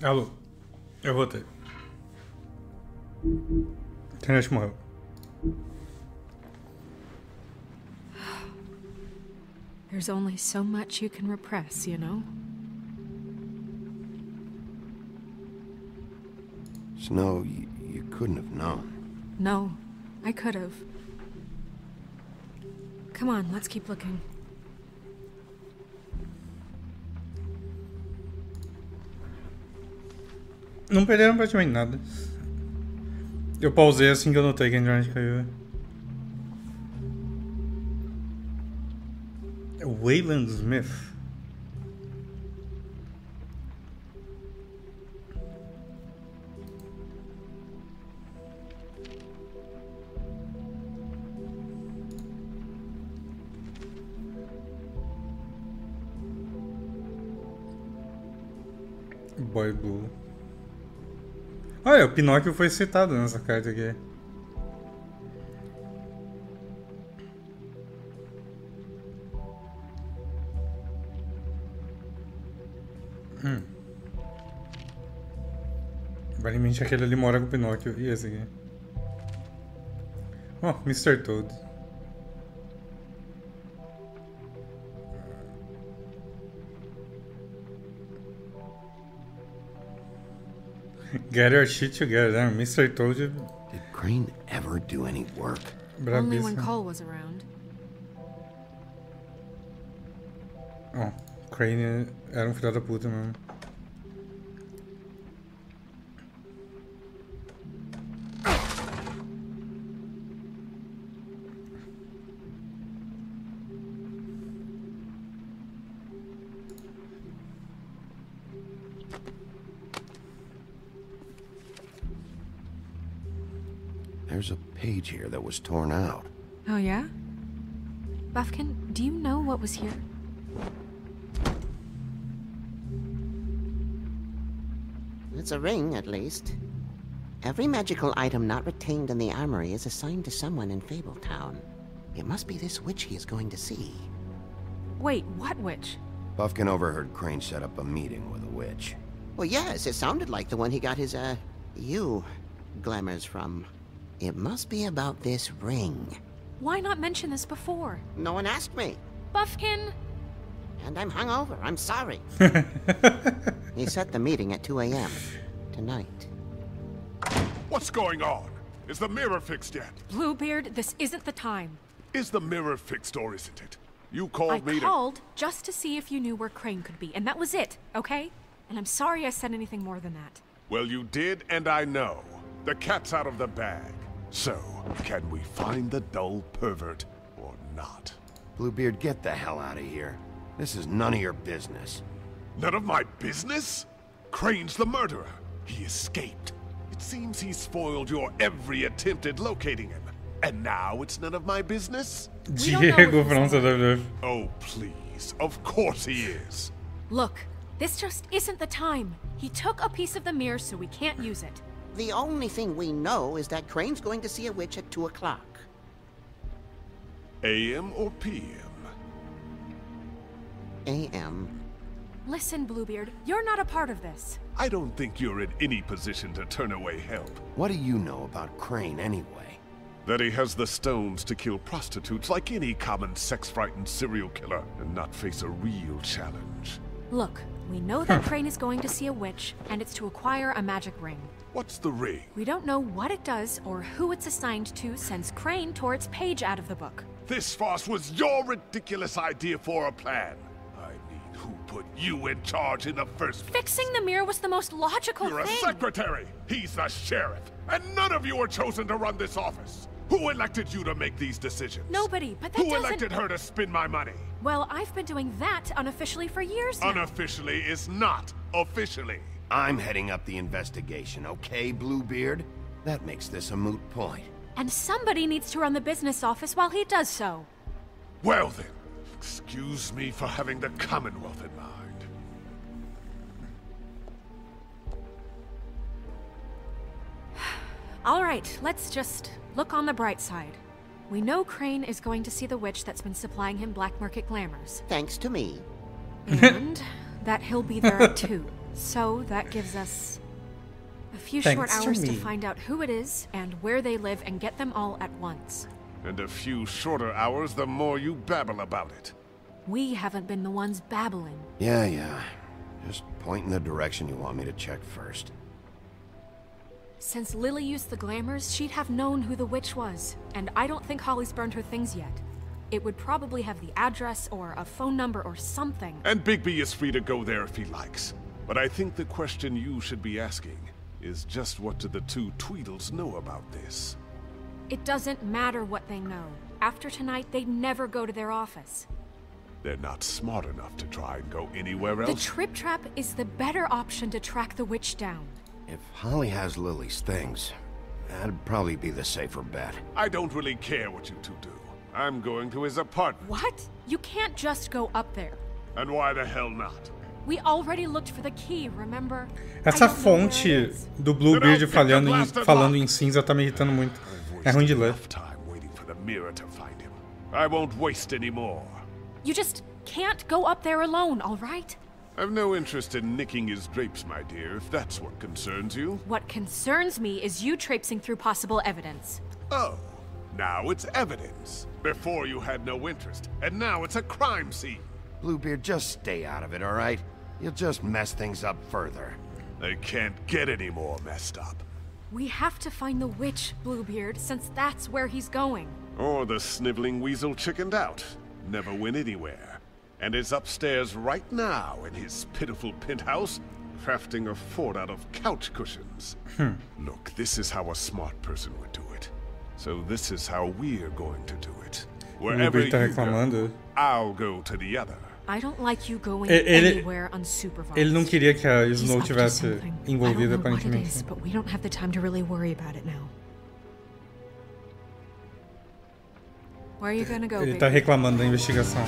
Alô, eu voltei. Internet morreu. There's only so much you can repress, you know? Snow, you couldn't have known. No, I could have. Come on, let's keep looking. Não perderam praticamente nada. Eu pausei assim que eu notei que a internet caiu. Wayland Smith. Boy Blue. Olha, o Pinóquio foi citado nessa carta aqui. Aparentemente aquele ali mora com o Pinóquio. E esse aqui? Oh, Mr. Toad. Get your shit together, Mr. Toad. Did Crane ever do any work? Only when Brabíssimo. Cole was around. Oh, Crane era filho da puta mesmo. There's a page here that was torn out. Oh, yeah? Buffkin, do you know what was here? It's a ring, at least. Every magical item not retained in the armory is assigned to someone in Fabletown. It must be this witch he is going to see. Wait, what witch? Buffkin overheard Crane set up a meeting with a witch. Well, yes, it sounded like the one he got his, glamours from. It must be about this ring. Why not mention this before? No one asked me. Buffkin! And I'm hungover. I'm sorry. He set the meeting at 2 a.m. tonight. What's going on? Is the mirror fixed yet? Bluebeard, this isn't the time. Is the mirror fixed or isn't it? You I called me called just to see if you knew where Crane could be, and that was it, okay? And I'm sorry I said anything more than that. Well, you did, and I know. The cat's out of the bag. So, can we find the dull pervert or not? Bluebeard, get the hell out of here. This is none of your business. None of my business? Crane's the murderer. He escaped. It seems he spoiled your every attempt at locating him. And now it's none of my business? We don't know Diego if he's from alive. WWF. Oh, please. Of course he is. Look, this just isn't the time. He took a piece of the mirror, so we can't use it. The only thing we know is that Crane's going to see a witch at 2 o'clock. AM or PM? A.M. Listen, Bluebeard, you're not a part of this. I don't think you're in any position to turn away help. What do you know about Crane anyway? That he has the stones to kill prostitutes like any common sex-frightened serial killer and not face a real challenge. Look, we know that Crane is going to see a witch, and it's to acquire a magic ring. What's the ring? We don't know what it does or who it's assigned to since Crane tore its page out of the book. This farce was your ridiculous idea for a plan. I mean, who put you in charge in the first place? Fixing the mirror was the most logical You're a thing. secretary! He's the sheriff! And none of you were chosen to run this office! Who elected you to make these decisions? Nobody, but that Who doesn't... elected her to spend my money? Well, I've been doing that unofficially for years now. Unofficially is not officially. I'm heading up the investigation, okay, Bluebeard? That makes this a moot point. And somebody needs to run the business office while he does so. Well then, excuse me for having the Commonwealth in mind. All right, let's just look on the bright side. We know Crane is going to see the witch that's been supplying him black market glamours. Thanks to me. And that he'll be there at 2. So that gives us a few Thanks short to hours to me. find out who it is and where they live and get them all at once. And a few shorter hours, the more you babble about it. We haven't been the ones babbling. Yeah. Just point in the direction you want me to check first. Since Lily used the glamours, she'd have known who the witch was. And I don't think Holly's burned her things yet. It would probably have the address or a phone number or something. And Bigby is free to go there if he likes. But I think the question you should be asking is just what do the two Tweedles know about this? It doesn't matter what they know. After tonight, they'd never go to their office. They're not smart enough to try and go anywhere The else. Trip Trap is the better option to track the witch down. If Holly has Lily's things, that'd probably be the safer bet. I don't really care what you two do. I'm going to his apartment. What? You can't just go up there. And why the hell not? We already looked for the key, remember? Essa I don't know where it fonte is. do Bluebeard falando em cinza tá me irritando muito. É ruim de ler. Enough time waiting for the mirror to find him. I won't waste any more. You just can't go up there alone, all right? I've no interest in nicking his drapes, my dear, if that's what concerns you. What concerns me is you traipsing through possible evidence. Oh, now it's evidence. Before you had no interest, and now it's a crime scene. Bluebeard, just stay out of it, all right? You'll just mess things up further. They can't get any more messed up. We have to find the witch, Bluebeard, since that's where he's going. Or the sniveling weasel chickened out. Never went anywhere. And is upstairs right now in his pitiful penthouse, crafting a fort out of couch cushions. Look, this is how a smart person would do it. So this is how we're going to do it. Wherever Bluebeard tá you go, reclamando. I'll go to the other. I don't like you going Ele- anywhere unsupervised. Ele não queria que a He's Snow up to tivesse something. envolvida, I don't know what it aparentemente. is, but we don't have the time to really worry about it now. Where are you gonna go, Ele tá baby? reclamando da investigação.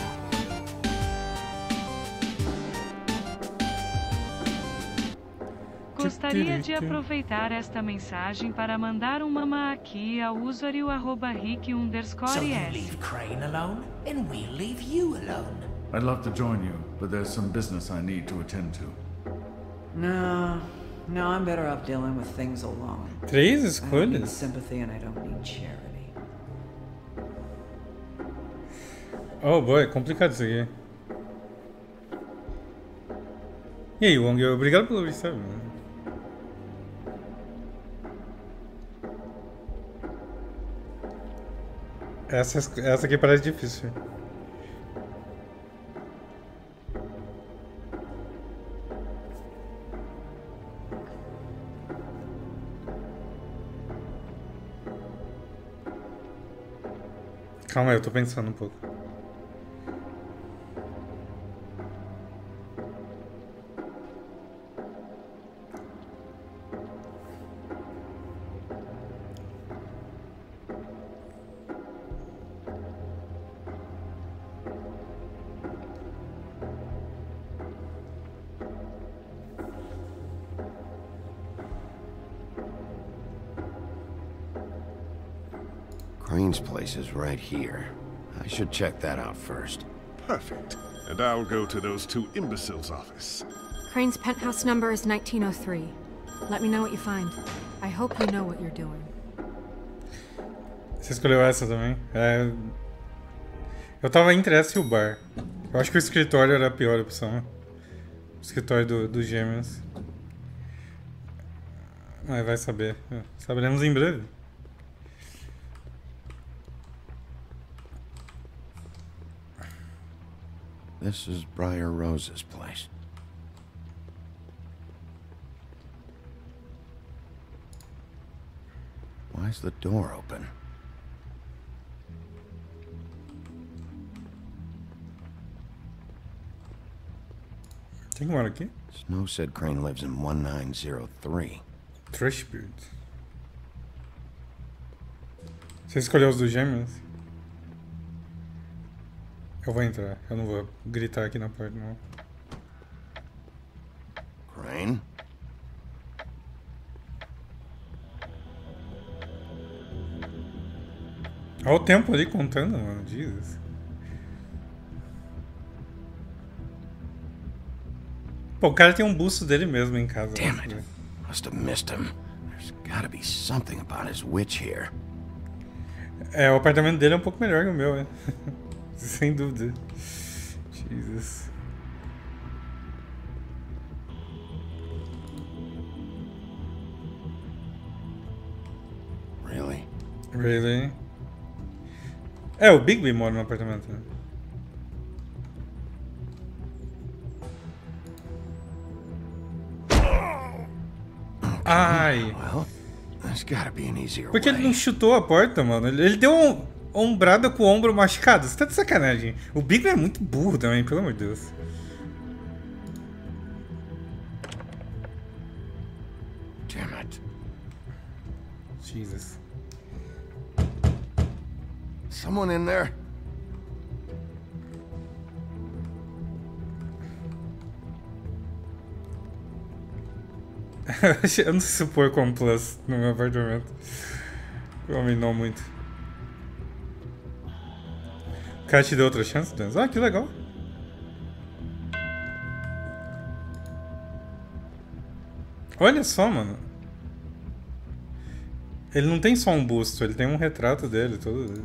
Gostaria de aproveitar esta mensagem para mandar um mama aqui ao usuário @rick_s. So you leave Crane alone, and we'll leave you alone. I'd love to join you, but there's some business I need to attend to. No, I'm better off dealing with things alone. 3 I don't need escolhas? sympathy and I don't need charity. Oh, boy, é complicado isso aqui. E aí, Wong, obrigado pelo resub. Essa aqui parece difícil. Calma aí, eu tô pensando um pouco. Crane's place is right here. I should check that out first. Perfect. And I'll go to those two imbeciles' office. Crane's penthouse number is 1903. Let me know what you find. I hope you know what you're doing. Você escolheu essa também? É... Eu tava entre essa e o bar. Eu acho que o escritório era a pior opção. O escritório dos gêmeos. Mas vai saber. Saberemos em breve. This is Briar Rose's place. Why's the door open? Tem que morar aqui? Snow said Crane lives in 1903. Trashbeard. Você escolheu os dos gêmeos? Eu vou entrar. Eu não vou gritar aqui na porta, não. Crane? Olha o tempo ali contando, mano. Jesus. Pô, o cara tem um busto dele mesmo em casa. Damn it. Must have missed him. There's gotta be something about his witch here. É, o apartamento dele é um pouco melhor que o meu, né? Sem dúvida. Jesus. Really? Really? É, o Bigby mora no apartamento, né? Ai. Well, there's gotta be an easier Por que ele não way. chutou a porta, mano? Ele deu uma ombrada com o ombro machucado. Você tá de sacanagem. O Bigby é muito burro também, pelo amor de Deus. Damn it. Jesus. Someone in there? Eu não sei se pôr como plus no meu apartamento. Combinou muito. O cara te deu outra chance, Dan? Ah, que legal. Olha só, mano. Ele não tem só um busto, ele tem um retrato dele, todo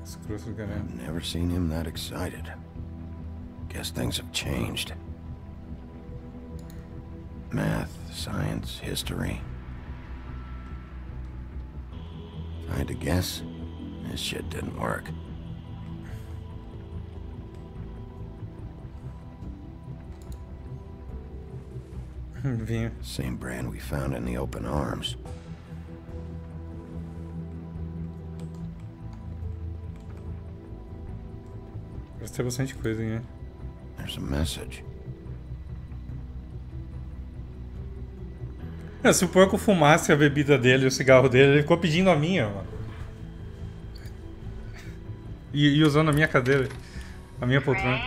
escroto do caralho. I've never seen him that excited. Guess things have changed. Math, science, history. If I had to guess, this shit didn't work. Vinho. Same brand we found in the open arms. Parece ter bastante coisa, hein? There's a message. É, se o porco fumasse a bebida dele, o cigarro dele, ele ficou pedindo a minha, mano. E usando a minha cadeira. A minha poltrona.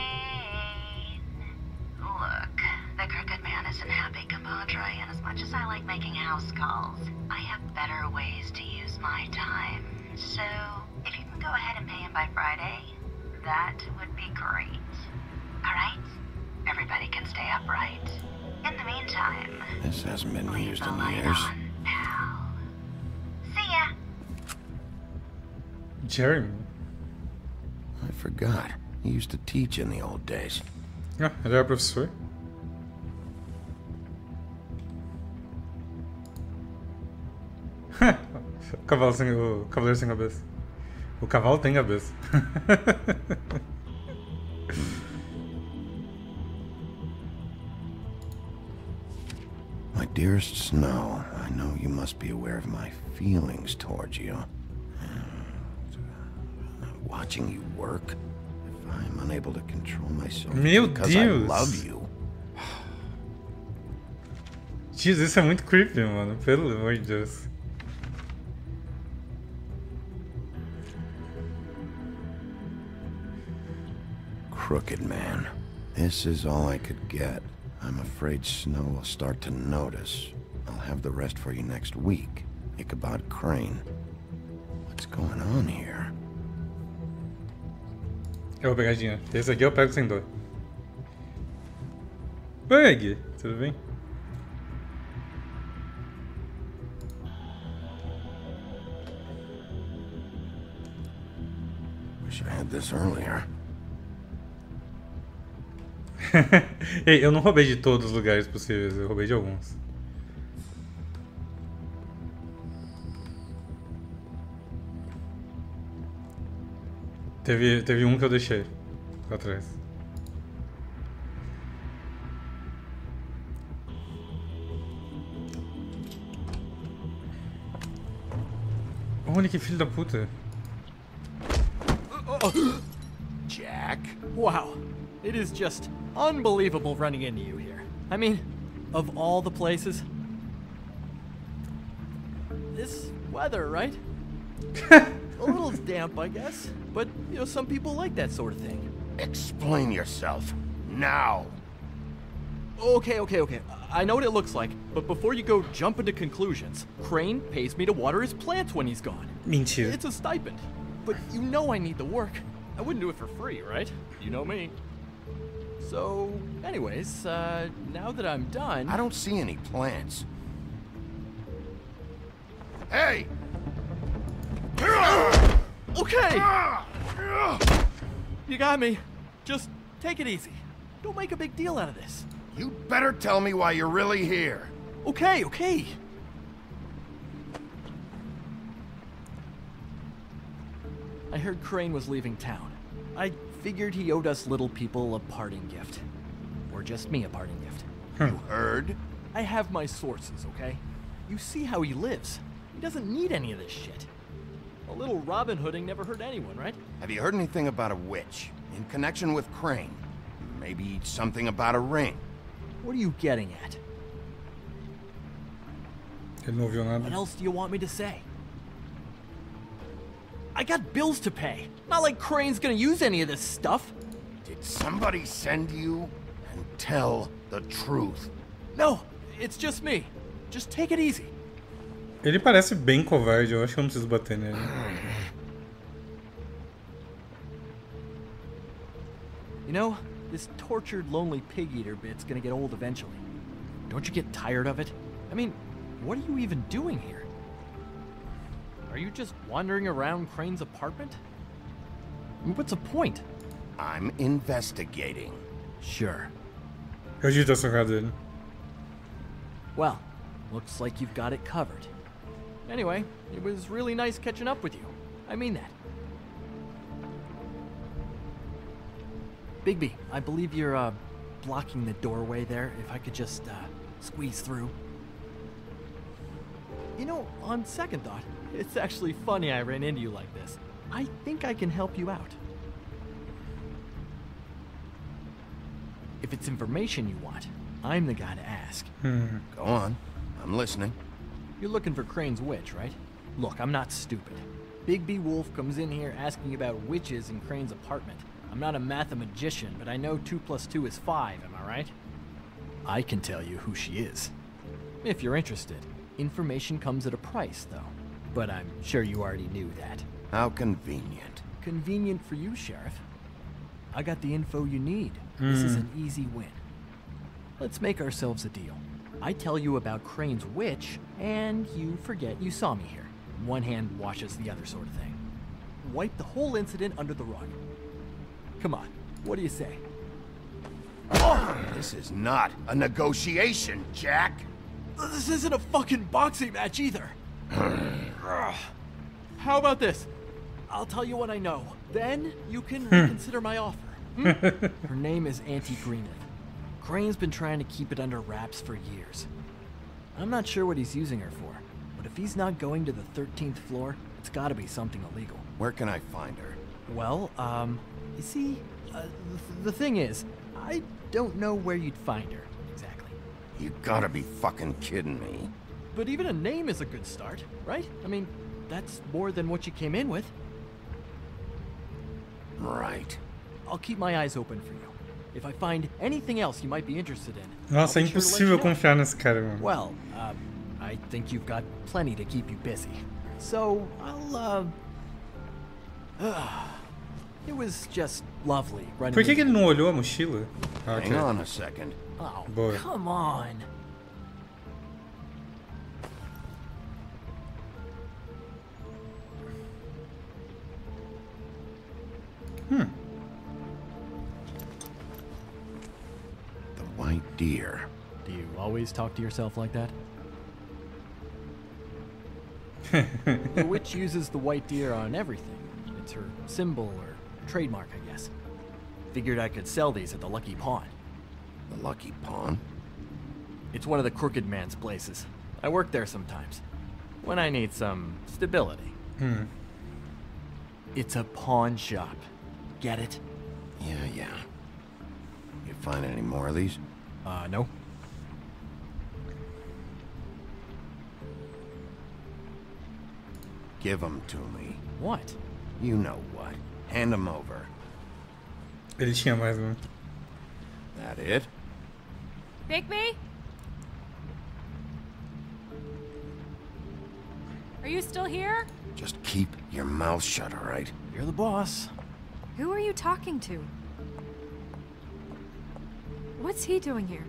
Look, the crooked man isn't happy, compadre, and as much as I like making house calls, I have better ways to use my time. So, if you can go ahead and pay him by Friday, that would be great. Alright? Everybody can stay upright. In the meantime, This hasn't been leave used the in light years. on, pal. See ya! Jeremy. I forgot. He used to teach in the old days. Ah, ele era professor? O cavaleiro sem cabeça. O cavalo tem cabeça. My dearest Snow, I know you must be aware of my feelings towards you. Watching you work, if I'm unable to control myself Meu because Deus. I love you. Jesus, isso é muito creepy, mano. Pelo amor de Deus. Crooked man. This is all I could get. I'm afraid Snow will start to notice. I'll have the rest for you next week. Ichabod Crane. What's going on here? Eu vou pegar dinheiro. Esse aqui eu pego sem dor. Oi, Gui. Tudo bem? Wish I had this earlier. Ei, eu não roubei de todos os lugares possíveis, eu roubei de alguns. Teve um que eu deixei pra trás. Olha que filho da puta. Jack? Wow. It is just unbelievable running into you here. I mean, of all the places. This weather, right? A little damp, I guess. But, you know, some people like that sort of thing. Explain yourself. Now. Okay. I know what it looks like, but before you go jumping to conclusions, Crane pays me to water his plants when he's gone. Mentira. It's a stipend. But you know I need the work. I wouldn't do it for free, right? You know me. So, anyways, now that I'm done... I don't see any plants. Hey! Okay! You got me. Just take it easy. Don't make a big deal out of this. You better tell me why you're really here. Okay, okay. I heard Crane was leaving town. I figured he owed us little people a parting gift. Or just me a parting gift. You heard? I have my sources, okay? You see how he lives. He doesn't need any of this shit. A little Robin Hooding never hurt anyone, right? Have you heard anything about a witch in connection with Crane? Maybe something about a ring. What are you getting at? Ele não ouviu nada. What else do you want me to say? I got bills to pay. Not like Crane's gonna use any of this stuff. Did somebody send you? And tell the truth. No, it's just me. Just take it easy. Ele parece bem covarde, eu acho que eu não preciso bater nele. You know, this tortured, lonely pig-eater bit's gonna get old eventually. Don't you get tired of it? I mean, what are you even doing here? Are you just wandering around Crane's apartment? I mean, what's the point? I'm investigating. Sure. Eu agito a sacada dele. Well, looks like you've got it covered. Anyway, it was really nice catching up with you. I mean that. Bigby, I believe you're, blocking the doorway there. If I could just, squeeze through. You know, on second thought, it's actually funny I ran into you like this. I think I can help you out. If it's information you want, I'm the guy to ask. Go on. I'm listening. You're looking for Crane's witch, right? Look, I'm not stupid. Bigby Wolf comes in here asking about witches in Crane's apartment. I'm not a mathematician, but I know 2 + 2 is 5, am I right? I can tell you who she is. If you're interested. Information comes at a price, though. But I'm sure you already knew that. How convenient. Convenient for you, Sheriff. I got the info you need. This is an easy win. Let's make ourselves a deal. I tell you about Crane's witch, and you forget you saw me here. One hand washes the other sort of thing. Wipe the whole incident under the rug. Come on, what do you say? This is not a negotiation, Jack. This isn't a fucking boxing match either. How about this? I'll tell you what I know. Then you can reconsider my offer. Her name is Auntie Greenleaf. Crane's been trying to keep it under wraps for years. I'm not sure what he's using her for, but if he's not going to the 13th floor, it's gotta be something illegal. Where can I find her? Well, you see, the thing is, I don't know where you'd find her, exactly. You gotta be fucking kidding me. But even a name is a good start, right? I mean, that's more than what you came in with. Right. I'll keep my eyes open for you. If I find anything else you might be interested in. Nossa, é impossível confiar nesse cara, mano. Well, I think you've got plenty to keep you busy. So, it was just lovely running. Por que ele não olhou a mochila? Hang on a second. Oh, Boa. come on. The white deer. Do you always talk to yourself like that? The witch uses the white deer on everything. It's her symbol or trademark, I guess. Figured I could sell these at the Lucky Pawn. The Lucky Pawn? It's one of the crooked man's places. I work there sometimes. When I need some stability. It's a pawn shop. Get it? Yeah. You find any more of these? No. Give them to me. What? You know what. Hand them over. Ele tinha mais um. That it? Bigby? Are you still here? Just keep your mouth shut, all right? You're the boss. Who are you talking to? What's he doing here?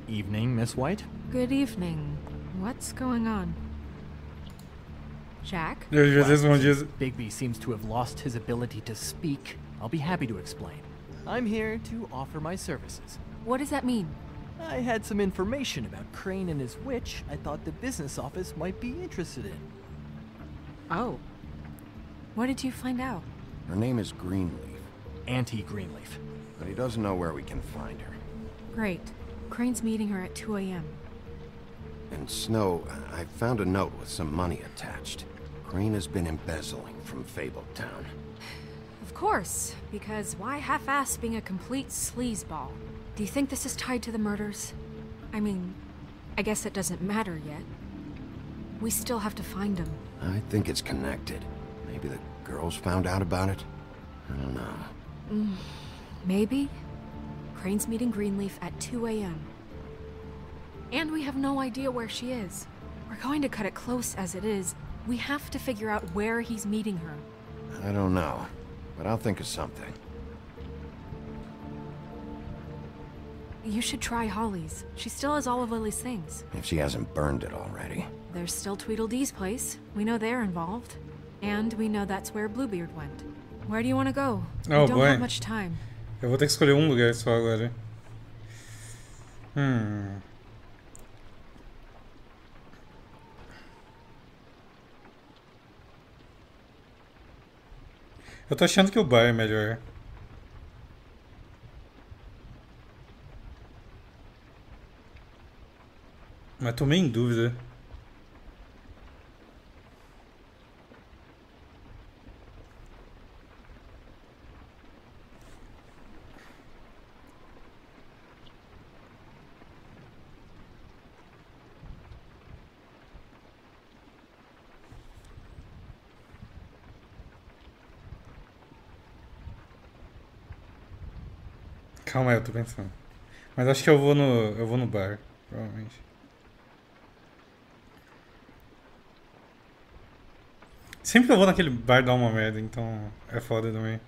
Evening, Miss White. Good evening. What's going on? Jack? Bigby seems to have lost his ability to speak. I'll be happy to explain. I'm here to offer my services. What does that mean? I had some information about Crane and his witch I thought the business office might be interested in. Oh. What did you find out? Her name is Greenleaf. Auntie Greenleaf. But he doesn't know where we can find her. Great. Crane's meeting her at 2 a.m. And Snow, I found a note with some money attached. Crane has been embezzling from Fabletown. Of course, because why half-ass being a complete sleazeball? Do you think this is tied to the murders? I mean, I guess it doesn't matter yet. We still have to find him. I think it's connected. Maybe the girls found out about it? I don't know. Maybe? Crane's meeting Greenleaf at 2 a.m. And we have no idea where she is. We're going to cut it close as it is. We have to figure out where he's meeting her. I don't know, but I'll think of something. You should try Holly's. She still has all of Lily's things. If she hasn't burned it already. There's still Tweedledee's place. We know they're involved. And we know that's where Bluebeard went. Where do you want to go? Oh, we don't have much time. Eu vou ter que escolher lugar só agora. Eu tô achando que o bar é melhor. Mas tô meio em dúvida. Calma aí, eu tô pensando. Mas acho que eu vou no bar, provavelmente. Sempre que eu vou naquele bar dá uma merda, então é foda também.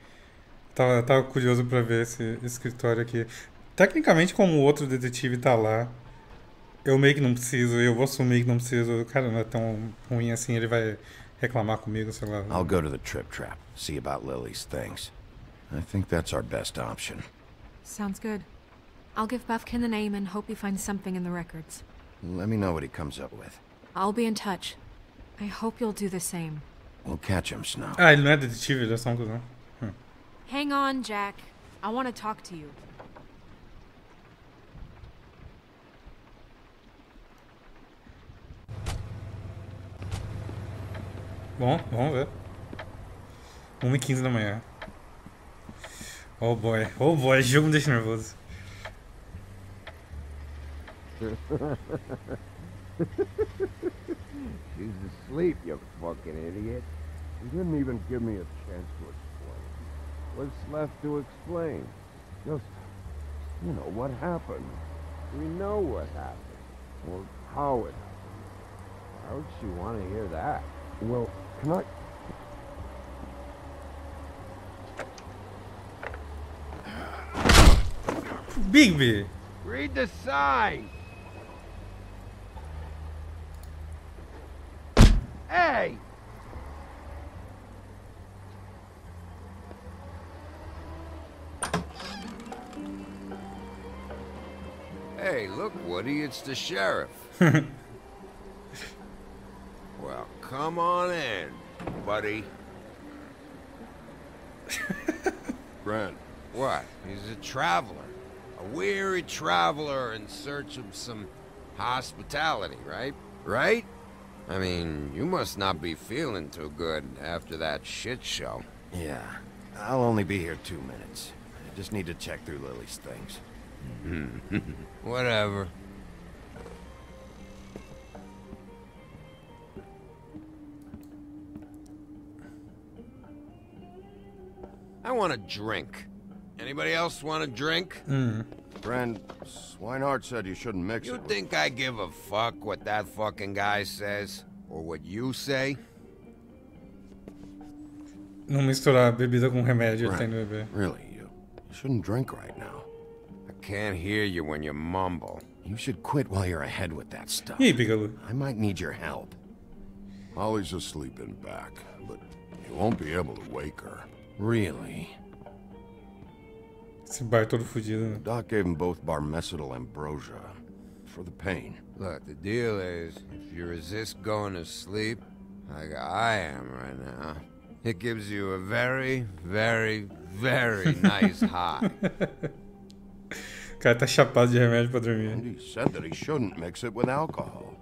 Tava curioso pra ver esse escritório aqui. Tecnicamente, como o outro detetive tá lá, eu meio que não preciso, eu vou assumir que não preciso. O cara não é tão ruim assim, ele vai reclamar comigo, sei lá. I'll go to the Trip Trap, see about Lily's things. I think that's our best option. Sounds good. I'll give Buffkin the name and hope he finds something in the records. Let me know what he comes up with. I'll be in touch. I hope you'll do the same. We'll catch him, Snow. Ah, ele não é detetive, ele é só um cuzão. Hang on, Jack. I want to talk to you. Bom, vamos ver. 1h15 da manhã. Oh boy, jogo me deixa nervoso. She's asleep, you fucking idiot. You didn't even give me a chance to explain. What's left to explain? Just, you know, what happened. We know what happened. Or how it happened. How would she want to hear that? Well, can I... Bigby! Read the sign! Hey! Hey, look, Woody, it's the sheriff. Well, come on in, buddy. Brent. What? He's a traveler. A weary traveler in search of some hospitality, right? Right? I mean, you must not be feeling too good after that shit show. Yeah, I'll only be here 2 minutes. I just need to check through Lily's things. Whatever. I want a drink. Anybody else want a drink? Friend, Swinehart said you shouldn't mix it. You think I give a fuck what that fucking guy says? Or what you say? Não misturar bebida com remédio, ele tem no bebê. Really, you shouldn't drink right now. can't hear you when you mumble. You should quit while you're ahead with that stuff. E aí, Piccolo? I might need your help. Holly's asleep in back, but you won't be able to wake her. Really? Esse bar todo fudido, né? Doc gave them both Barmecidal ambrosia for the pain. Look, the deal is, if you resist going to sleep, like I am right now, it gives you a very, very, very nice high. O cara tá chapado de remédio pra dormir. And he said that he shouldn't mix it with alcohol.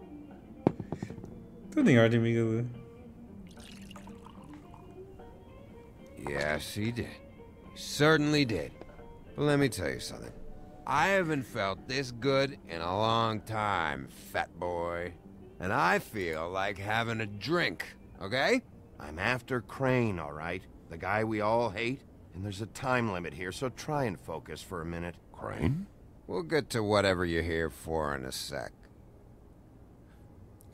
Tudo em ordem, Miguel. Yes, he did. He certainly did. But let me tell you something. I haven't felt this good in a long time, fat boy. And I feel like having a drink, okay? I'm after Crane, all right? The guy we all hate. And there's a time limit here, so try and focus for a minute. Crane? We'll get to whatever you're here for in a sec.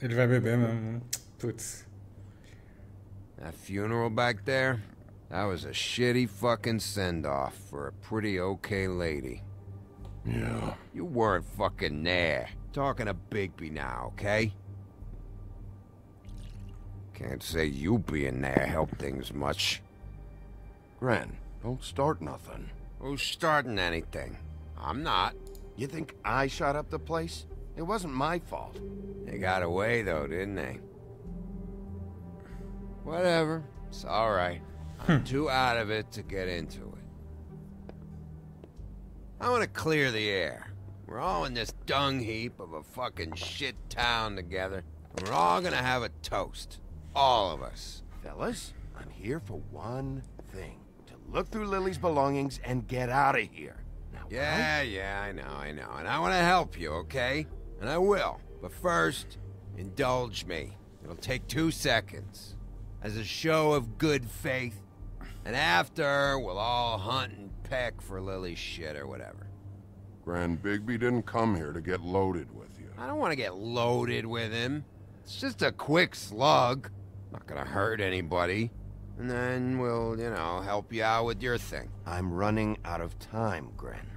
Ele vai beber mesmo. Putz. That funeral back there, that was a shitty fucking send-off for a pretty okay lady. Yeah. You weren't fucking there. Talking to Bigby now, okay? Can't say you being there helped things much. Gren, don't start nothing. Who's starting anything? I'm not. You think I shot up the place? It wasn't my fault. They got away though, didn't they? Whatever. It's alright. I'm too out of it to get into it. I want to clear the air. We're all in this dung heap of a fucking shit town together. And we're all gonna have a toast. All of us. Fellas, I'm here for one thing. To look through Lily's belongings and get out of here. Now, Yeah, I know. And I want to help you, okay? And I will. But first, indulge me. It'll take 2 seconds. As a show of good faith. And after, we'll all hunt and peck for Lily's shit or whatever. Grand Bigby didn't come here to get loaded with you. I don't want to get loaded with him. It's just a quick slug. Not gonna hurt anybody. And then we'll, help you out with your thing. I'm running out of time, Gren.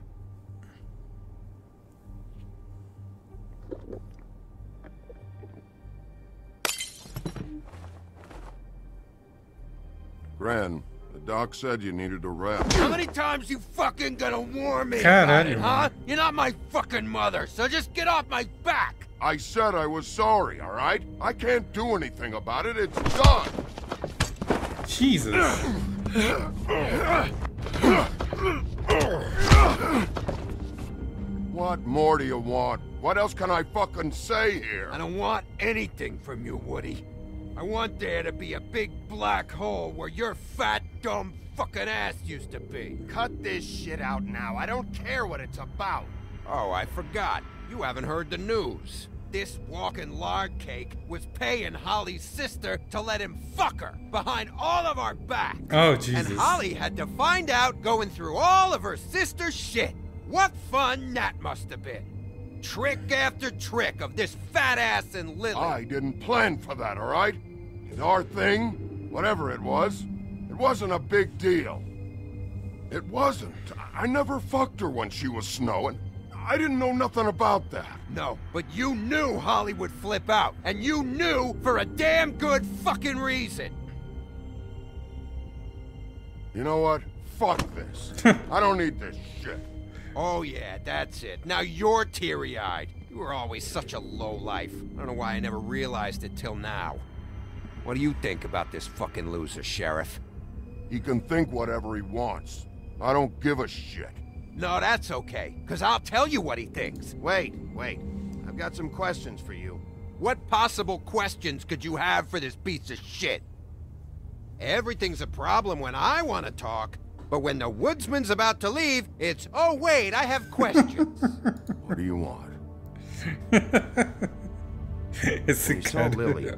Gren, the doc said you needed a rest. How many times you fucking gonna warn me God, about it, huh? You're not my fucking mother, so just get off my back! I said I was sorry, all right? I can't do anything about it. It's done. Jesus. What more do you want? What else can I fucking say here? I don't want anything from you, Woody. I want there to be a big black hole where your fat, dumb fucking ass used to be. Cut this shit out now. I don't care what it's about. Oh, I forgot. You haven't heard the news. This walking lard cake was paying Holly's sister to let him fuck her behind all of our backs. Oh, Jesus. And Holly had to find out going through all of her sister's shit. What fun that must have been. Trick after trick of this fat ass and Lily. I didn't plan for that, all right? And our thing, whatever it wasn't a big deal. It wasn't. I never fucked her when she was snowing. I didn't know nothing about that. No, but you knew Holly would flip out. And you knew for a damn good fucking reason. You know what? Fuck this. I don't need this shit. Oh yeah, that's it. Now you're teary-eyed. You were always such a lowlife. I don't know why I never realized it till now. What do you think about this fucking loser, Sheriff? He can think whatever he wants. I don't give a shit. No, that's okay, because I'll tell you what he thinks. Wait. I've got some questions for you. What possible questions could you have for this piece of shit? Everything's a problem when I want to talk, but when the woodsman's about to leave, it's, oh wait, I have questions. What do you want? It's when you saw Lily,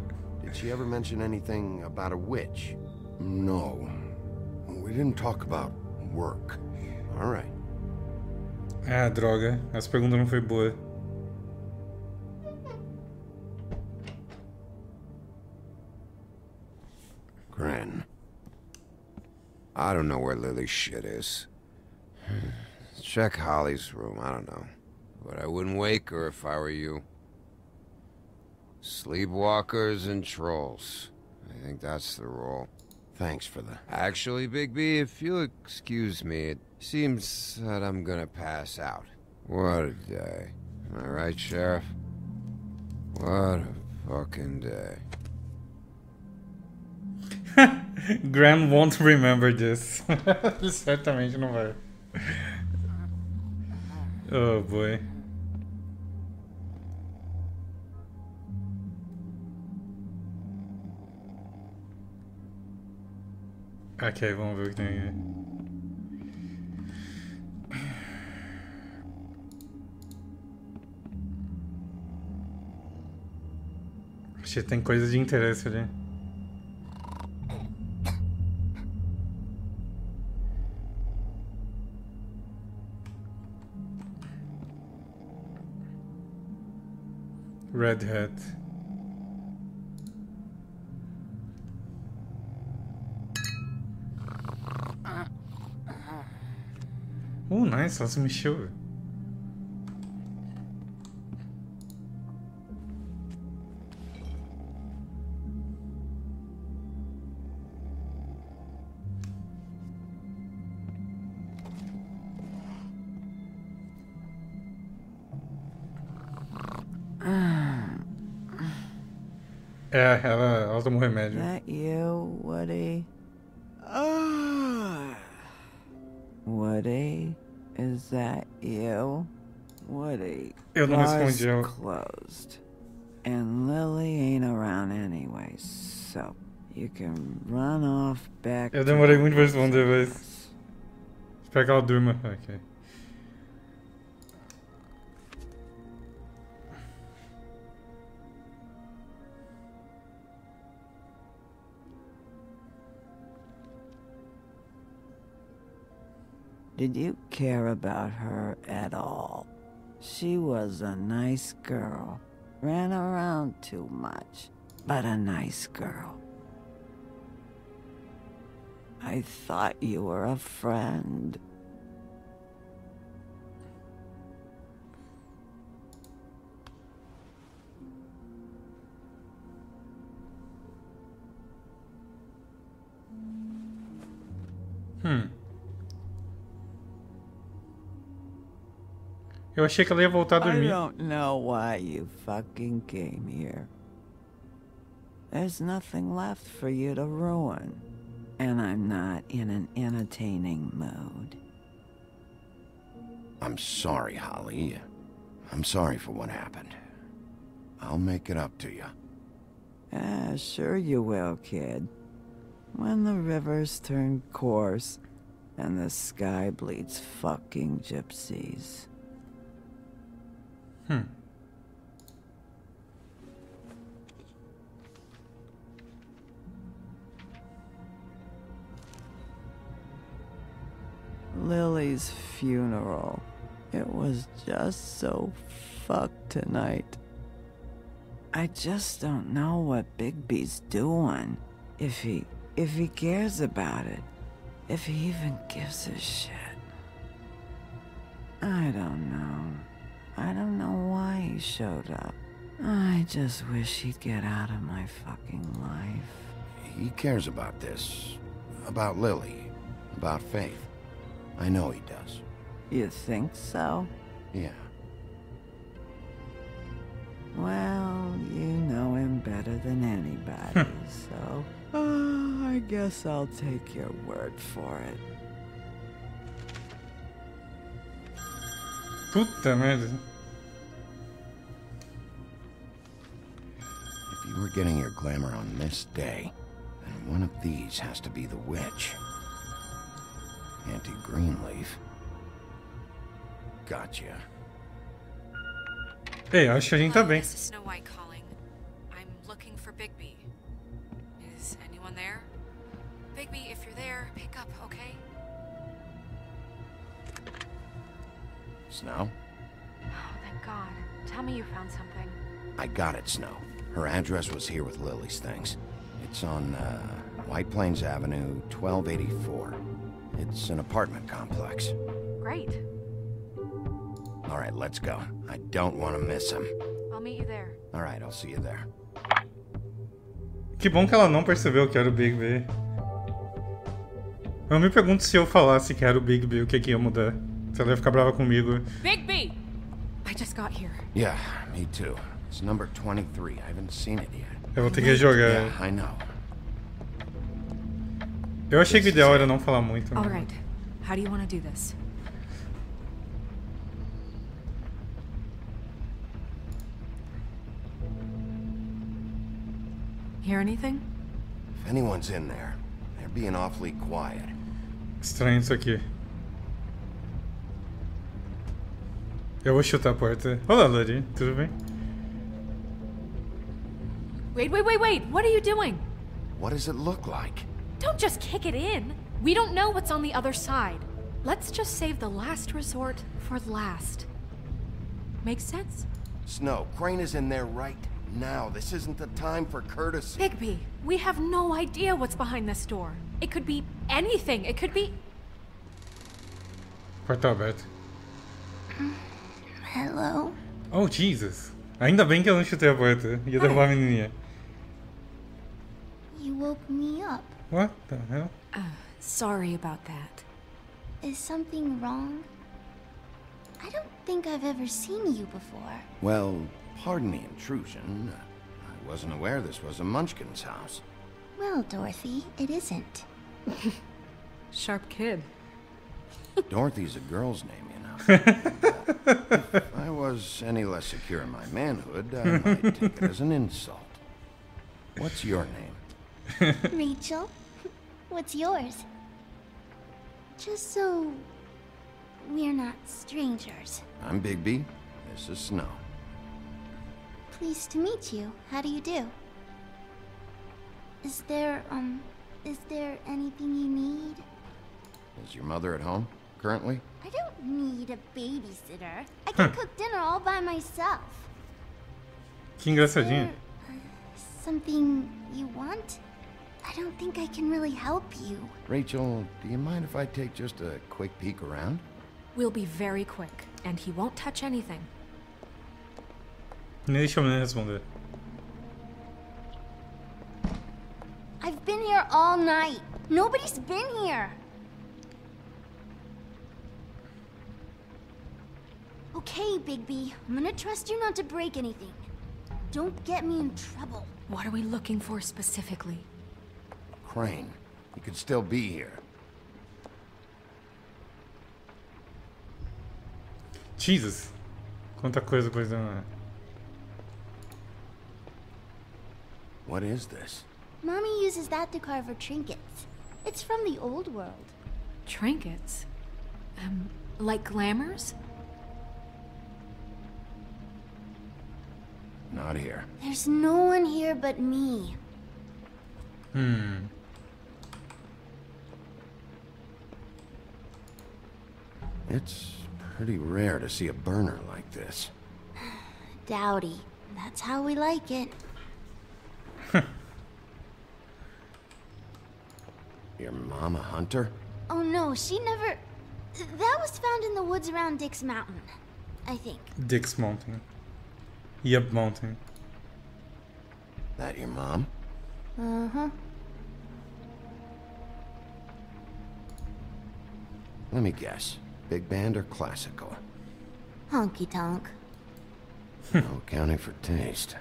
did she ever mention anything about a witch? No. We didn't talk about work. All right. Ah, droga. Essa pergunta não foi boa. Gren. I don't know where Lily's shit is. check Holly's room, I don't know. But I wouldn't wake her if I were you. Sleepwalkers and trolls. I think that's the rule. Thanks for the... Actually, Big B, if you'll excuse me, it seems that I'm gonna pass out. What a day. Am I right, Sheriff? What a fucking day. Graham won't remember this. Certamente não vai. Oh boy. Ok, vamos ver o que tem aqui. Acho que tem coisa de interesse ali. Red Hat. Nice, ela se mexeu, velho. Ela tomou remédio. That you, Woody? Woody? Is that you? Woody, Eu não respondi. Closed. And Lily ain't around anyway, so you can run off back. Eu demorei muito pra responder, mas... Espero que ela durma. Ok. Did you care about her at all? She was a nice girl. Ran around too much, but a nice girl. I thought you were a friend. Eu achei que ela ia voltar a dormir. I don't know why you fucking came here. There's nothing left for you to ruin. And I'm not in an entertaining mood. I'm sorry, Holly. I'm sorry for what happened. I'll make it up to you. Sure you will, kid. When the rivers turn coarse and the sky bleeds fucking gypsies. Lily's funeral. It was just so fucked tonight. I just don't know what Bigby's doing. If he cares about it. If he even gives a shit. I don't know. I don't know why he showed up. I just wish he'd get out of my fucking life. He cares about this. About Lily. About Faith. I know he does. You think so? Yeah. Well, you know him better than anybody, so... I guess I'll take your word for it. Puta merda. If you were getting your glamour on this day, then one of these has to be the witch. Auntie Greenleaf. Gotcha. Ei, acho que a gente tá bem. This is Snow White calling. I'm looking for Bigby. Is anyone there? Bigby, if you're there, pick up, okay? Snow? Oh, thank God. Tell me you found something. I got it, Snow. Her address was here with Lily's things. It's on, White Plains Avenue, 1284. It's an apartment complex. Great. All right, let's go. I don't want to miss him. I'll meet you there. All right, I'll see you there. Que bom que ela não percebeu que era o Bigby. Eu me pergunto se eu falasse que era o Bigby, o que ia mudar. Se ela ia ficar brava comigo. Bigby! I just got here. Yeah, me too. It's number 23. I haven't seen it yet. Eu vou ter que jogar. Yeah, I know. Eu achei que o ideal era não falar muito. All right. How do you want to do this? Hear anything? If anyone's in there, they're being awfully quiet. Estranho isso aqui. Eu vou chutar a porta. Olá, Lori. Tudo bem? Wait. What are you doing? What does it look like? Don't just kick it in. We don't know what's on the other side. Let's just save the last resort for last. Makes sense? Snow, Crane is in there right now. This isn't the time for courtesy. Bigby, we have no idea what's behind this door. It could be anything. It could be... Porta aberta. Hello? Oh, Jesus. Ainda bem que eu não chutei a porta. Ia derrubar a menininha. You woke me up. What the hell? Sorry about that. Is something wrong? I don't think I've ever seen you before. Well, pardon the intrusion. I wasn't aware this was a Munchkin's house. Well, Dorothy, it isn't. Sharp kid. Dorothy's a girl's name, you know. If I was any less secure in my manhood, I might take it as an insult. What's your name? Rachel? What's yours? Just so we're not strangers. I'm Bigby. This is Snow. Pleased to meet you. How do you do? Is there anything you need? Is your mother at home, currently? I don't need a babysitter. I can cook dinner all by myself. Que engraçadinho. Something you want? I don't think I can really help you. Rachel, do you mind if I take just a quick peek around? We'll be very quick, and he won't touch anything. Deixa eu responder. I've been here all night. Nobody's been here. Okay, Bigby. I'm gonna trust you not to break anything. Don't get me in trouble. What are we looking for specifically? Crane. He could still be here. Jesus. Quanta coisa depois da... What is this? Mommy uses that to carve her trinkets. It's from the old world. Trinkets? Like glamours? Not here. There's no one here but me. It's pretty rare to see a burner like this. Dowdy. That's how we like it. Your mom a hunter? Oh no, she never... That was found in the woods around Dick's Mountain, I think. Dick's Mountain. Yep, Mountain. That your mom? Uh-huh. Let me guess. Big band or classical? Honky tonk. No accounting for taste.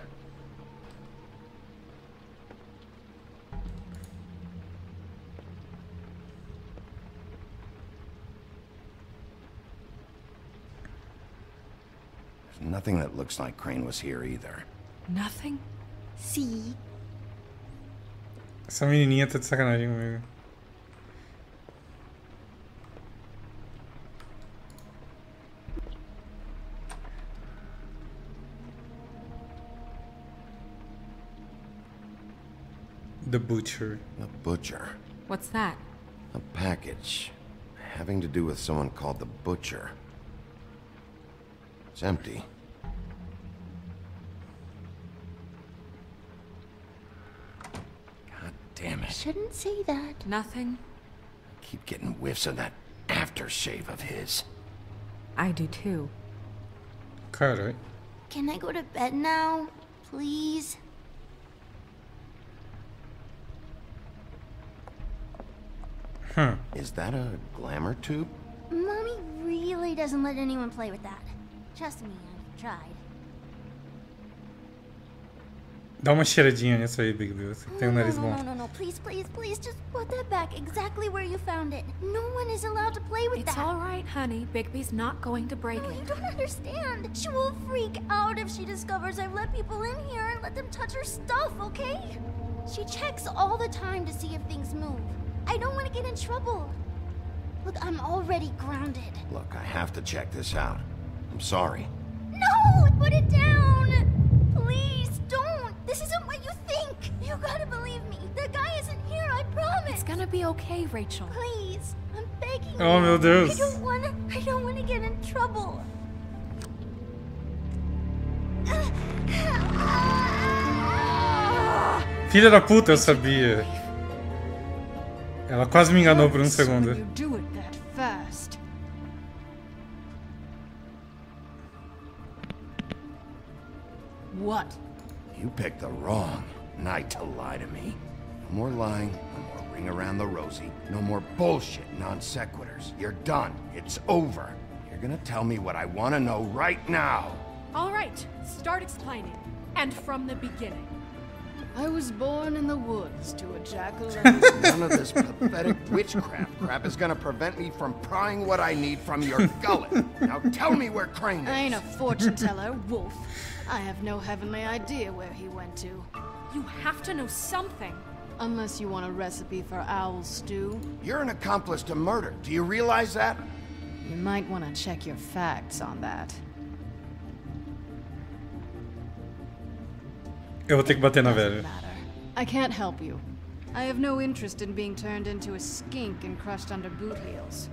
There's nothing that looks like Crane was here either. Nothing? See? Essa menininha tá de sacanagem comigo. The Butcher. The Butcher. What's that? A package having to do with someone called the Butcher. It's empty. God damn it. Shouldn't say that. Nothing? I keep getting whiffs of that aftershave of his. I do too. Caralho. Can I go to bed now? Please? Is that a glamour tube? Mommy really doesn't let anyone play with that. Trust me, I've tried. Dá uma cheiradinha nisso aí, Big Bill. Você tem um nariz bom. No, please, please, please, just put that back exactly where you found it. No one is allowed to play with that. It's all right, honey. Bigby's not going to break No, it. you don't understand. She will freak out if she discovers I've let people in here and let them touch her stuff, okay? She checks all the time to see if things move. I don't want to get in trouble. Look, I'm already grounded. Look, I have to check this out. I'm sorry. No! Put it down! Please, don't! This isn't what you think! You gotta believe me. The guy isn't here, I promise! It's gonna be okay, Rachel. Please, I'm begging you. Oh, meu Deus. I don't wanna get in trouble. Filha da puta, eu sabia. Ela quase me enganou por um segundo. You do it that fast. What? You picked the wrong night to lie to me. No more lying, no more ring around the rosy, no more bullshit non sequiturs. You're done. It's over. You're gonna tell me what I want to know right now. All right, start explaining. And from the beginning. I was born in the woods to a jackal. None of this pathetic witchcraft crap is gonna prevent me from prying what I need from your gullet. Now tell me where Crane is. I ain't a fortune teller, Wolf. I have no heavenly idea where he went to. You have to know something. Unless you want a recipe for owl stew. You're an accomplice to murder. Do you realize that? You might want to check your facts on that. Eu vou ter que bater na velha. I can't help you. I have no interest in being turned into a skink and crushed under boot heels.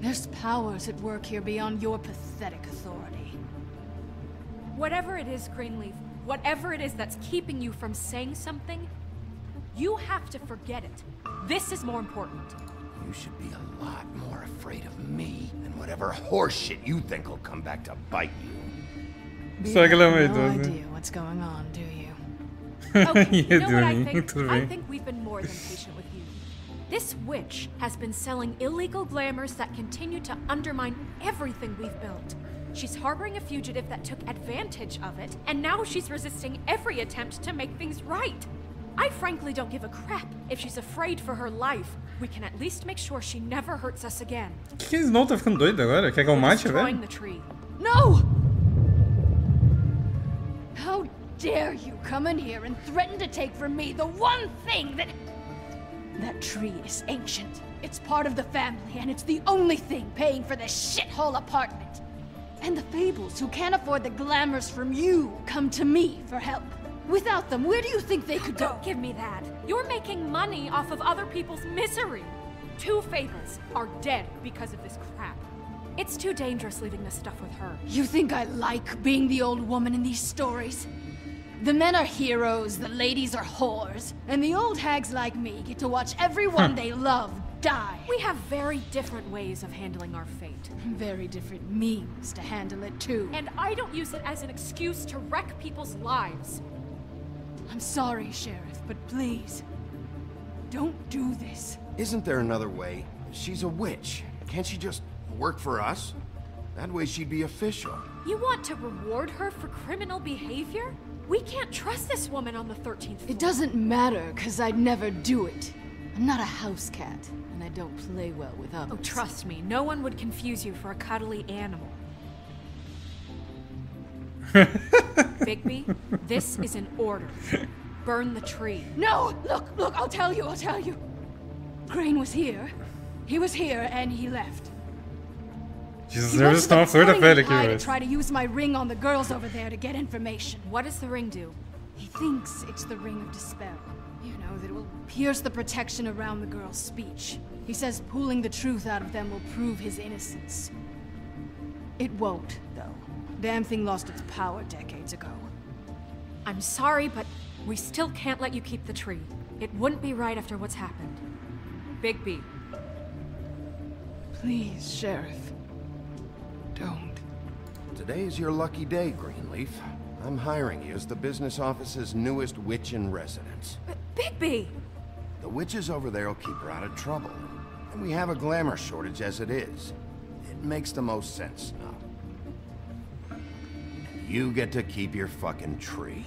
There's powers at work here beyond your pathetic authority. Whatever it is, Greenleaf, whatever it is that's keeping you from saying something, you have to forget it. This is more important. You should be a lot more afraid of me than whatever horseshit you think will come back to bite you. You have no idea what's going on, do you? Okay, you know what I think? I think we've been more than patient with you. This witch has been selling illegal glamours that continue to undermine everything we've built. She's harboring a fugitive that took advantage of it, and now she's resisting every attempt to make things right. I frankly don't give a crap if she's afraid for her life. We can at least make sure she never hurts us again. Que Snow tá ficando doido agora? Quer que eu mate, velho? The tree. No! How dare you come in here and threaten to take from me the one thing that... That tree is ancient. It's part of the family, and it's the only thing paying for this shithole apartment. And the Fables, who can't afford the glamours from you, come to me for help. Without them, where do you think they could go? Don't give me that. You're making money off of other people's misery. 2 Fables are dead because of this crap. It's too dangerous leaving this stuff with her. You think I like being the old woman in these stories? The men are heroes, the ladies are whores, and the old hags like me get to watch everyone they love die. We have very different ways of handling our fate. Very different means to handle it, too. And I don't use it as an excuse to wreck people's lives. I'm sorry, Sheriff, but please, don't do this. Isn't there another way? She's a witch. Can't she just work for us? That way she'd be official. You want to reward her for criminal behavior? We can't trust this woman on the 13th floor. It doesn't matter, because I'd never do it. I'm not a house cat, and I don't play well with others. Oh, trust me, no one would confuse you for a cuddly animal. Bigby, this is an order. Burn the tree. No! Look, I'll tell you. Crane was here. He was here, and he left. Jesus, there is no flor da pele aqui, to velho. try to use my ring on the girls over there to get information. What does the ring do? He thinks it's the Ring of Dispel. You know, that it will pierce the protection around the girl's speech. He says pulling the truth out of them will prove his innocence. It won't, though. Damn thing lost its power decades ago. I'm sorry, but we still can't let you keep the tree. It wouldn't be right after what's happened. Bigby. Please, Sheriff. Don't. Today is your lucky day, Greenleaf. I'm hiring you as the business office's newest witch in residence. But Bigby! The witches over there will keep her out of trouble. And we have a glamour shortage as it is. It makes the most sense now. You get to keep your fucking tree.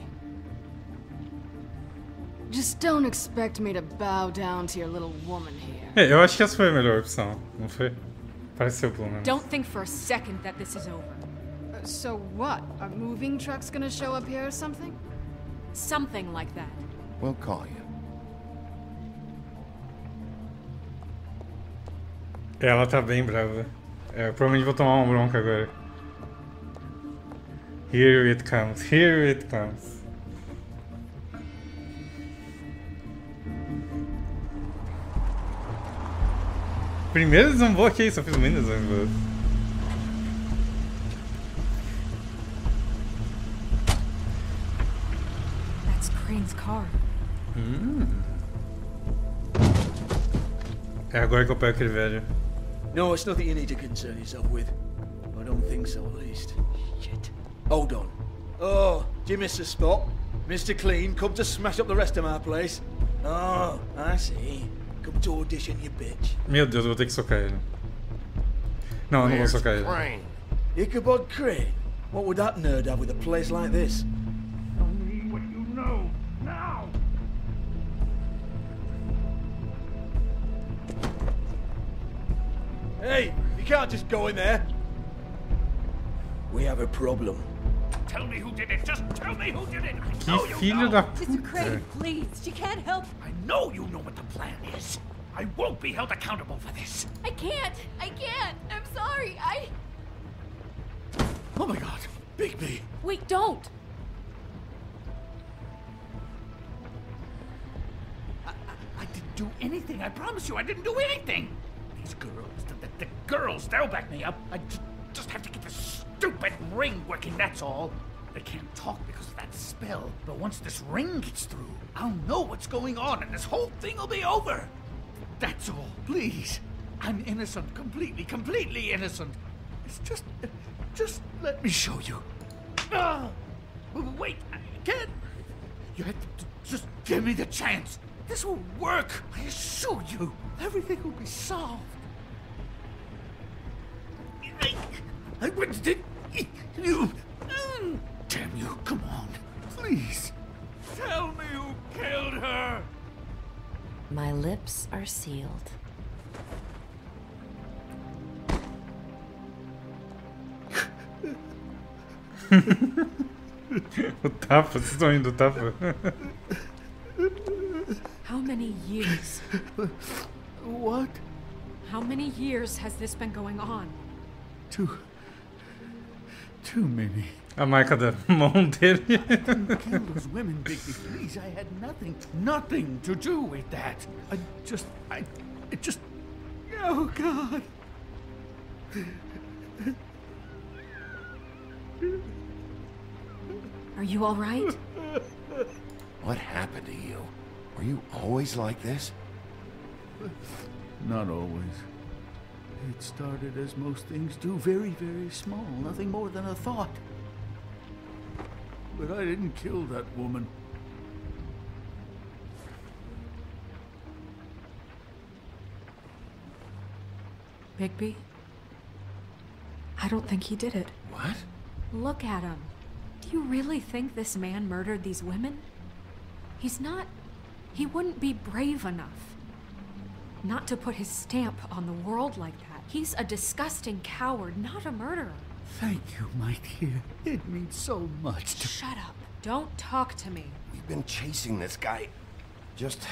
Just don't expect me to bow down to your little woman here. É, eu acho que essa foi a melhor opção, não foi? Pareceu pelo menos. Don't think for a second that this is over. So what? Are moving trucks gonna show up here or something? Something like that. We'll call you. Ela tá bem brava. É, provavelmente vou tomar uma bronca agora. Here it comes, here it comes. Primeiro desembloqueei, só fiz um mini desembloqueio. That's Crane's car. É agora que eu pego aquele velho. No, it's nothing you need to concern yourself with. I don't think so, at least. Shit. Hold on. Oh, do you miss a spot? Mr. Clean, come to smash up the rest of my place. Oh, I see. Come to audition, you bitch. Meu Deus, eu vou ter que socar ele. Não, eu não vou socar ele. Crane? Ichabod Crane? What would that nerd have with a place like this? Tell me what you know, now! Hey, you can't just go in there. We have a problem. Tell me who did it. Just tell me who did it. I Que know you filho know. da Mr. Crane, puta. please, she can't help. I know you know what the plan is. I won't be held accountable for this. I can't. I'm sorry. Oh my God, Bigby. Wait, don't! I didn't do anything. I promise you, I didn't do anything. These girls, the girls, they'll back me up. I just have to get this stupid ring working, that's all. They can't talk because of that spell. But once this ring gets through, I'll know what's going on and this whole thing will be over. That's all, please. I'm innocent, completely innocent. It's just let me show you. Wait, I can't. You have to just give me the chance. This will work. I assure you, everything will be solved. I wouldn't you. Damn you, come on. Please. Tell me who killed her. My lips are sealed. O tapa, vocês estão indo do tapa. How many years? What? How many years has this been going on? Too many. A marca da mão dele. Kill those women, Bigby, please. I had nothing to do with that. It just, oh God. Are you all right? What happened to you? Were you always like this? Not always. It started as most things do, very, very small, nothing more than a thought. But I didn't kill that woman. Bigby? I don't think he did it. What? Look at him. Do you really think this man murdered these women? He's not... He wouldn't be brave enough. Not to put his stamp on the world like that. He's a disgusting coward, not a murderer. Thank you, my dear. It means so much to... Shut up. Don't talk to me. We've been chasing this guy. Just...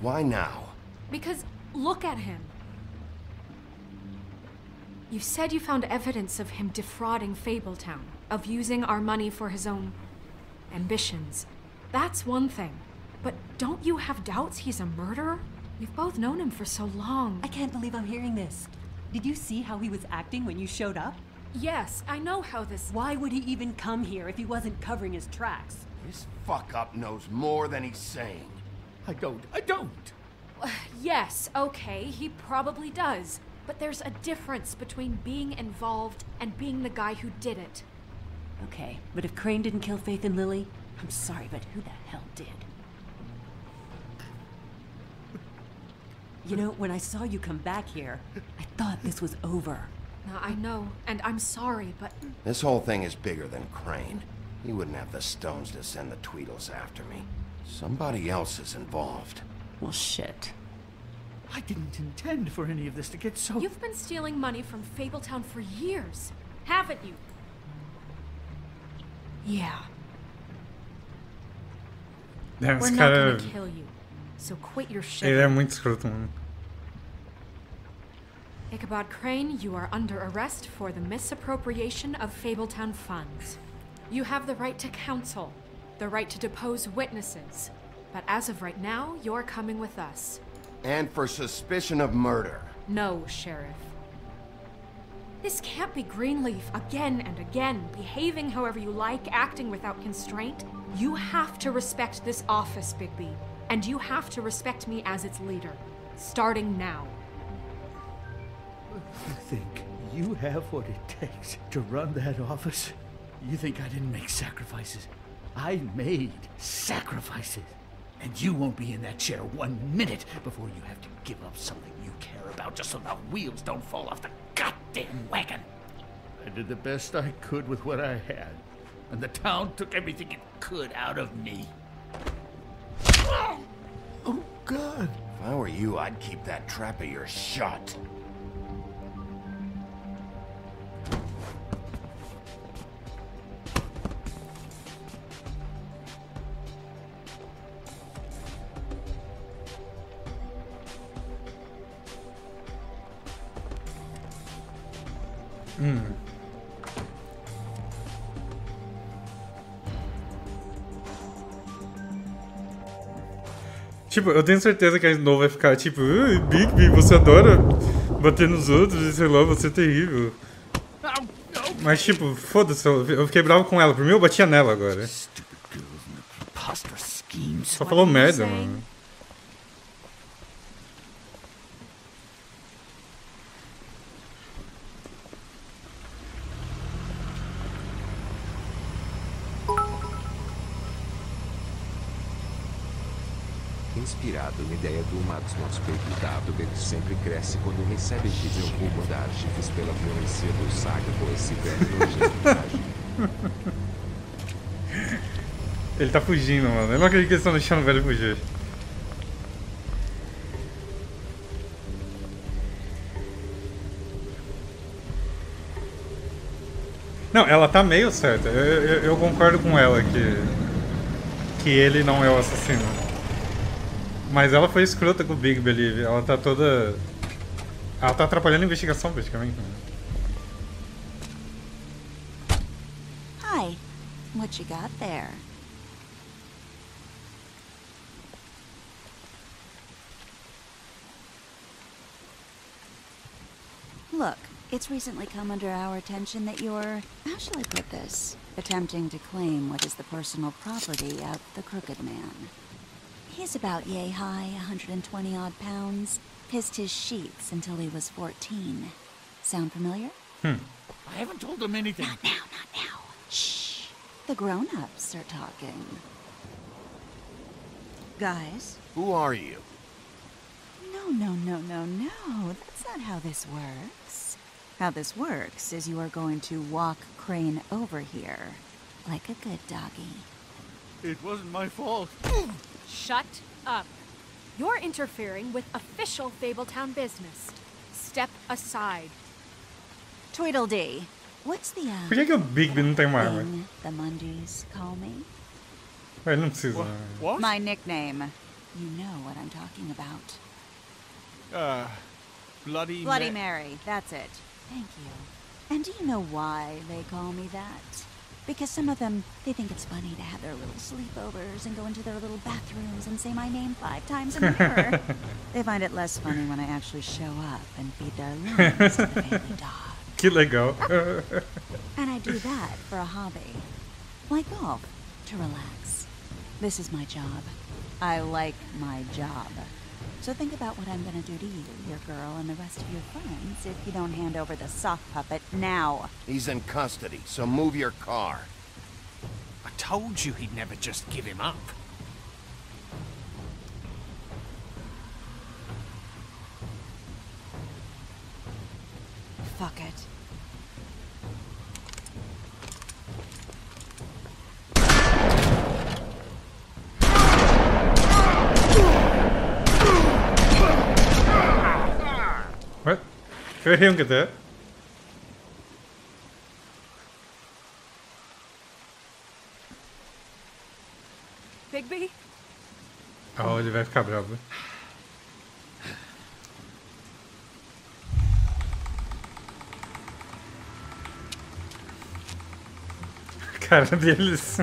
why now? Because look at him. You said you found evidence of him defrauding Fabletown, of using our money for his own ambitions. That's one thing. But don't you have doubts he's a murderer? We've both known him for so long. I can't believe I'm hearing this. Did you see how he was acting when you showed up? Yes, I know how this... Why would he even come here if he wasn't covering his tracks? This fuck-up knows more than he's saying. I don't. Yes, okay, he probably does. But there's a difference between being involved and being the guy who did it. Okay, but if Crane didn't kill Faith and Lily, I'm sorry, but who the hell did? You know, when I saw you come back here, I thought this was over. Now, I know, and I'm sorry, but... This whole thing is bigger than Crane. He wouldn't have the stones to send the Tweedles after me. Somebody else is involved. Well, shit. I didn't intend for any of this to get so... You've been stealing money from Fabletown for years, haven't you? Yeah. We're not gonna kill you, so quit your shit. Ele é muito escroto, mano. Ichabod Crane, you are under arrest for the misappropriation of Fabletown funds. You have the right to counsel, the right to depose witnesses, but as of right now, you're coming with us. And for suspicion of murder. No, Sheriff. This can't be Greenleaf again and again, behaving however you like, acting without constraint. You have to respect this office, Bigby, and you have to respect me as its leader, starting now. You think you have what it takes to run that office? You think I didn't make sacrifices? I made sacrifices. And you won't be in that chair 1 minute before you have to give up something you care about just so the wheels don't fall off the goddamn wagon. I did the best I could with what I had, and the town took everything it could out of me. Oh, God. If I were you, I'd keep that trap of yours shut. Tipo, eu tenho certeza que a Snow vai ficar tipo, Bigby, você adora bater nos outros e sei lá, você é terrível. Mas tipo, foda-se, eu fiquei bravo com ela. Por mim eu batia nela agora. Só falou merda, mano. Inspirado na ideia do Max, nosso peitado que sempre cresce quando recebe X. Eu vou mandar chifres pela violência do saga com esse velho nojento. Ele tá fugindo, mano. Eu não acredito que eles estão deixando o velho fugir. Não, ela tá meio certa. Eu concordo com ela que ele não é o assassino. Mas ela foi escrota com o Bigby ali. Ela tá toda... Ela tá atrapalhando a investigação, praticamente. Hi. What you got there? Look, it's recently come under our attention that you're... How shall I put this? Attempting to claim what is the personal property of the Crooked Man. He's about yay high, 120-odd pounds. Pissed his sheets until he was 14. Sound familiar? I haven't told him anything. Not now, not now. Shh. The grown-ups are talking. Guys? Who are you? No. That's not how this works. How this works is you are going to walk Crane over here. Like a good doggy. It wasn't my fault. Shut up. You're interfering with official Fabletown business. Step aside. Tweedledee, what's the Por que o Bigby não tem uma arma? thing the Mundys call me? Ele não precisa. What? My nickname. You know what I'm talking about. Bloody Mary, that's it. Thank you. And do you know why they call me that? Because some of them, they think it's funny to have their little sleepovers and go into their little bathrooms and say my name 5 times in a mirror. They find it less funny when I actually show up and feed their lungs to the family dog. Que legal. And I do that for a hobby. Like golf, to relax. This is my job. I like my job. So think about what I'm gonna do to you, your girl, and the rest of your friends if you don't hand over the sock puppet now. He's in custody, so move your car. I told you he'd never just give him up. Fuck it. What? Ferrei um cadê? Bigby? Oh, ele vai ficar bravo. Cara deles.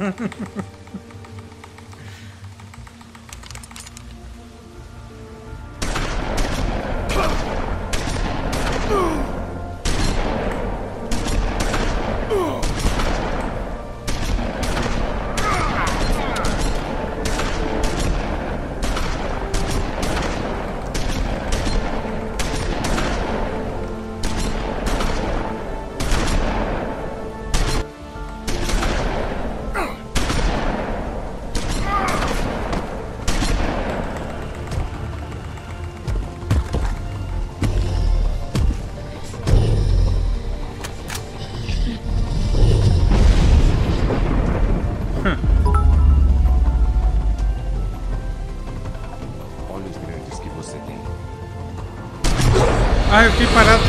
Ah, eu fiquei parado.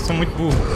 Sou muito burro.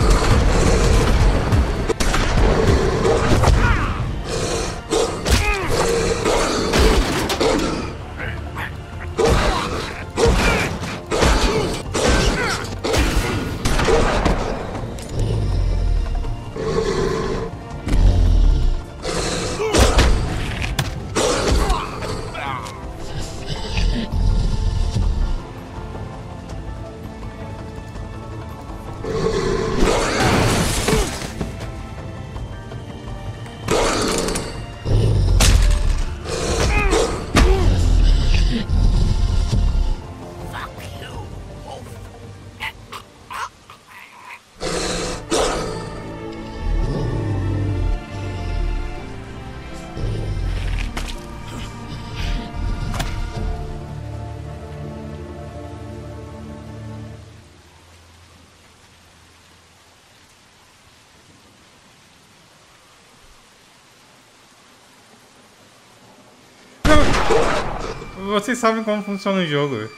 Vocês sabem como funciona o jogo.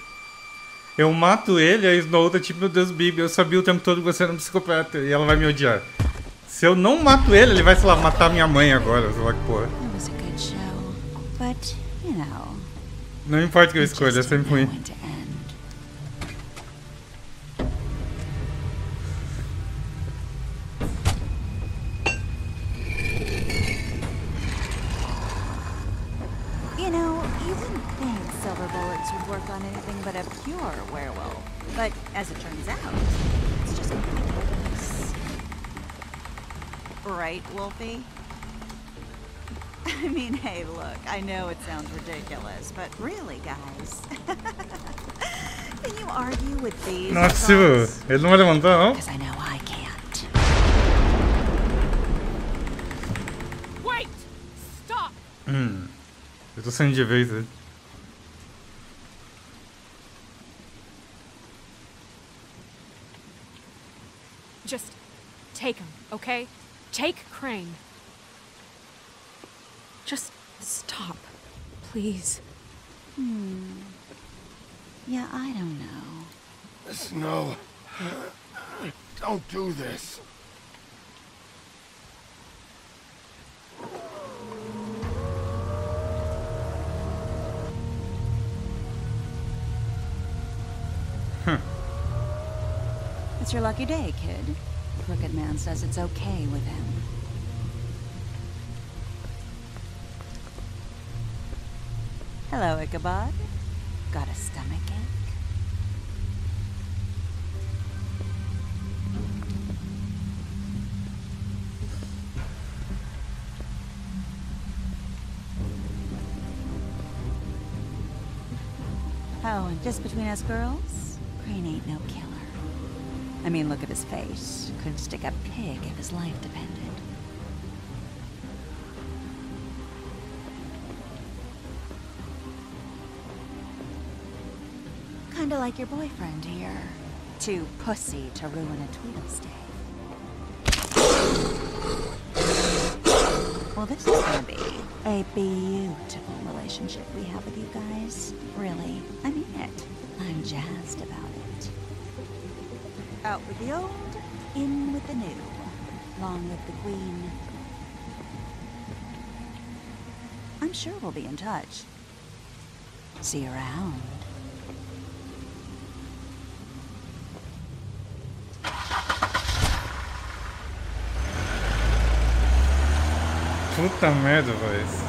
Eu mato ele, aí Snow tá tipo, meu Deus, Bibi, eu sabia o tempo todo que você era um psicopata e ela vai me odiar. Se eu não mato ele, ele vai, sei lá, matar minha mãe agora, sei lá que porra. Não importa o que eu escolha, é sempre ruim. But as it turns out, it's just ridiculous. Right, Wolfie? I mean, hey, look, I know it sounds ridiculous, but really, guys, can you argue with these? Não é possível. Ele não vai levantar, não? Because I know I can't. Wait! Stop! Eu tô saindo de vez, né? Just take him, okay? Take Crane. Just stop, please. Yeah, I don't know. Snow, don't do this. It's your lucky day, kid. Crooked Man says it's okay with him. Hello, Ichabod. Got a stomachache? Oh, and just between us girls, Crane ain't no killer. I mean, look at his face. Couldn't stick a pig if his life depended. Kinda like your boyfriend here. Too pussy to ruin a Tweedle's day. Well, this is gonna be a beautiful relationship we have with you guys. Really, I mean it. I'm jazzed about it. Out with the old, in with the new. Long live the Queen. I'm sure we'll be in touch. See you around. Puta merda, voz.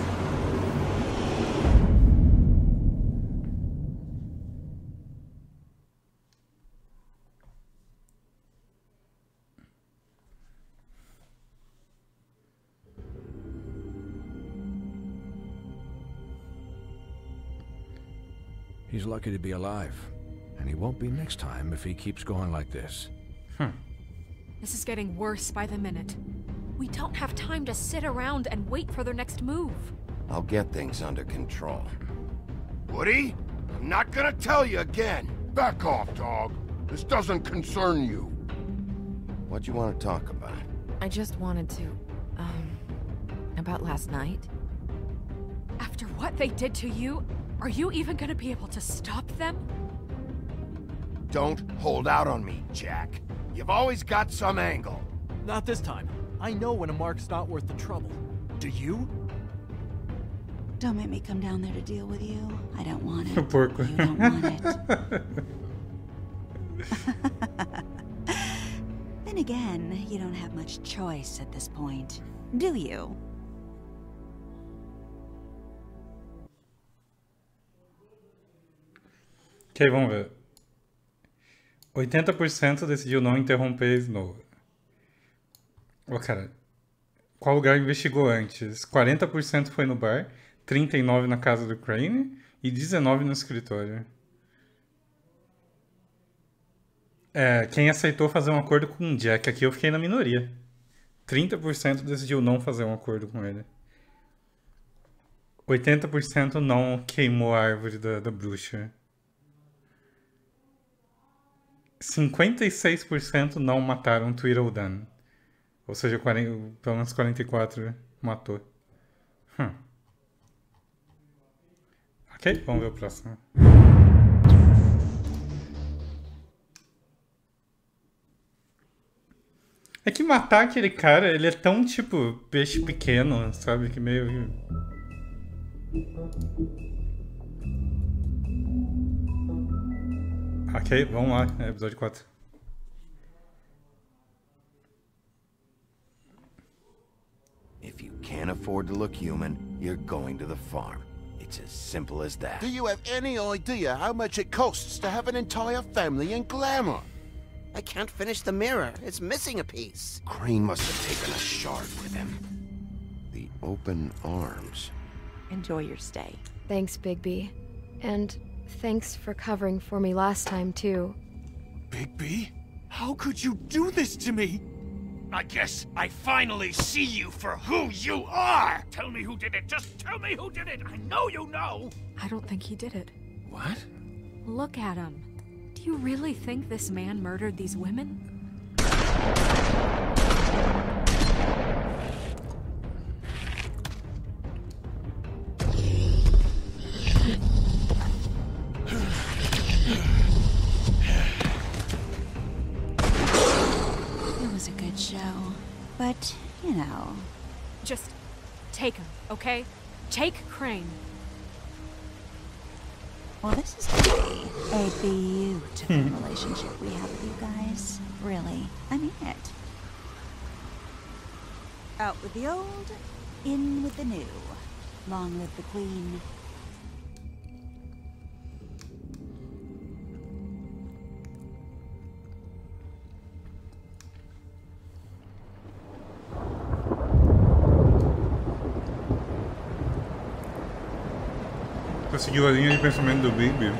He's lucky to be alive, and he won't be next time if he keeps going like this. This is getting worse by the minute. We don't have time to sit around and wait for their next move. I'll get things under control. Woody, I'm not gonna tell you again. Back off, dog. This doesn't concern you. What you want to talk about? I just wanted to, about last night. After what they did to you, are you even gonna be able to stop them? Don't hold out on me, Jack. You've always got some angle. Not this time. I know when a mark's not worth the trouble. Do you? Don't make me come down there to deal with you. I don't want it. Porco. You don't want it. Then again, you don't have much choice at this point, do you? Ok, vamos ver. 80% decidiu não interromper Snow. Ô, cara, qual lugar investigou antes? 40% foi no bar, 39% na casa do Crane e 19% no escritório. Quem aceitou fazer um acordo com o Jack aqui, eu fiquei na minoria. 30% decidiu não fazer um acordo com ele. 80% não queimou a árvore da bruxa. 56% não mataram Tweedledum. Ou seja, pelo menos 44 matou. Ok, vamos ver o próximo. É que matar aquele cara, ele é tão tipo peixe pequeno, sabe? Que meio... Ok, vamos lá, episódio 4. If you can't afford to look human, you're going to the farm. It's as simple as that. Do you have any idea how much it costs to have an entire family in Glamour? I can't finish the mirror. It's missing a piece. Crane must have taken a shard with him. The open arms. Enjoy your stay. Thanks, Bigby. And thanks for covering for me last time, too. Bigby? How could you do this to me? I guess I finally see you for who you are! Tell me who did it! Just tell me who did it! I know you know! I don't think he did it. What? Look at him. Do you really think this man murdered these women? It was a good show, but, you know... Just take him, okay? Take Crane. Well, this is gonna be a beautiful relationship we have with you guys. Really, I mean it. Out with the old, in with the new. Long live the Queen. Conseguiu a linha de pensamento do Bigby.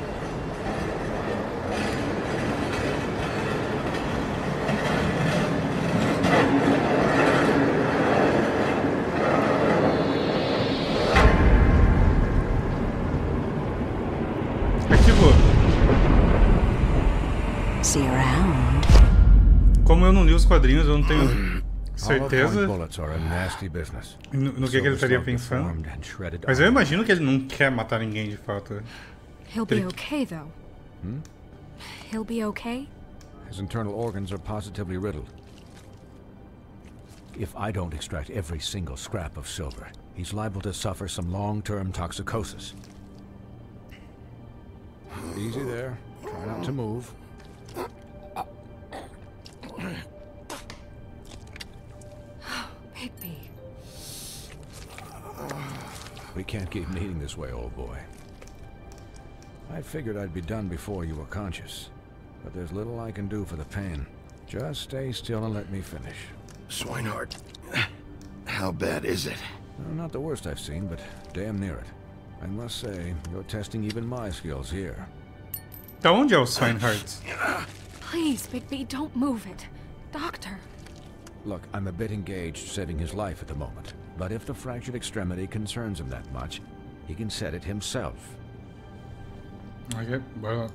não li os quadrinhos, eu não tenho certeza bullets are a nasty business. no que ele estaria pensando. Mas eu imagino que ele não quer matar ninguém de fato. He'll be okay, though. He'll be okay? His internal organs are positively riddled. If I don't extract every single scrap of silver, he's liable to suffer some long-term toxicosis. Easy there. Try not to move. Bigby. We can't keep needing this way, old boy. I figured I'd be done before you were conscious, but there's little I can do for the pain. Just stay still and let me finish. Swinehart, how bad is it? Well, not the worst I've seen, but damn near it. I must say, you're testing even my skills here. Da onde é o Swinehart? Please, Bigby, don't move it. Doctor. Look, I'm a bit engaged saving his life at the moment, but if the fractured extremity concerns him that much, he can set it himself. Ok, bora lá.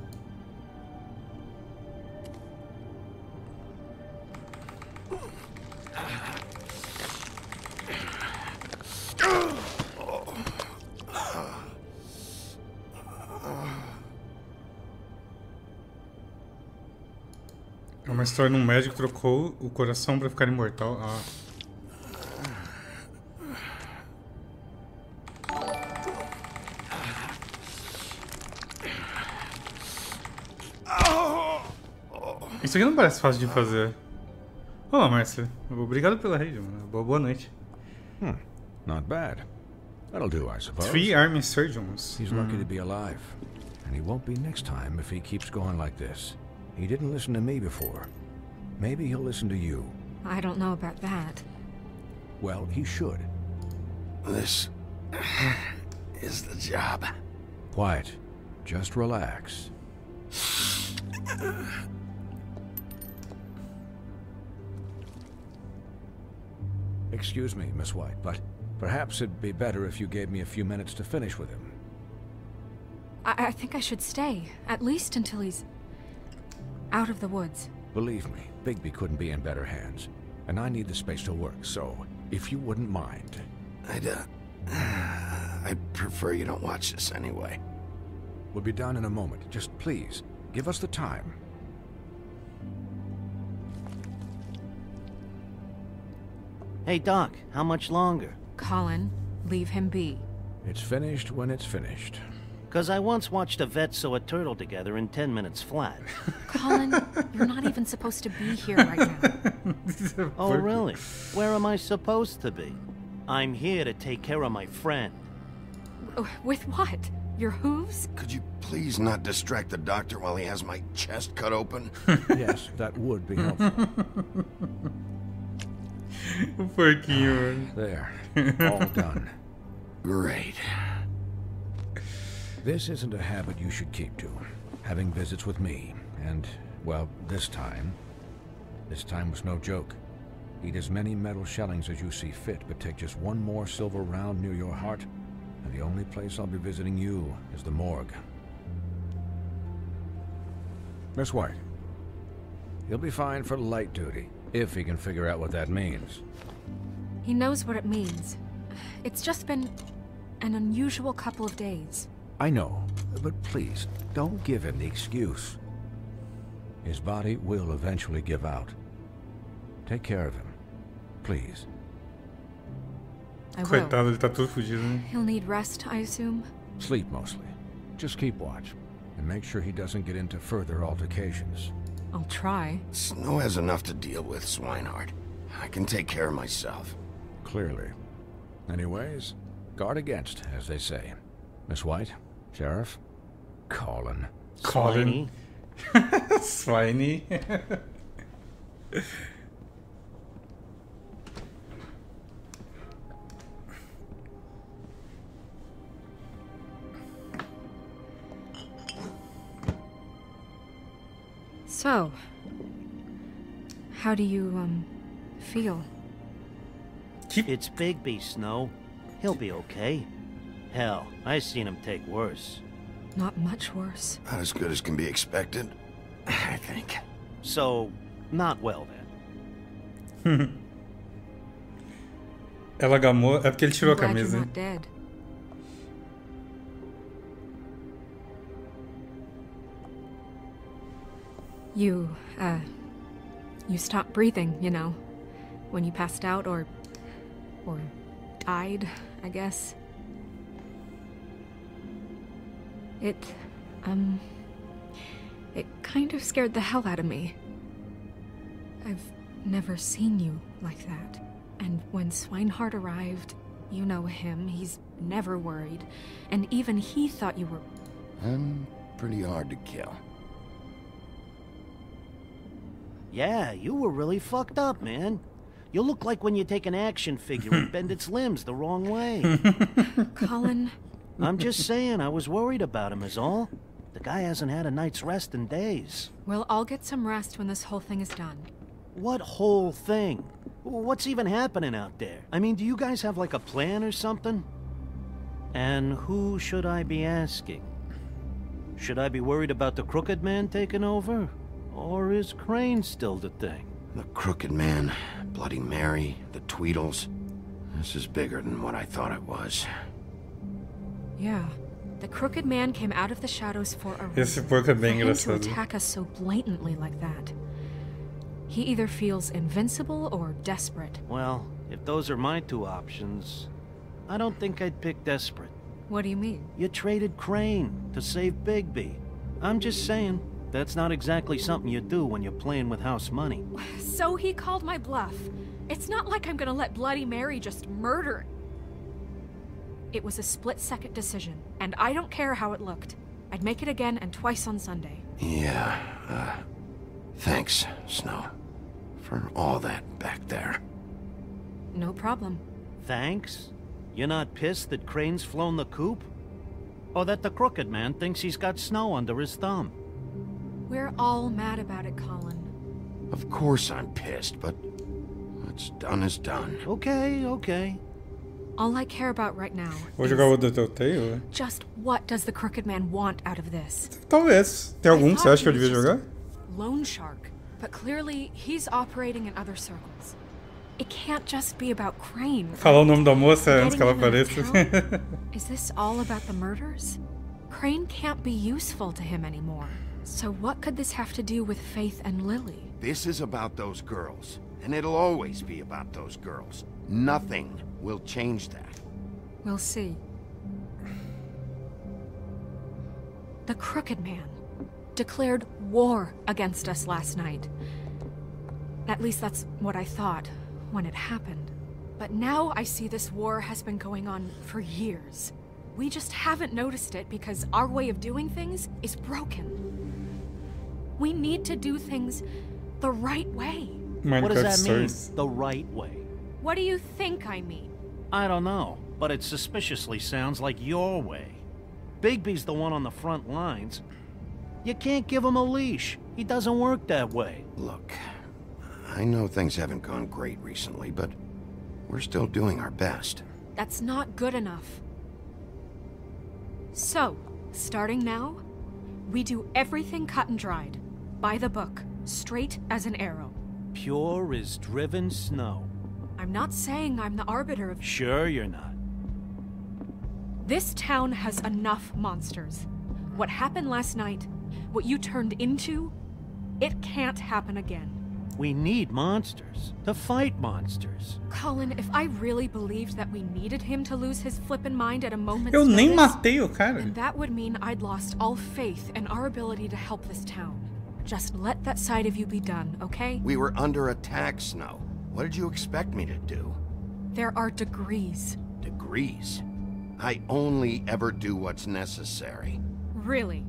É uma história de um médico que trocou o coração pra ficar imortal. Ah. Isso aqui não parece fácil de fazer. Olá, Márcia. Obrigado pela raid, mano. Boa noite. Not bad. That'll do, I suppose. 3 army surgeons. He's lucky to be alive. And he won't be next time if he keeps going like this. He didn't listen to me before. Maybe he'll listen to you. I don't know about that. Well, he should. This is the job. Quiet. Just relax. Excuse me, Miss White, but perhaps it'd be better if you gave me a few minutes to finish with him. I think I should stay, at least until he's out of the woods. Believe me, Bigby couldn't be in better hands, and I need the space to work, so if you wouldn't mind. I'd prefer you don't watch this anyway. We'll be done in a moment. Just please, give us the time. Hey, Doc, how much longer? Colin, leave him be. It's finished when it's finished. 'Cause I once watched a vet sew a turtle together in 10 minutes flat. Colin, you're not even supposed to be here right now. Oh, really? Where am I supposed to be? I'm here to take care of my friend. With what? Your hooves? Could you please not distract the doctor while he has my chest cut open? Yes, that would be helpful. There. All done. Great. This isn't a habit you should keep to. Having visits with me. And, well, this time was no joke. Eat as many metal shellings as you see fit, but take just one more silver round near your heart, and the only place I'll be visiting you is the morgue. Miss White. He'll be fine for light duty, if he can figure out what that means. He knows what it means. It's just been an unusual couple of days. I know, but please, don't give him the excuse. His body will eventually give out. Take care of him, please. I will. Coitado, ele tá tudo fudido, né? He'll need rest, I assume. Sleep mostly. Just keep watch, and make sure he doesn't get into further altercations. I'll try. Snow has enough to deal with, Swinehart. I can take care of myself. Clearly. Anyways, guard against, as they say. Miss White, Sheriff, Colin. Colin. Swiney. So, how do you, feel? It's Bigby, Snow. He'll be okay. Hell, I seen him take worse. Not much worse. Not as good as can be expected, I think. So, not well then. Ela gamou. É porque ele tirou a I'm glad camisa. you're not dead. You stopped breathing, you know, when you passed out or died, I guess. It kind of scared the hell out of me. I've never seen you like that. And when Swinehart arrived, you know him, he's never worried. And even he thought you were... I'm pretty hard to kill. Yeah, you were really fucked up, man. You look like when you take an action figure and bend its limbs the wrong way. Colin... I'm just saying, I was worried about him is all. The guy hasn't had a night's rest in days. We'll all get some rest when this whole thing is done. What whole thing? What's even happening out there? I mean, do you guys have like a plan or something? And who should I be asking? Should I be worried about the Crooked Man taking over? Or is Crane still the thing? The Crooked Man, Bloody Mary, the Tweedles. This is bigger than what I thought it was. Yeah. The Crooked Man came out of the shadows for a Esse reason. porco é bem For him to engraçado. attack us so blatantly like that. He either feels invincible or desperate. Well, if those are my two options, I don't think I'd pick desperate. What do you mean? You traded Crane to save Bigby. I'm just saying, that's not exactly something you do when you're playing with house money. So he called my bluff. It's not like I'm gonna let Bloody Mary just murder. It was a split-second decision, and I don't care how it looked. I'd make it again and twice on Sunday. Yeah, thanks, Snow. For all that back there. No problem. Thanks? You're not pissed that Crane's flown the coop? Or that the Crooked Man thinks he's got Snow under his thumb? We're all mad about it, Colin. Of course I'm pissed, but what's done is done. Okay, okay. All I care about right now Vou is jogar o do Telltale? just what does the Crooked Man want out of this? Talvez. Tem algum que você acha que eu devia jogar? Loan shark, but clearly he's operating in other circles. It can't just be about Crane. Falar o nome da moça antes que ela Getting him apareça. out of town? Is this all about the murders? Crane can't be useful to him anymore. So what could this have to do with Faith and Lily? This is about those girls, and it'll always be about those girls. Nothing will change that. We'll see. The Crooked Man declared war against us last night. At least that's what I thought when it happened. But now I see this war has been going on for years. We just haven't noticed it because our way of doing things is broken. We need to do things the right way. What does that mean, the right way? What do you think I mean? I don't know, but it suspiciously sounds like your way. Bigby's the one on the front lines. You can't give him a leash. He doesn't work that way. Look, I know things haven't gone great recently, but we're still doing our best. That's not good enough. So, starting now, we do everything cut and dried. By the book, straight as an arrow. Pure as driven snow. I'm not saying I'm the arbiter of... Sure you're not. This town has enough monsters. What happened last night, what you turned into, it can't happen again. We need monsters. To fight monsters. Colin, if I really believed that we needed him to lose his flippin' mind at a moment's Eu nem notice, matei o cara. then that would mean I'd lost all faith in our ability to help this town. Just let that side of you be done, okay? We were under attack, Snow. What did you expect me to do? There are degrees. Degrees? I only ever do what's necessary. Really?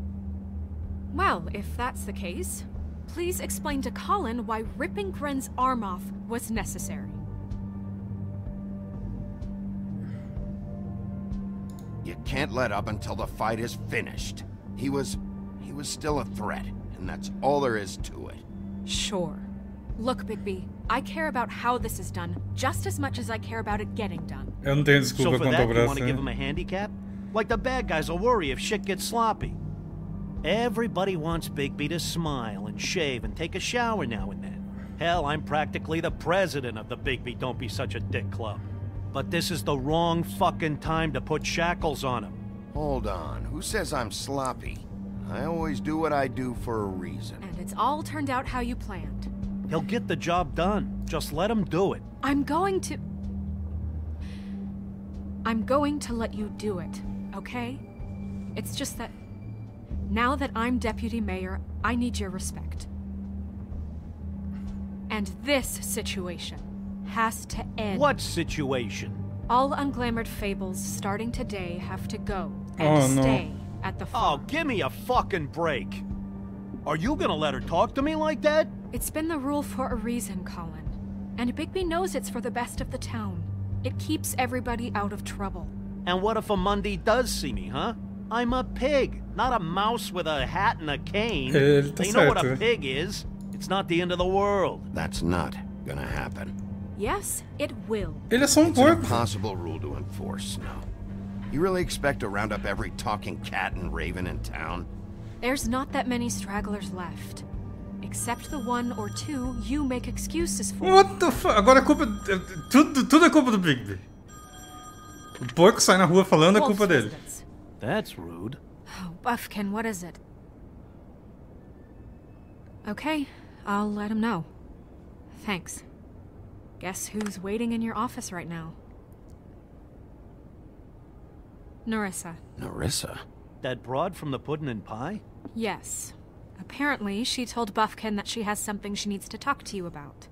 Well, if that's the case, please explain to Colin why ripping Gren's arm off was necessary. You can't let up until the fight is finished. He was still a threat, and that's all there is to it. Sure. Look, Bigby, I care about how this is done just as much as I care about it getting done. Eu não tenho So desculpa for quanto that, ao you braço. want to give him a handicap? Like the bad guys will worry if shit gets sloppy. Everybody wants Bigby to smile and shave and take a shower now and then. Hell, I'm practically the president of the Bigby Don't Be Such a Dick Club. But this is the wrong fucking time to put shackles on him. Hold on. Who says I'm sloppy? I always do what I do for a reason. And it's all turned out how you planned. He'll get the job done. Just let him do it. I'm going to let you do it, okay? It's just that now that I'm deputy mayor, I need your respect. And this situation has to end. What situation? All unglamored fables starting today have to go and stay at the farm. Oh, give me a fucking break. Are you gonna let her talk to me like that? It's been the rule for a reason, Colin. And Bigby knows it's for the best of the town. It keeps everybody out of trouble. And what if a Mundy does see me, huh? I'm a pig, not a mouse with a hat and a cane. They know what a pig is. It's not the end of the world. That's not gonna happen. Yes, it will. It's an impossible rule to enforce, Snow. You really expect to round up every talking cat and raven in town? There's not that many stragglers left. Except the one or two you make excuses for. What the fuck? Agora a culpa... Tudo é culpa do Bigby. O porco sai na rua falando é culpa dele. That's rude. Oh, Buffkin, what is it? Okay, I'll let him know. Thanks. Guess who's waiting in your office right now? Nerissa. Nerissa? That broad from the Puddin' and Pie? Yes. Apparently, she told Buffkin that she has something she needs to talk to you about.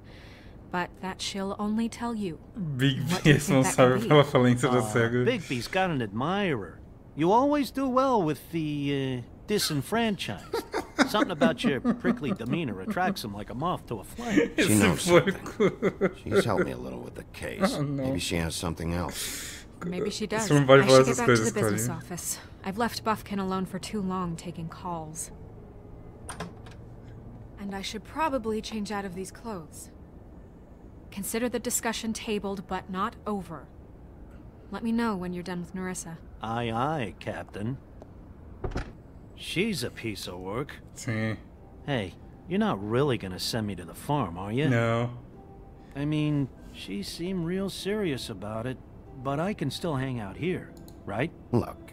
But that she'll only tell you. Bigby é responsável pela falência da SEGA. Bigby's got an admirer. You always do well with the, disenfranchised. Something about your prickly demeanor attracts him like a moth to a flame. She knows something. She's helped me a little with the case. Oh, no. Maybe she has something else. Maybe she does. Somebody I should get was back to the supposed to business call you. office. I've left Buffkin alone for too long taking calls. And I should probably change out of these clothes. Consider the discussion tabled, but not over. Let me know when you're done with Nerissa. Aye, aye, Captain. She's a piece of work. Sim. Hey, you're not really gonna send me to the farm, are you? No. I mean, she seemed real serious about it, but I can still hang out here, right? Look,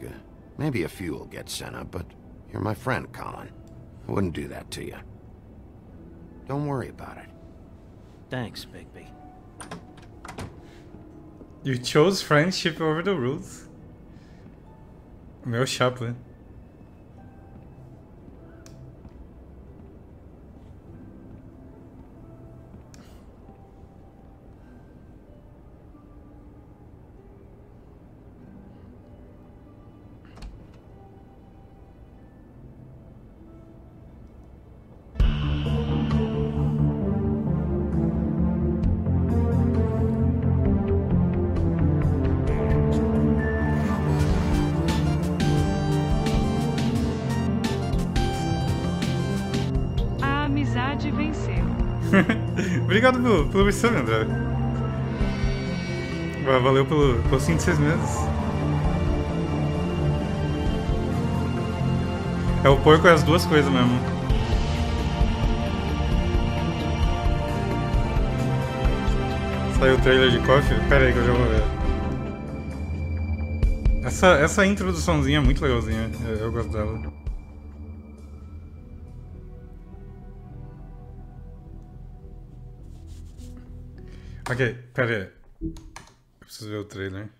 maybe a few will get sent up, but you're my friend, Colin. I wouldn't do that to you. Don't worry about it. Thanks, Bigby. You chose friendship over the rules. Meu chapa. A amizade venceu. Obrigado pelo missão, André. Valeu pelo 5, 6 meses. É o porco e as duas coisas mesmo. Saiu o trailer de Coffee? Pera aí que eu já vou ver. Essa introduçãozinha é muito legalzinha. Eu gosto dela. Ok, pera aí. Eu preciso ver o trailer.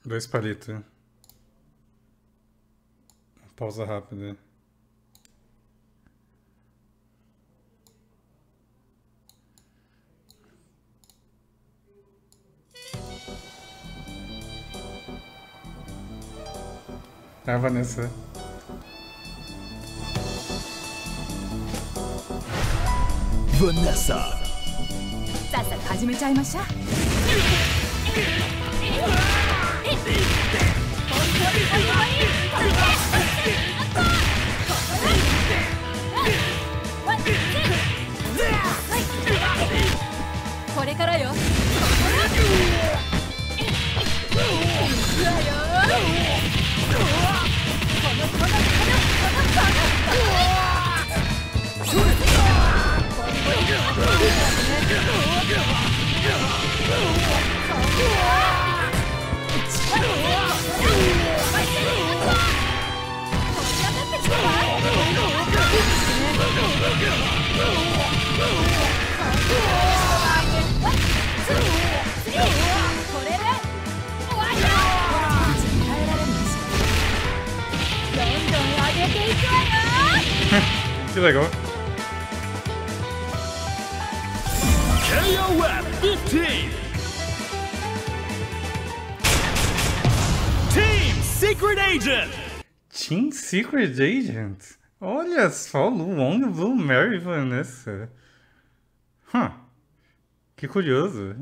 Dois palitos. Pausa rápida. Ah, Vanessa. Vanessa. さっさと始めちゃいましょう。これからよ。Que legal. KOF 15! Team Secret Agent! Team Secret Agent? Olha só, Luong, Blue, Mary e Vanessa. Que curioso.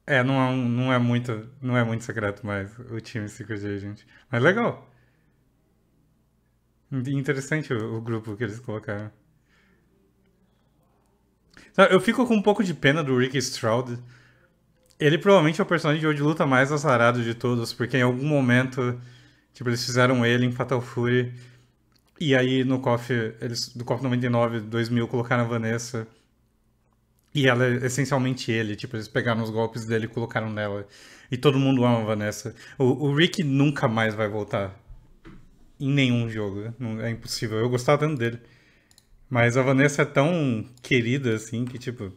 Não é muito secreto mais o Team Secret Agent. Mas legal. Interessante o grupo que eles colocaram. Eu fico com um pouco de pena do Ricky Stroud. Ele provavelmente é o personagem de luta mais azarado de todos, porque em algum momento, tipo, eles fizeram ele em Fatal Fury, e aí no KOF, do KOF 99, 2000, colocaram a Vanessa, e ela é essencialmente ele, tipo, eles pegaram os golpes dele e colocaram nela, e todo mundo ama a Vanessa. O Ricky nunca mais vai voltar em nenhum jogo, é impossível. Eu gostava tanto dele. Mas a Vanessa é tão querida, assim, que, tipo...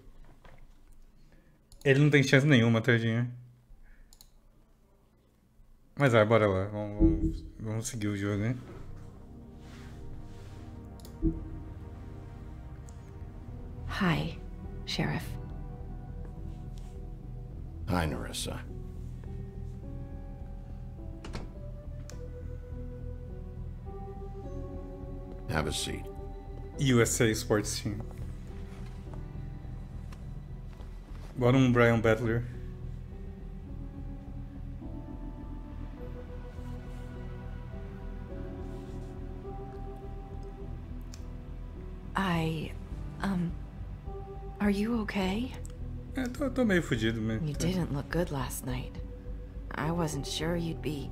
Ele não tem chance nenhuma, tadinho. Mas bora lá. Vamos seguir o jogo, hein? Hi, Sheriff. Hi, Nerissa. Have a seat. USA Sports Team. Bora Brian Battler. Are you okay? Tô meio fudido mesmo. You didn't look good last night. I wasn't sure you'd be,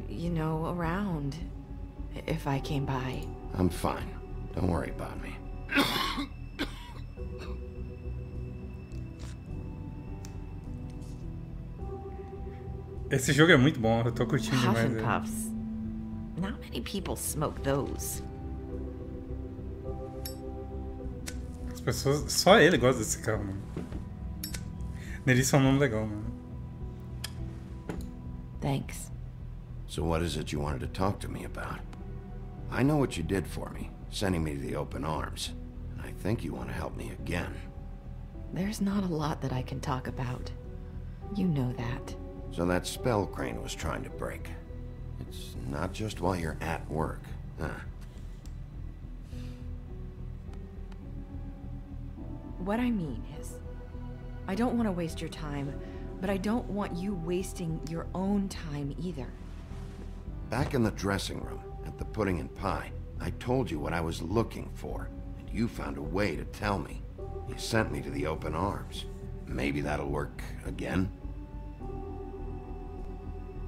around if I came by. I'm fine. Don't worry about me. Esse jogo é muito bom, eu tô curtindo Puff demais. and Puffs. Not many people smoke those. As pessoas... Só ele gosta desse carro, mano. Nerissa é um nome legal, mano. Thanks. So what is it you wanted to talk to me about? I know what you did for me, sending me to the open arms. And I think you want to help me again. There's not a lot that I can talk about. You know that. So that spell Crane was trying to break. It's not just while you're at work, huh? What I mean is, I don't want to waste your time, but I don't want you wasting your own time either. Back in the dressing room, at the Pudding and Pie, I told you what I was looking for, and you found a way to tell me. You sent me to the open arms. Maybe that'll work again?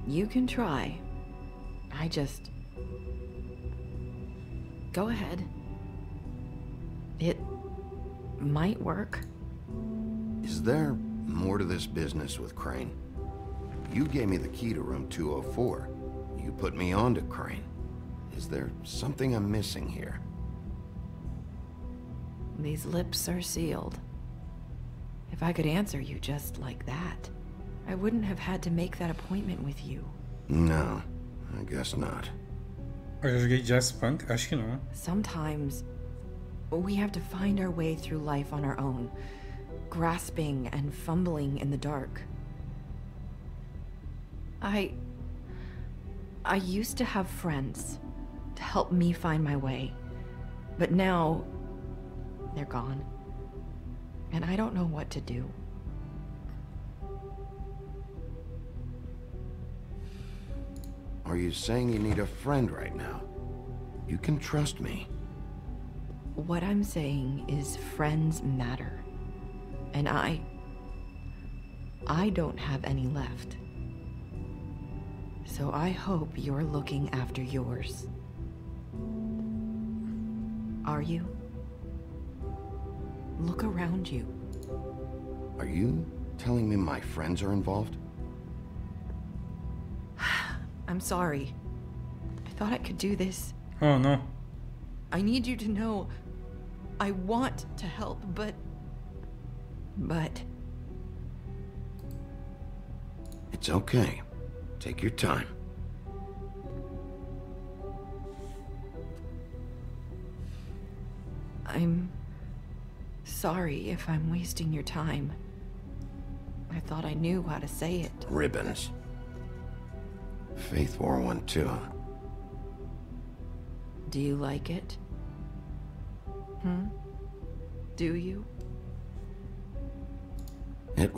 You can try. I just... Go ahead. It might work. Is there more to this business with Crane? You gave me the key to room 204. You put me on to Crane. Is there something I'm missing here? These lips are sealed. If I could answer you just like that, I wouldn't have had to make that appointment with you. No, I guess not. Eu joguei Jazz Punk? Acho que não. Sometimes we have to find our way through life on our own, grasping and fumbling in the dark. I used to have friends to help me find my way, but now they're gone, and I don't know what to do. Are you saying you need a friend right now? You can trust me. What I'm saying is friends matter, and I don't have any left. So I hope you're looking after yours. Are you? Look around you. Are you telling me my friends are involved? I'm sorry. I thought I could do this. Oh, no. I need you to know I want to help, but... It's okay. Take your time. I'm sorry if I'm wasting your time. I thought I knew how to say it. Ribbons. Faith wore one too. Do you like it? Do you? It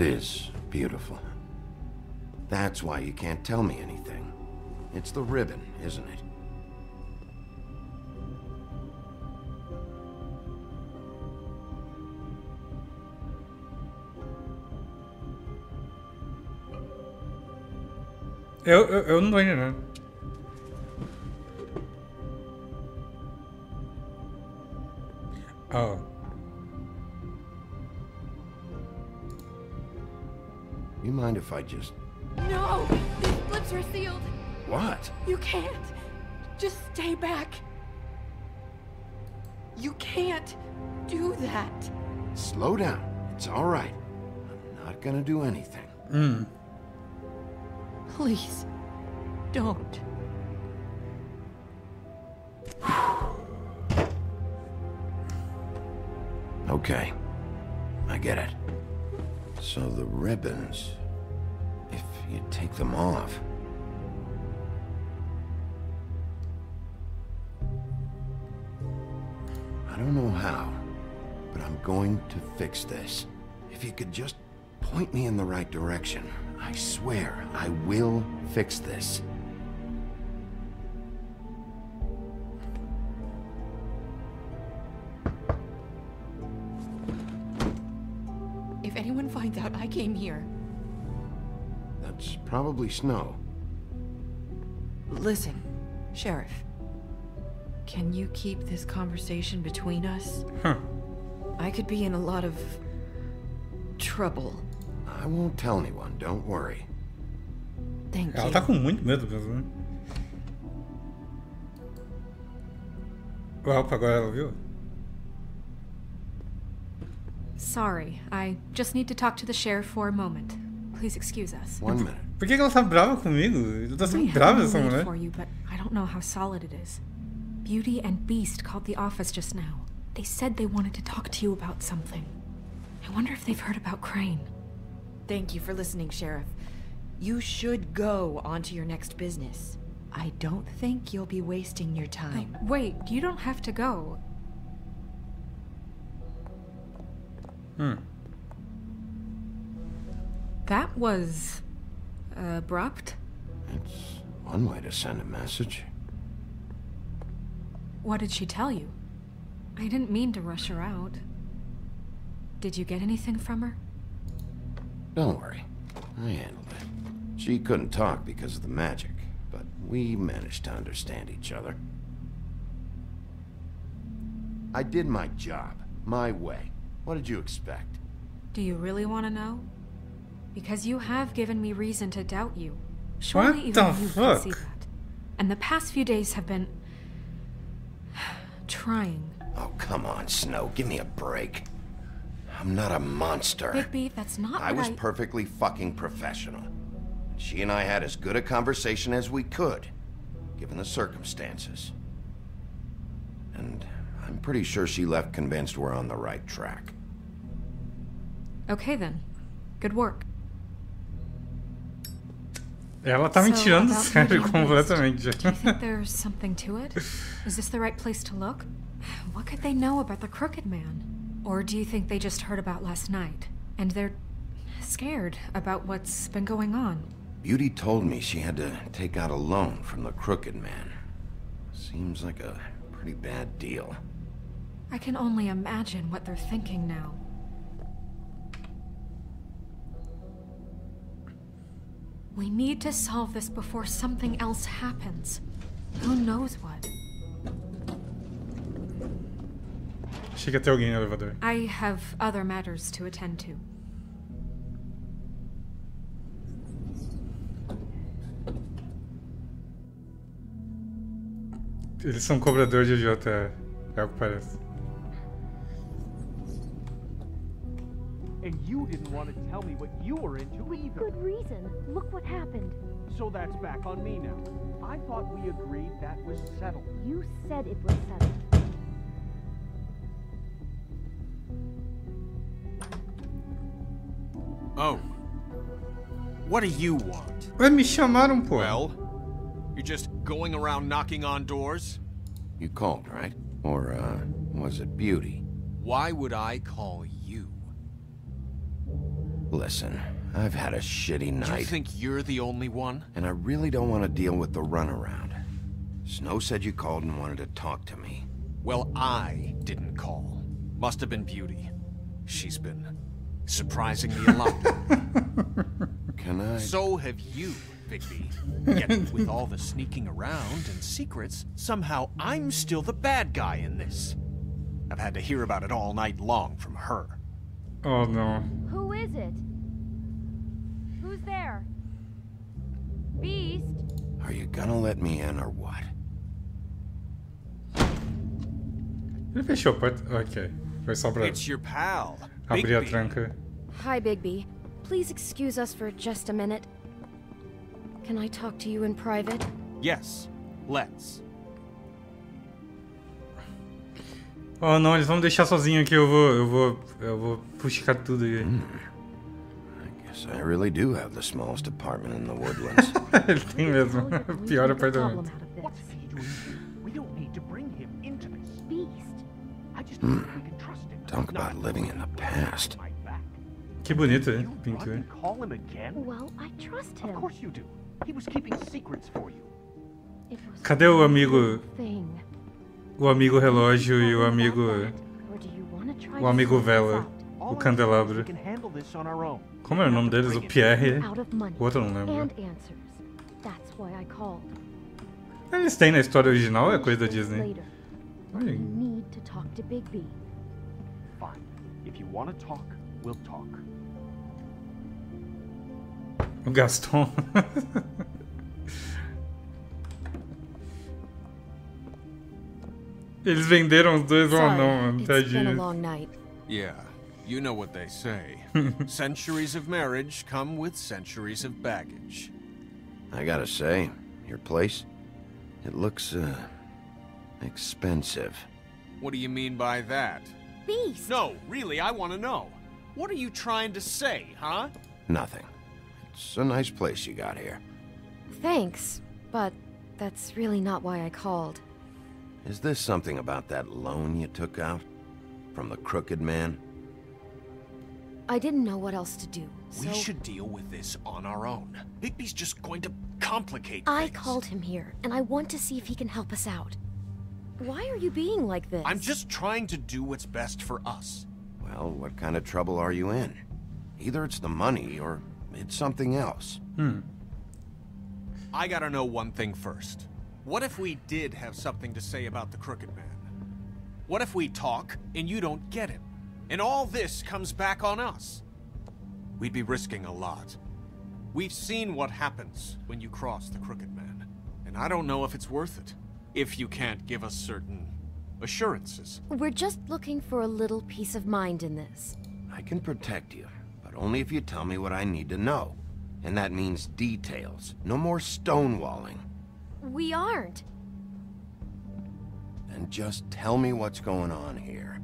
is beautiful. That's why you can't tell me anything. It's the ribbon, isn't it? Eu não tô entendendo. Oh. You mind if I just... No! These flips are sealed! What? You can't! Just stay back! You can't do that! Slow down. It's all right. I'm not gonna do anything. Please, don't. Okay. I get it. So the ribbons, if you take them off... I don't know how, but I'm going to fix this. If you could just point me in the right direction, I swear I will fix this. If anyone finds out I came here... That's probably Snow. Listen, Sheriff. Can you keep this conversation between us? I could be in a lot of... trouble. I won't tell anyone, don't worry. Thank you. Ela tá com muito medo mesmo, né? Opa, agora ela viu? Sorry, I just need to talk to the sheriff for a moment. Please excuse us. 1 minute. Por que ela tá brava comigo? Ela tá I sempre have brava a essa lead mulher. for you, but I don't know how solid it is. Beauty and Beast called the office just now. They said they wanted to talk to you about something. I wonder if they've heard about Crane. Thank you for listening, Sheriff. You should go on to your next business. I don't think you'll be wasting your time. Wait, you don't have to go. That was... abrupt? It's one way to send a message. What did she tell you? I didn't mean to rush her out. Did you get anything from her? Don't worry. I handled it. She couldn't talk because of the magic, but we managed to understand each other. I did my job, my way. What did you expect? Do you really want to know? Because you have given me reason to doubt you. Surely even you can see that. And the past few days have been... trying. Oh, come on, Snow. Give me a break. I'm not a monster. Bigby, that's not I what was perfectly fucking professional. She and I had as good a conversation as we could, given the circumstances. And I'm pretty sure she left convinced we're on the right track. Okay then. Good work. Ela tá me tirando about sério Beauty and completamente. Beast, do you think there's something to it? Is this the right place to look? What could they know about the Crooked Man? Or do you think they just heard about last night, and they're scared about what's been going on? Beauty told me she had to take out a loan from the Crooked Man. Seems like a pretty bad deal. I can only imagine what they're thinking now. We need to solve this before something else happens. Who knows what? Achei que ia ter alguém no elevador. I have other matters to attend to. Eles são cobradores de agiota, é o que parece. And you didn't want to tell me what you were into either. Good reason. Look what happened. So that's back on me now. I thought we agreed that was settled. You said it was settled. Oh. What do you want? Ué, me chamaram, pô. Well, you're just going around knocking on doors? You called, right? Or, was it Beauty? Why would I call you? Listen, I've had a shitty night. You think you're the only one? And I really don't want to deal with the runaround. Snow said you called and wanted to talk to me. Well, I didn't call. Must have been Beauty. She's been surprising me a lot. Can I? So have you, Bigby. Yet with all the sneaking around and secrets, somehow I'm still the bad guy in this. I've had to hear about it all night long from her. Oh no. Who is it? Who's there? Beast? Are you gonna let me in or what? Ele fechou a porta? Ok. Foi só pra It's your pal, abrir a Bigby. tranca. Hi, Bigby. Please excuse us for just a minute. Can I talk to you in private? Yes, let's. Oh não, eles vão me deixar sozinho aqui, eu vou puxar tudo aí. I guess I really do have the smallest apartment in the woodlands. Ele tem mesmo. Pior apartamento. What's he doing here? We don't need to bring him into this. Beast. I just don't think we can trust him. Talk about living in the past. Que bonito, hein? Pintura. Call him again? Well, I trust him. Of course you do. He was keeping secrets for you. It was Cadê o amigo? thing. O amigo relógio e o amigo. Or do you want to try O amigo vela. O candelabro. We can handle this on our own. Como é o nome deles? O Pierre? out of money O outro eu não lembro. and answers. That's why I called. Eles têm na história original ou é coisa da Disney? Later. Olha We aí. need to talk to Bigby. Fine. If you want to talk, we'll talk. O Gaston. Eles venderam os dois ou não, mano. It's been a Tadinho. long night. Yeah, you know what they say. Centuries of marriage come with centuries of baggage. I gotta say, your place, it looks, expensive. What do you mean by that? Beast! No, really, I want to know. What are you trying to say, huh? Nothing. It's a nice place you got here. Thanks, but that's really not why I called. Is this something about that loan you took out? From the crooked man? I didn't know what else to do, so We should deal with this on our own. Bigby's just going to complicate I things. called him here, and I want to see if he can help us out. Why are you being like this? I'm just trying to do what's best for us. Well, what kind of trouble are you in? Either it's the money or it's something else. I gotta know one thing first. What if we did have something to say about the Crooked Man? What if we talk and you don't get him? And all this comes back on us? We'd be risking a lot. We've seen what happens when you cross the Crooked Man. And I don't know if it's worth it. If you can't give us certain assurances. We're just looking for a little peace of mind in this. I can protect you, but only if you tell me what I need to know. And that means details. No more stonewalling. We aren't. Then just tell me what's going on here.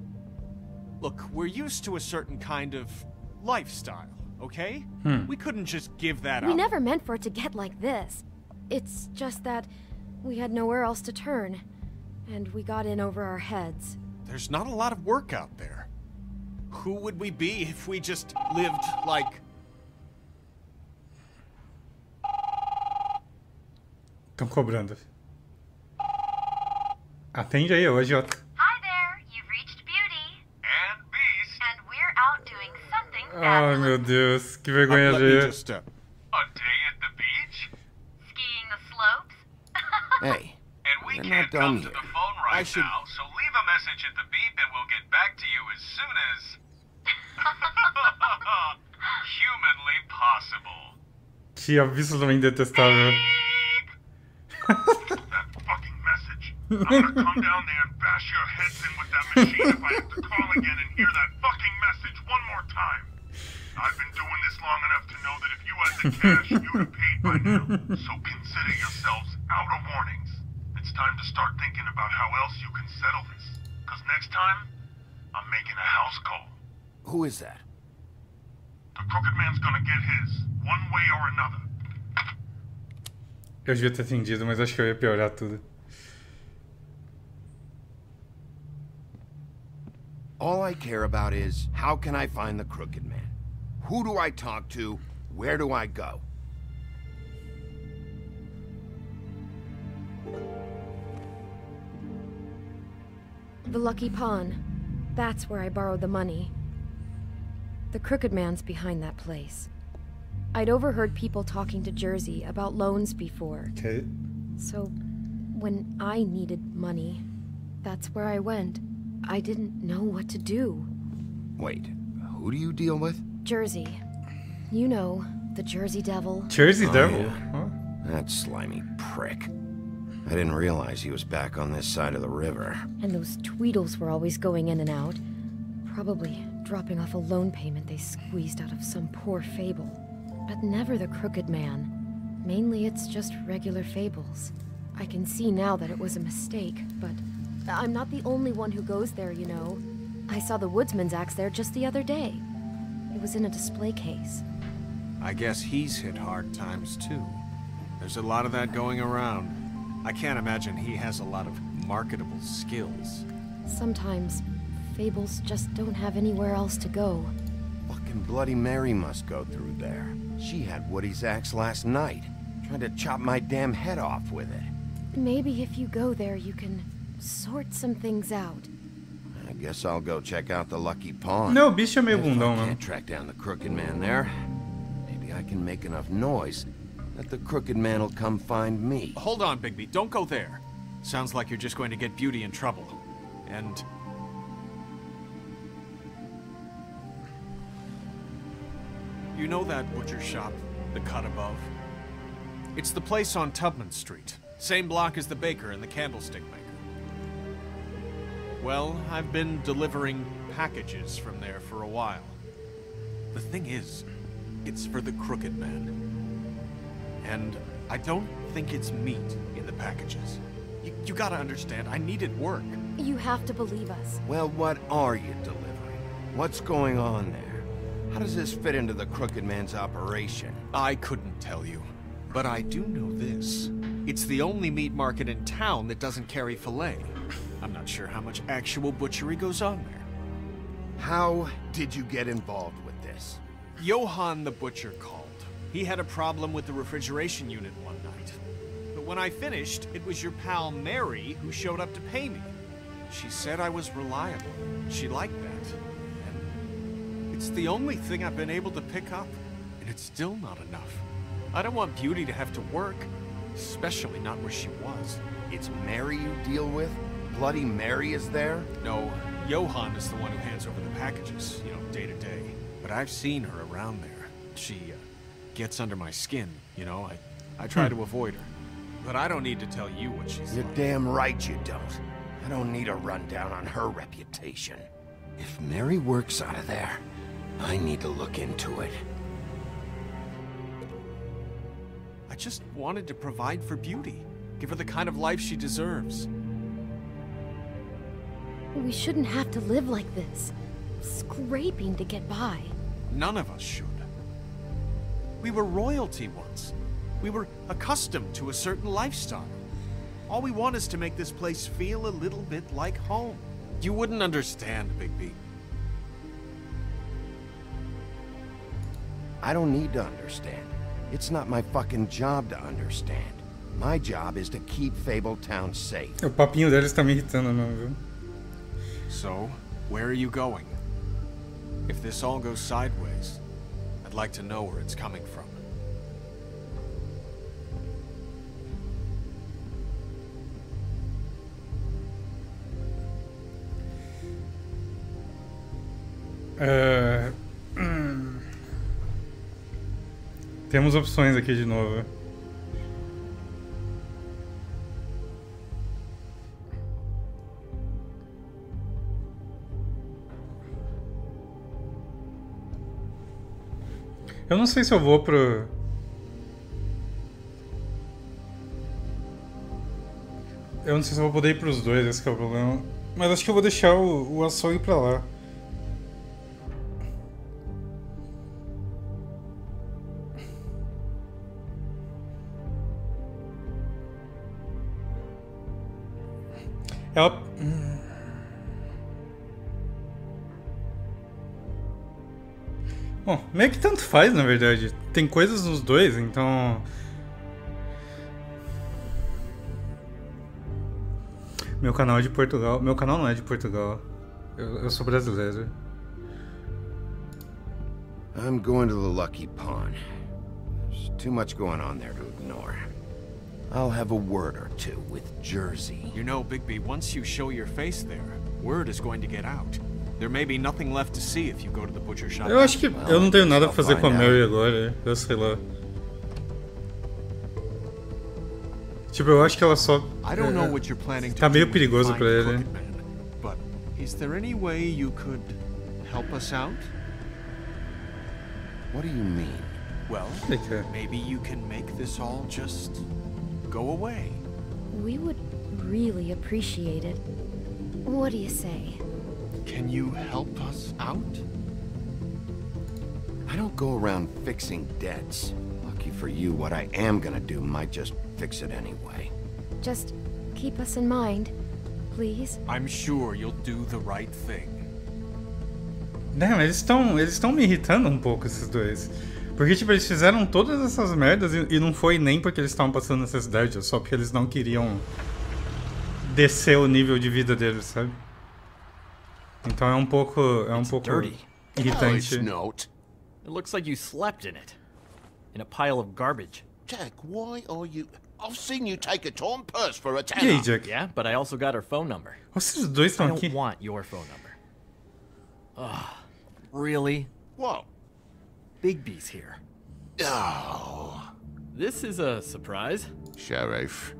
Look, we're used to a certain kind of lifestyle, okay? We couldn't just give that We up. never meant for it to get like this. It's just that we had nowhere else to turn, and we got in over our heads. There's not a lot of work out there. Who would we be if we just lived like... Estão cobrando. Atende aí, ô Jota. Hi there, you've reached Beauty. And Beast. And we're out doing something Ai, meu Deus, que vergonha Let me alheia. just, A day at the beach? Skiing the slopes? Hey, And we we're can't not done come yet. to the phone right now, so leave a message at the beep and we'll get back to you as soon as... humanly possible. Que absurdamente detestável. That fucking message. I'm gonna come down there and bash your heads in with that machine if I have to call again and hear that fucking message one more time. I've been doing this long enough to know that if you had the cash, you'd have paid by now. So consider yourselves out of warnings. It's time to start thinking about how else you can settle this. Because next time, I'm making a house call. Who is that? The Crooked Man's gonna get his, one way or another. Eu devia ter atendido, mas acho que eu ia piorar tudo. All I care about is, how can I find the Crooked Man? Who do I talk to? Where do I go? The Lucky Pawn. That's where I borrowed the money. The Crooked Man's behind that place. I'd overheard people talking to Jersey about loans before. Okay. So, when I needed money, that's where I went. I didn't know what to do. Wait, who do you deal with? Jersey. You know, the Jersey Devil. Jersey Devil? Yeah. Huh? That slimy prick. I didn't realize he was back on this side of the river. And those Tweedles were always going in and out. Probably dropping off a loan payment they squeezed out of some poor fable. But never the Crooked Man. Mainly it's just regular fables. I can see now that it was a mistake, but I'm not the only one who goes there, you know. I saw the Woodsman's axe there just the other day. It was in a display case. I guess he's hit hard times too. There's a lot of that going around. I can't imagine he has a lot of marketable skills. Sometimes, fables just don't have anywhere else to go. Fucking Bloody Mary must go through there. She had Woody's axe last night. Tried to chop my damn head off with it. Maybe if you go there, you can sort some things out. I guess I'll go check out the Lucky Pawn. Não, o bicho é meio If bundão, I né? can't track down the Crooked Man there, maybe I can make enough noise that the Crooked Man will come find me. Hold on, Bigby. Don't go there. Sounds like you're just going to get Beauty in trouble. And... you know that butcher shop, the cut above? It's the place on Tubman Street. Same block as the baker and the candlestick maker. Well, I've been delivering packages from there for a while. The thing is, it's for the Crooked Man. And I don't think it's meat in the packages. You gotta understand, I needed work. You have to believe us. Well, what are you delivering? What's going on there? How does this fit into the Crooked Man's operation? I couldn't tell you. But I do know this. It's the only meat market in town that doesn't carry filet. I'm not sure how much actual butchery goes on there. How did you get involved with this? Johann the butcher called. He had a problem with the refrigeration unit one night. But when I finished, it was your pal Mary who showed up to pay me. She said I was reliable. She liked that. And it's the only thing I've been able to pick up, and it's still not enough. I don't want Beauty to have to work, especially not where she was. It's Mary you deal with? Bloody Mary is there? No, Johann is the one who hands over the packages, day to day. But I've seen her around there. She gets under my skin, I try to avoid her. But I don't need to tell you what she's You're like. damn right you don't. I don't need a rundown on her reputation. If Mary works out of there, I need to look into it. I just wanted to provide for Beauty. Give her the kind of life she deserves. We shouldn't have to live like this. Scraping to get by. None of us should. We were royalty once. We were accustomed to a certain lifestyle. All we want is to make this place feel a little bit like home. You wouldn't understand, Bigby. I don't need to understand. It's not my fucking job to understand. My job is to keep Fabletown safe. O papinho deles tá me irritando mesmo, viu? So, where are you going? If this all goes sideways, I'd like to know where it's coming from. Temos opções aqui de novo. Eu não sei se eu vou pro... Eu não sei se eu vou poder ir pros dois, esse que é o problema. Mas acho que eu vou deixar o açougue pra lá. Ela... Bom, meio que tanto faz, na verdade. Tem coisas nos dois, então... Meu canal é de Portugal. Meu canal não é de Portugal. Eu sou brasileiro. I'm going to the Lucky Pawn. There's too much going on there to ignore. I'll have a word or two with Jersey. You know, Bigby, once you show your face there, word is going to get out. There may be nothing left to see if you go to the butcher shop. Eu acho que eu não tenho nada pra fazer com a Mary agora. Eu sei lá. Tipo, eu acho que ela só... Tá meio perigoso pra ele. But is there any way you could help us out? What do you mean? Well, maybe you can make this all just go away. We would really appreciate it. What do you say? Can you help us out? I don't go around fixing debts. Lucky for you, what I am gonna do might just fix it anyway. Just keep us in mind, please. I'm sure you'll do the right thing. Não, eles estão me irritando um pouco, esses dois. Porque, tipo, eles fizeram todas essas merdas e não foi nem porque eles estavam passando necessidade, só porque eles não queriam descer o nível de vida deles, sabe? Então é um pouco irritante. It looks like you slept in it. In a pile of garbage. Jack, why are you... I've seen you take a torn purse for a E aí, tenner. Jack? Yeah, but I also got her phone number. Vocês dois estão aqui? I don't want your phone number. Ugh. Really? What? Bigby's here. Oh. This is a surprise. Sheriff,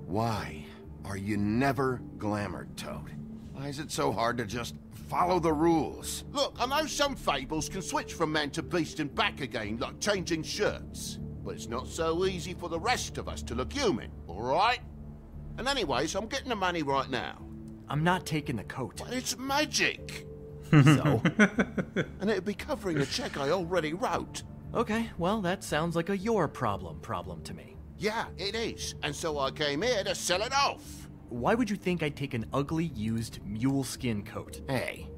why are you never glamored, Toad? Why is it so hard to just follow the rules? Look, I know some fables can switch from man to beast and back again, like changing shirts. But it's not so easy for the rest of us to look human, alright? And anyways, I'm getting the money right now. I'm not taking the coat. But it's magic! So? And it'd be covering a check I already wrote. Okay, well, that sounds like a your problem to me. Yeah, it is. And so I came here to sell it off. Why would you think I'd take an ugly, used mule skin coat? Hey,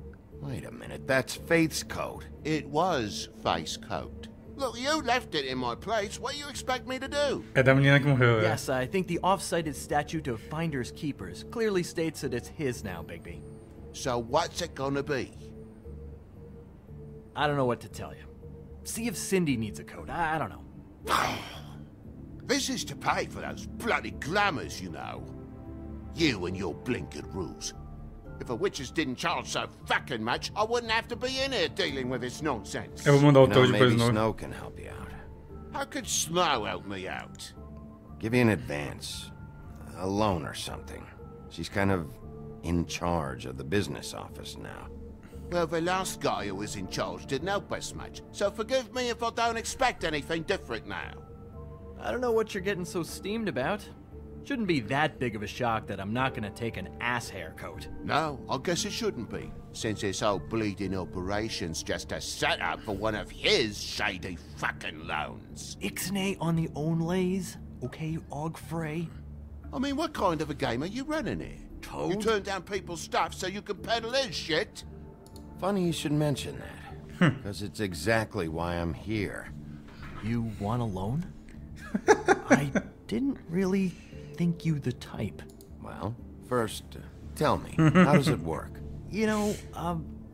wait a minute, that's Faith's coat. It was Faith's coat. Look, you left it in my place. What do you expect me to do? É da menina que morreu, Yes, I think the off-cited statute of Finders Keepers clearly states that it's his now, Bigby. So what's it gonna be? I don't know what to tell you. See if Cindy needs a coat. I don't know. This is to pay for those bloody glamours, you know. You and your blinkered rules. If the witches didn't charge so fucking much, I wouldn't have to be in here dealing with this nonsense. Eu vou mandar o Toad Maybe depois, não. Snow can help you out. How could Snow help me out? Give you an advance. A loan or something. She's kind of in charge of the business office now. Well, the last guy who was in charge didn't help us much, so forgive me if I don't expect anything different now. I don't know what you're getting so steamed about. Shouldn't be that big of a shock that I'm not gonna take an ass haircoat. No, I guess it shouldn't be, since this whole bleeding operation's just a setup for one of his shady fucking loans. Ixnay on the onlays, okay, Ogfrey? I mean, what kind of a game are you running here? Toad? You turn down people's stuff so you can peddle his shit? Funny you should mention that, because it's exactly why I'm here. You want a loan? I didn't really think you the type. Well, first, tell me, how does it work? You know,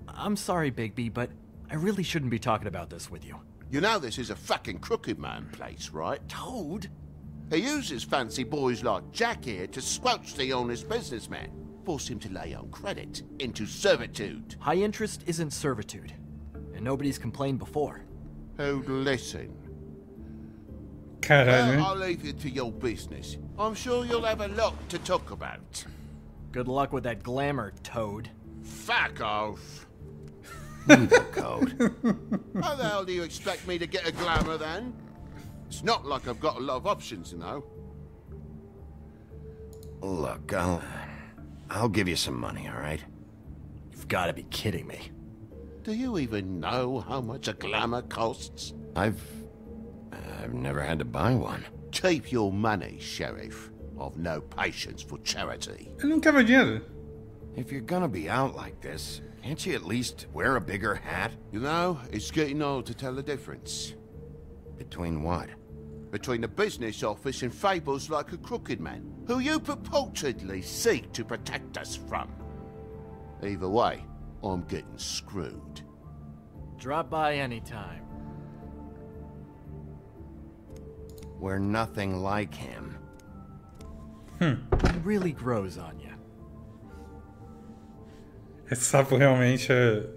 I'm sorry, Bigby, but I really shouldn't be talking about this with you. You know this is a fucking crooked man place, right? Toad? He uses fancy boys like Jack here to squelch the honest businessman. Force him to lay on credit into servitude. High interest isn't servitude, and nobody's complained before. Who'd listen? Caralho. Well, I'll leave you to your business. I'm sure you'll have a lot to talk about. Good luck with that glamour, Toad. Fuck off. Evil code. How the hell do you expect me to get a glamour then? It's not like I've got a lot of options, you know. Look, I'll give you some money, all right? You've got to be kidding me. Do you even know how much a glamour costs? I've never had to buy one. Keep your money, Sheriff. I've no patience for charity. Eu não quero dinheiro. If you're gonna be out like this, can't you at least wear a bigger hat? You know, it's getting old to tell the difference. Between what? Between the business office and fables like a crooked man, who you purportedly seek to protect us from. Either way, I'm getting screwed. Drop by anytime. We're nothing like him. He really grows on you. Esse sapo realmente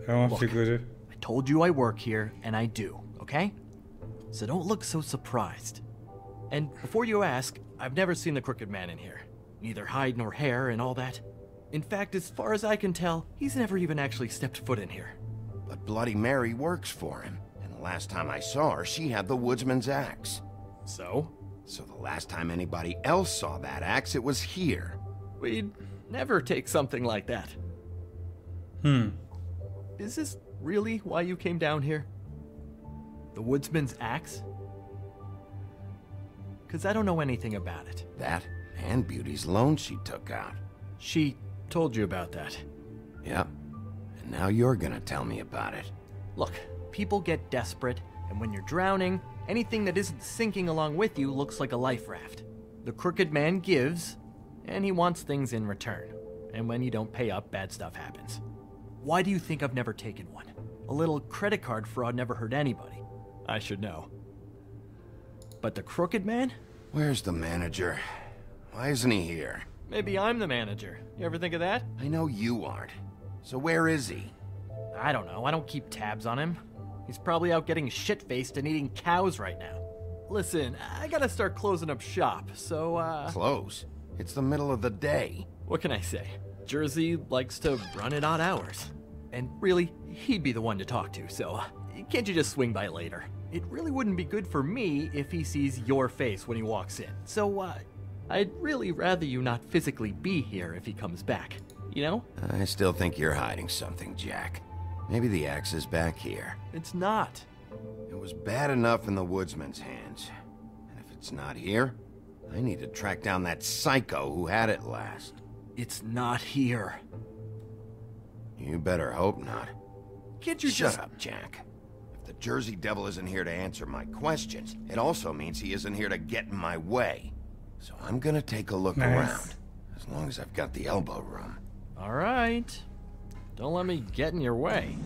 é uma Look, figura. I told you I work here, and I do, okay? So don't look so surprised. And before you ask, I've never seen the Crooked Man in here. Neither hide nor hair and all that. In fact, as far as I can tell, he's never even actually stepped foot in here. But Bloody Mary works for him, and the last time I saw her, she had the woodsman's axe. So? So the last time anybody else saw that axe, it was here. We'd never take something like that. Is this really why you came down here? The woodsman's axe? Because I don't know anything about it. That and Beauty's loan she took out. She told you about that. Yep. And now you're gonna tell me about it. Look, people get desperate, and when you're drowning, anything that isn't sinking along with you looks like a life raft. The Crooked Man gives, and he wants things in return. And when you don't pay up, bad stuff happens. Why do you think I've never taken one? A little credit card fraud never hurt anybody. I should know. But the Crooked Man? Where's the manager? Why isn't he here? Maybe I'm the manager. You ever think of that? I know you aren't. So where is he? I don't know. I don't keep tabs on him. He's probably out getting shit-faced and eating cows right now. Listen, I gotta start closing up shop, so, Close? It's the middle of the day. What can I say? Jersey likes to run at odd hours. And really, he'd be the one to talk to, so can't you just swing by later? It really wouldn't be good for me if he sees your face when he walks in. So, I'd really rather you not physically be here if he comes back, you know? I still think you're hiding something, Jack. Maybe the axe is back here. It's not. It was bad enough in the woodsman's hands. And if it's not here, I need to track down that psycho who had it last. It's not here. You better hope not. Can't you Shut up, Jack. If the Jersey Devil isn't here to answer my questions, it also means he isn't here to get in my way. So I'm gonna take a look around, as long as I've got the elbow room. All right. Don't let me get in your way.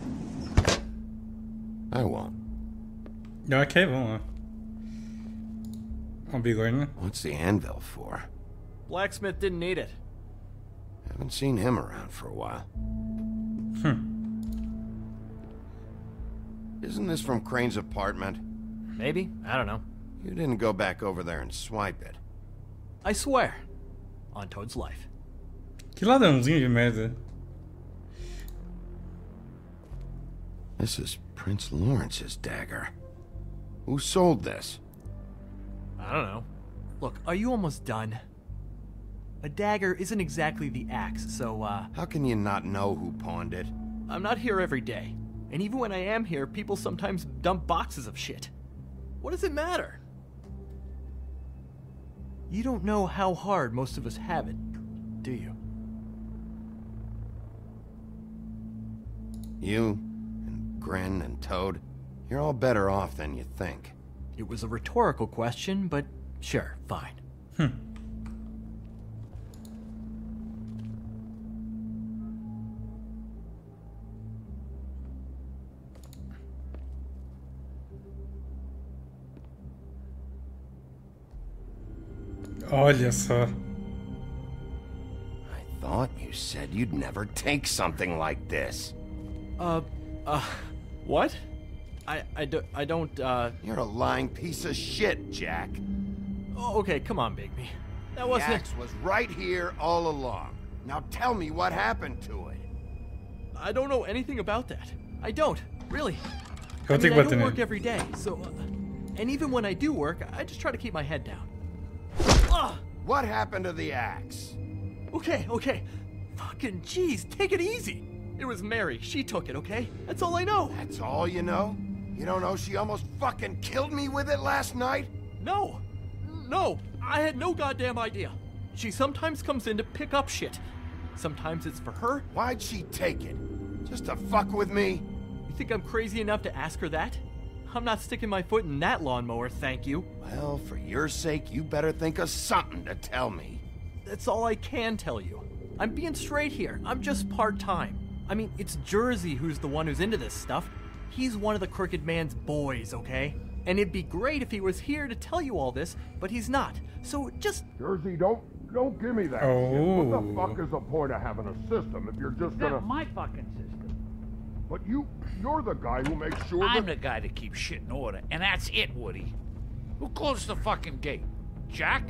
I won't. Ok, vamos lá. Ó, bigode, né? What's the anvil for? Blacksmith didn't need it. Haven't seen him around for a while. Isn't this from Crane's apartment? Maybe. I don't know. You didn't go back over there and swipe it. I swear. On Toad's life. Que ladrãozinho de merda. This is Prince Lawrence's dagger. Who sold this? I don't know. Look, are you almost done? A dagger isn't exactly the axe, so, How can you not know who pawned it? I'm not here every day. And even when I am here, people sometimes dump boxes of shit. What does it matter? You don't know how hard most of us have it, do you? You, and Grin, and Toad, you're all better off than you think. It was a rhetorical question, but sure, fine. Olha só. I thought you said you'd never take something like this. What? I don't, You're a lying piece of shit, Jack. Oh, okay, come on, Bigby. That wasn't... The axe was right here all along. Now tell me what happened to it. I don't know anything about that. I don't, really. Eu I tenho que mean, I bater don't nele. work every day, so... and even when I do work, I just try to keep my head down. What happened to the axe? Okay. Fucking jeez, take it easy. It was Mary. She took it, okay? That's all I know. That's all you know? You don't know she almost fucking killed me with it last night? No, I had no goddamn idea. She sometimes comes in to pick up shit. Sometimes it's for her. Why'd she take it? Just to fuck with me? You think I'm crazy enough to ask her that? I'm not sticking my foot in that lawnmower, thank you. Well, for your sake, you better think of something to tell me. That's all I can tell you. I'm being straight here. I'm just part-time. I mean, it's Jersey who's the one who's into this stuff. He's one of the Crooked Man's boys, okay? And it'd be great if he was here to tell you all this, but he's not. So just... Jersey, don't give me that shit. What the fuck is the point of having a system if you're just gonna... That's my fucking system. But you're the guy who makes sure I'm the guy that keeps shit in order, and that's it, Woody. Who closed the fucking gate? Jack?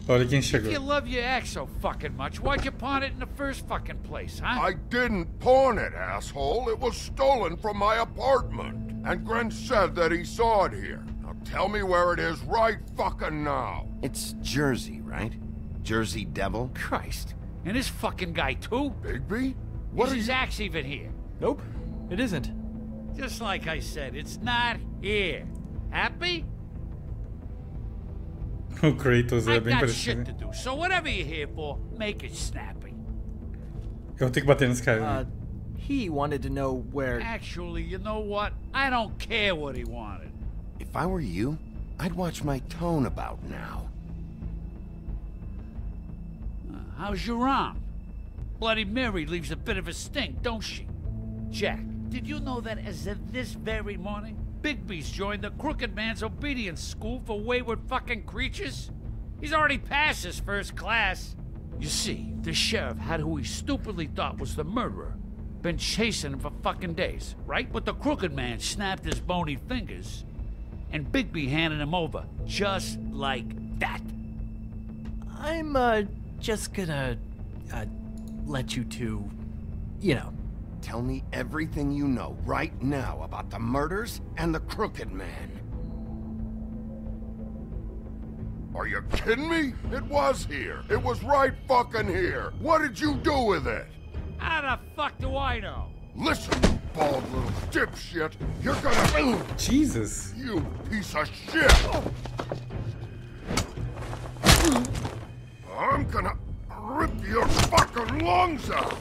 Olha quem If you chegou. love your ex so fucking much, why'd you pawn it in the first fucking place, huh? I didn't pawn it, asshole. It was stolen from my apartment. And Gren said that he saw it here. Now tell me where it is right fucking now. It's Jersey, right? Jersey Devil? Christ. And this fucking guy, too? Bigby? Is his axe even here? Nope, it isn't. Just like I said, it's not here. Happy? O Kratos I é bem got shit parecido. to do, so whatever you're here for, make it snappy. Eu tenho que bater nesse cara. He wanted to know where... Actually, you know what? I don't care what he wanted. If I were you, I'd watch my tone about now. How's your arm? Bloody Mary leaves a bit of a stink, don't she? Jack, did you know that as of this very morning, Bigby's joined the Crooked Man's obedience school for wayward fucking creatures? He's already passed his first class. You see, the sheriff had who he stupidly thought was the murderer. Been chasing him for fucking days, right? But the Crooked Man snapped his bony fingers, and Bigby handed him over, just like that. I'm, just gonna, let you two, you know. Tell me everything you know right now about the murders and the Crooked Man. Are you kidding me? It was here. It was right fucking here. What did you do with it? How the fuck do I know? Listen, you bald little dipshit. You're gonna... Jesus. You piece of shit. I'm gonna rip your fucking lungs out.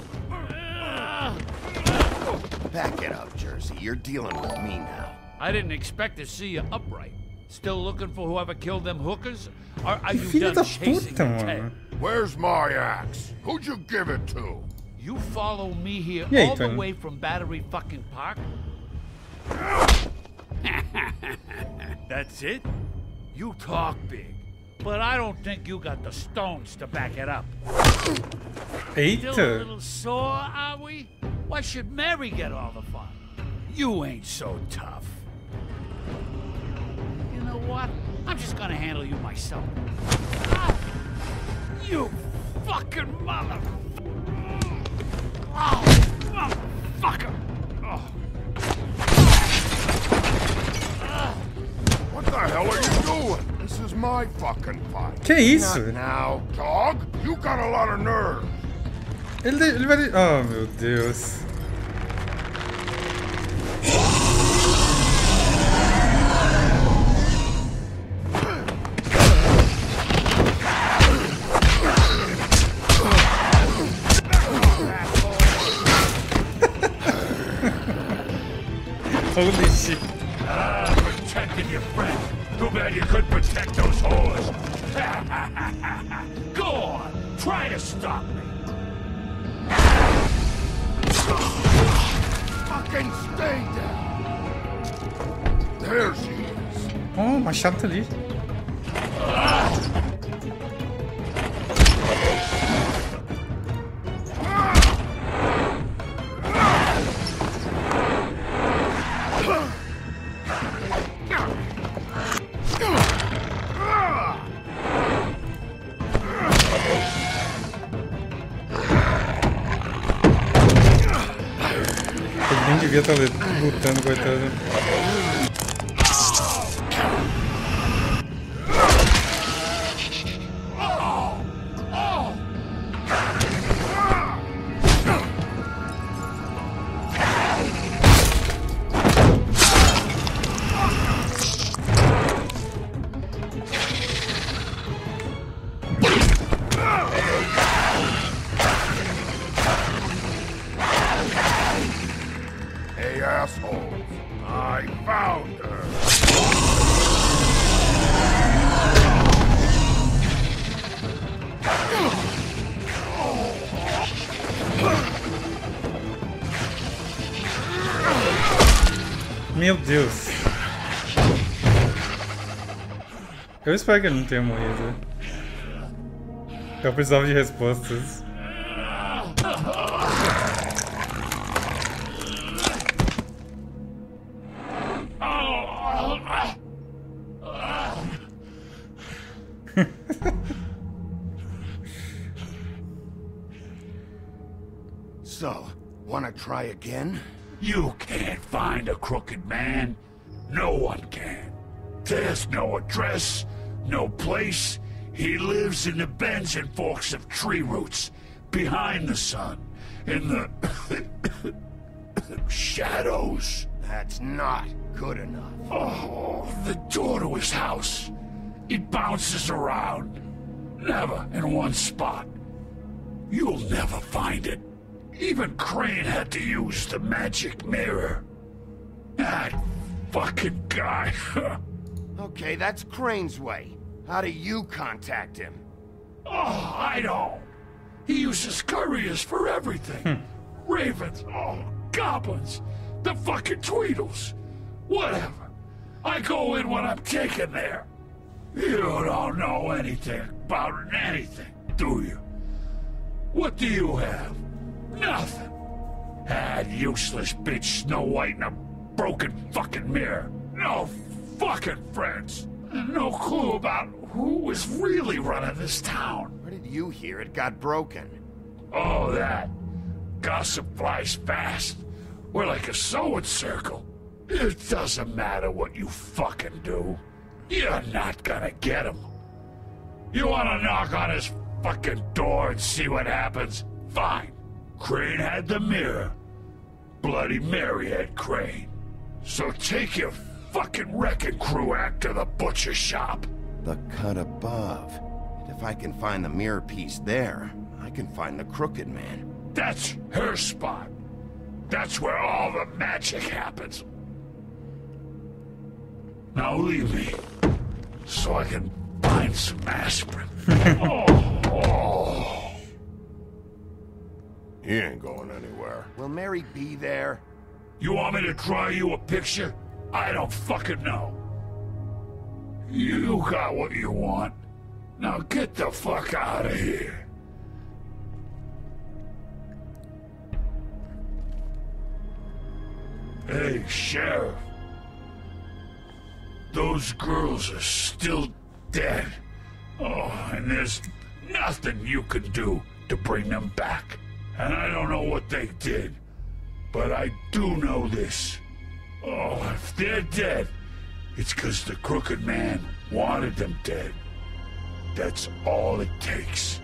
Back it up, Jersey. You're dealing with me now. I didn't expect to see you upright. Still looking for whoever killed them hookers? Or are you Filho done da chasing puta, your tail? mano. Where's my axe? Who'd you give it to? You follow me here E aí, all the Tony? way from Battery fucking Park? That's it? You talk big. But I don't think you got the stones to back it up. Still a Eita. little sore, are we? Why should Mary get all the fun? You ain't so tough. You know what? I'm just gonna handle you myself. Ah! You fucking mother... Oh, motherfucker! Oh. What the hell are you doing? This is my fucking fight. Que isso? Not now, dog. You got a lot of nerve. Ele vai... Oh, meu Deus. Holy shit. Protecting your friend. Too bad you couldn't protect those whores. Go on, try to stop me. Fucking stay down. There she is. Oh, machado tá ali. devia estar lutando, coitado. Hey, assholes. I found her. Meu Deus. Eu espero que ele não tenha morrido. Eu precisava de respostas. So, wanna try again? You can't find a crooked man. No one can. There's no address, no place. He lives in the bends and forks of tree roots, behind the sun, in the shadows. That's not good enough. Oh, the door to his house. It bounces around. Never in one spot. You'll never find it. Even Crane had to use the magic mirror. That fucking guy. Okay, that's Crane's way. How do you contact him? Oh, I don't. He uses couriers for everything. Ravens, goblins, the fucking Tweedles. Whatever. I go in when I'm taken there. You don't know anything about anything, do you? What do you have? Nothing. That useless bitch Snow White and a broken fucking mirror. No fucking friends. And no clue about who was really running this town. Where did you hear it got broken? Oh, that. Gossip flies fast. We're like a sewing circle. It doesn't matter what you fucking do. You're not gonna get him. You wanna knock on his fucking door and see what happens? Fine. Crane had the mirror. Bloody Mary had Crane. So take your fucking wrecking crew act to the butcher shop. The cut above. And if I can find the mirror piece there, I can find the Crooked Man. That's her spot. That's where all the magic happens. Now leave me, so I can find some aspirin. He ain't going anywhere. Will Mary be there? You want me to draw you a picture? I don't fucking know. You got what you want. Now get the fuck out of here. Hey, Sheriff. Those girls are still dead. Oh, and there's nothing you can do to bring them back. And I don't know what they did, but I do know this. Oh, if they're dead, it's because the Crooked Man wanted them dead. That's all it takes.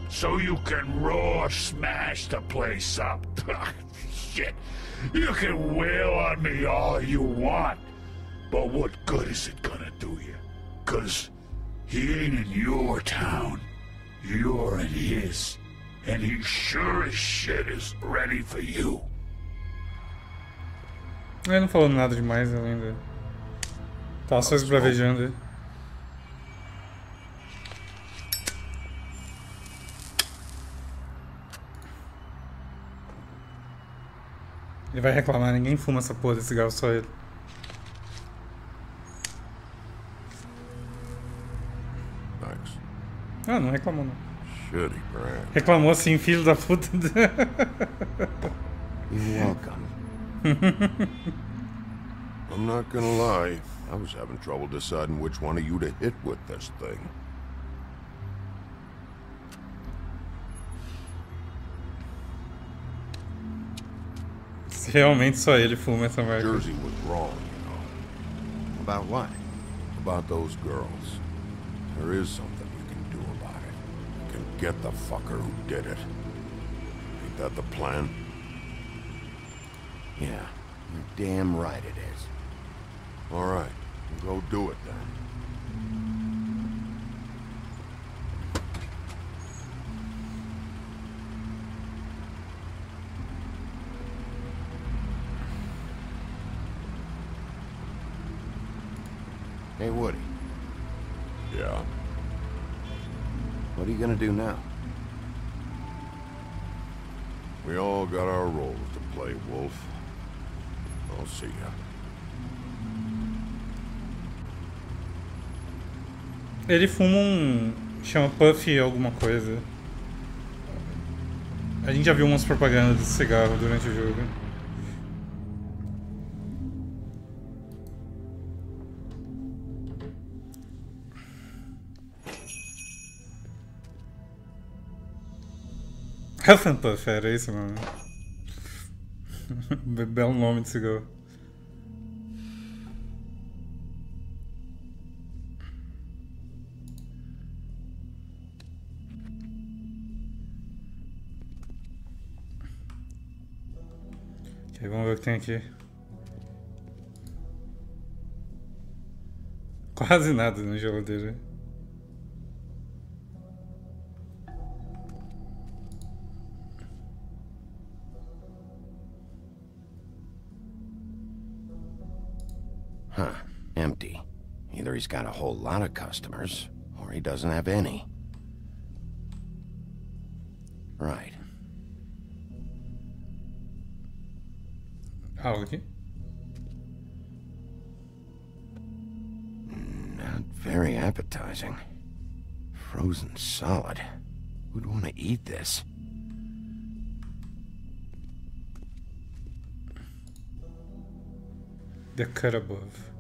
So you can raw smash the place up. Shit, you can wail on me all you want, but what good is it gonna do you? 'Cause he ain't in your town. You're in his. And he sure as shit is ready for you. Ele não falou nada demais ainda. Tava só esbravejando. Ele vai reclamar, ninguém fuma essa porra desse cigarro, só ele. Thanks. Ah, não reclamou não. Shitty brand. Reclamou assim, filho da puta. You're welcome. I'm not gonna lie. I was having trouble deciding which one of you to hit with this thing. Se realmente só ele fuma essa marca. Jersey was wrong, you know. About what? About those girls. There is something you can do about it. You can get the fucker who did it. Ain't that the plan? Yeah, you're damn right it is. All right, go do it then. Hey, Woody. Yeah? What are you gonna do now? We all got our roles to play, Wolf. I'll see ya. Ele fuma chama Puff alguma coisa. A gente já viu umas propagandas de cigarro durante o jogo. Huff and Puff, era isso, mano. Belo nome de cigarro. Ok, vamos ver o que tem aqui. Quase nada na geladeira. Huh. Empty. Either he's got a whole lot of customers, or he doesn't have any. Right. Algo aqui? Not very appetizing. Frozen solid. Who'd want to eat this? The cut above.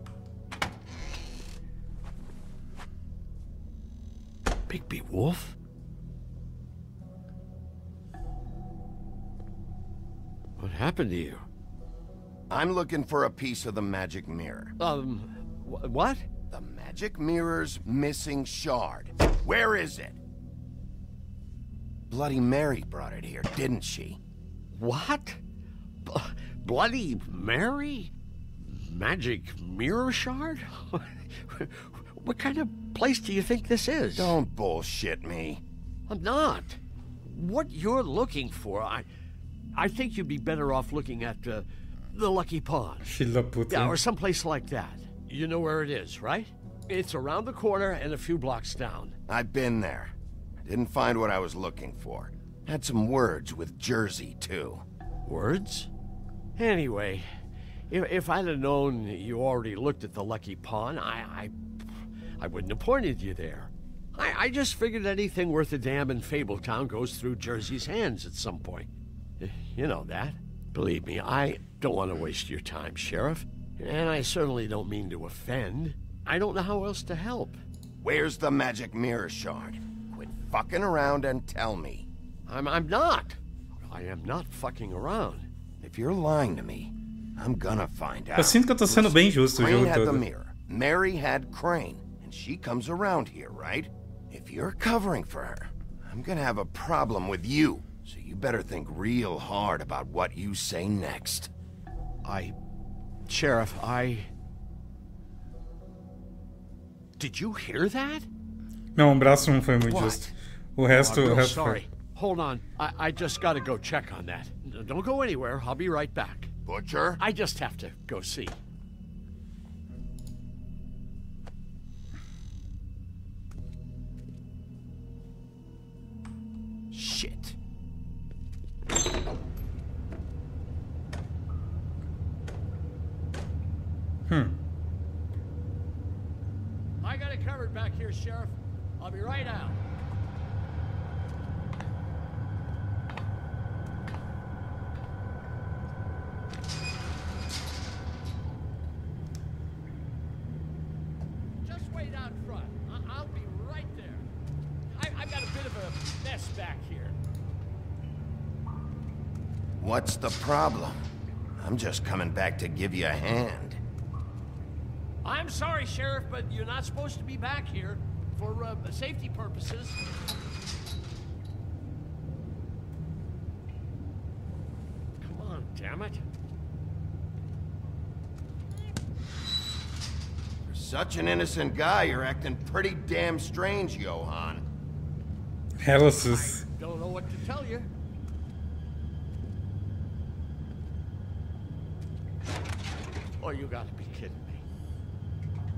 Bigby Wolf? What happened to you? I'm looking for a piece of the magic mirror. What? The magic mirror's missing shard. Where is it? Bloody Mary brought it here, didn't she? What? Bloody Mary? Magic mirror shard? What kind of place do you think this is? Don't bullshit me. I'm not. What you're looking for, I think you'd be better off looking at the Lucky Pond. Yeah, or someplace like that. You know where it is, right? It's around the corner and a few blocks down. I've been there. Didn't find what I was looking for. Had some words with Jersey, too. Words? Anyway, if I'd have known you already looked at the Lucky Pond, I wouldn't have pointed you there. I just figured anything worth a damn in Fabletown goes through Jersey's hands at some point. You know that. Believe me, I don't want to waste your time, Sheriff. And I certainly don't mean to offend. I don't know how else to help. Where's the magic mirror shard? Quit fucking around and tell me. I'm not. I am not fucking around. If you're lying to me, I'm gonna find out. Eu sinto que eu tô sendo bem justo o jogo Crane had the todo. mirror. Mary had Crane, and she comes around here, right? If you're covering for her, I'm gonna have a problem with you. So you better think real hard about what you say next. Sheriff, Did you hear that? Não, o braço não foi muito What? justo. O resto, I'm o real resto sorry. foi. Hold on. I just gotta go check on that. Don't go anywhere. I'll be right back. Butcher? I just have to go see. Shit. I got it covered back here, Sheriff. I'll be right out. Just wait out front. I'll be right there. I've got a bit of a mess back here. What's the problem? I'm just coming back to give you a hand. I'm sorry, Sheriff, but you're not supposed to be back here for safety purposes. Come on, damn it. For such an innocent guy, you're acting pretty damn strange, Johann. Helicis. Don't know what to tell you. Oh, you gotta be kidding me.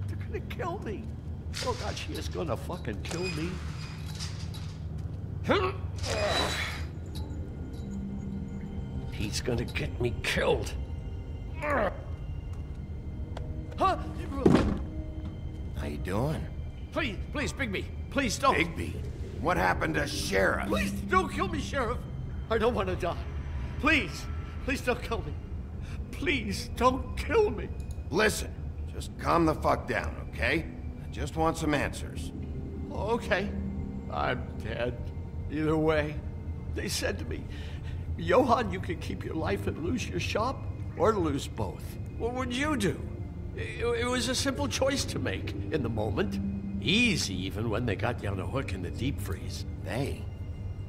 They're gonna kill me. Oh God, she is gonna fucking kill me. He's gonna get me killed. Huh? How you doing? Please, Bigby. Please don't. Bigby? What happened to Sheriff? Please don't kill me, Sheriff. I don't want to die. Please don't kill me. Please don't kill me. Listen, just calm the fuck down, okay? I just want some answers. Okay. I'm dead. Either way. They said to me, Johann, you can keep your life and lose your shop, or lose both. What would you do? It was a simple choice to make in the moment. Easy, even when they got you on a hook in the deep freeze. They?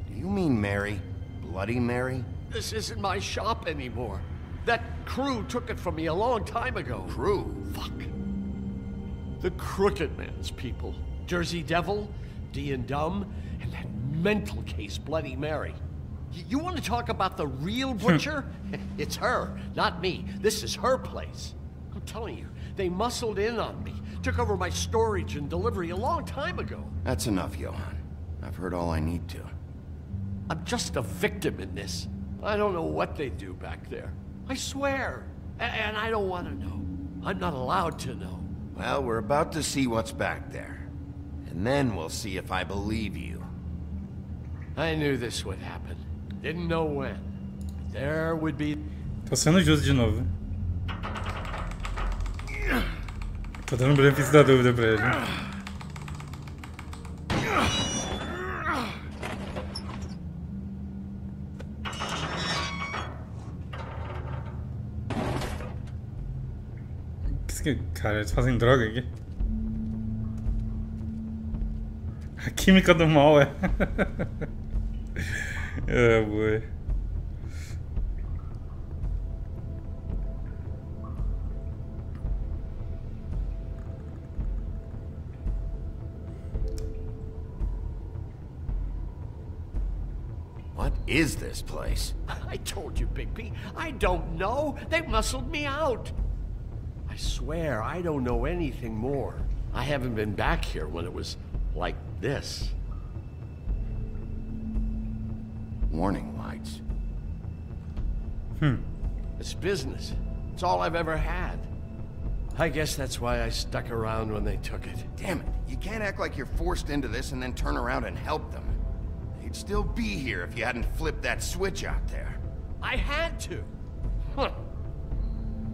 Do you mean Mary? Bloody Mary? This isn't my shop anymore. That crew took it from me a long time ago. Crew? Fuck. The Crooked Man's people. Jersey Devil, D and Dumb, and that mental case, Bloody Mary. You want to talk about the real butcher? It's her, not me. This is her place. I'm telling you, they muscled in on me. Took over my storage and delivery a long time ago. That's enough, Johann. I've heard all I need to. I'm just a victim in this. I don't know what they do back there. I swear. And I don't want to know. I'm not allowed to know. Well, we're about to see what's back there. And then we'll see if I believe you. I knew this would happen. Didn't know when. There would be... Tô sendo justo de novo. Tô dando benefício da dúvida pra ele. Cara, eles fazem droga aqui. A química do mal é. Oh boy. What is this place? I told you, Bigby. I don't know. They muscled me out. I swear, I don't know anything more. I haven't been back here when it was like this. Warning lights. It's business. It's all I've ever had. I guess that's why I stuck around when they took it. Damn it. You can't act like you're forced into this and then turn around and help them. They'd still be here if you hadn't flipped that switch out there. I had to. Huh.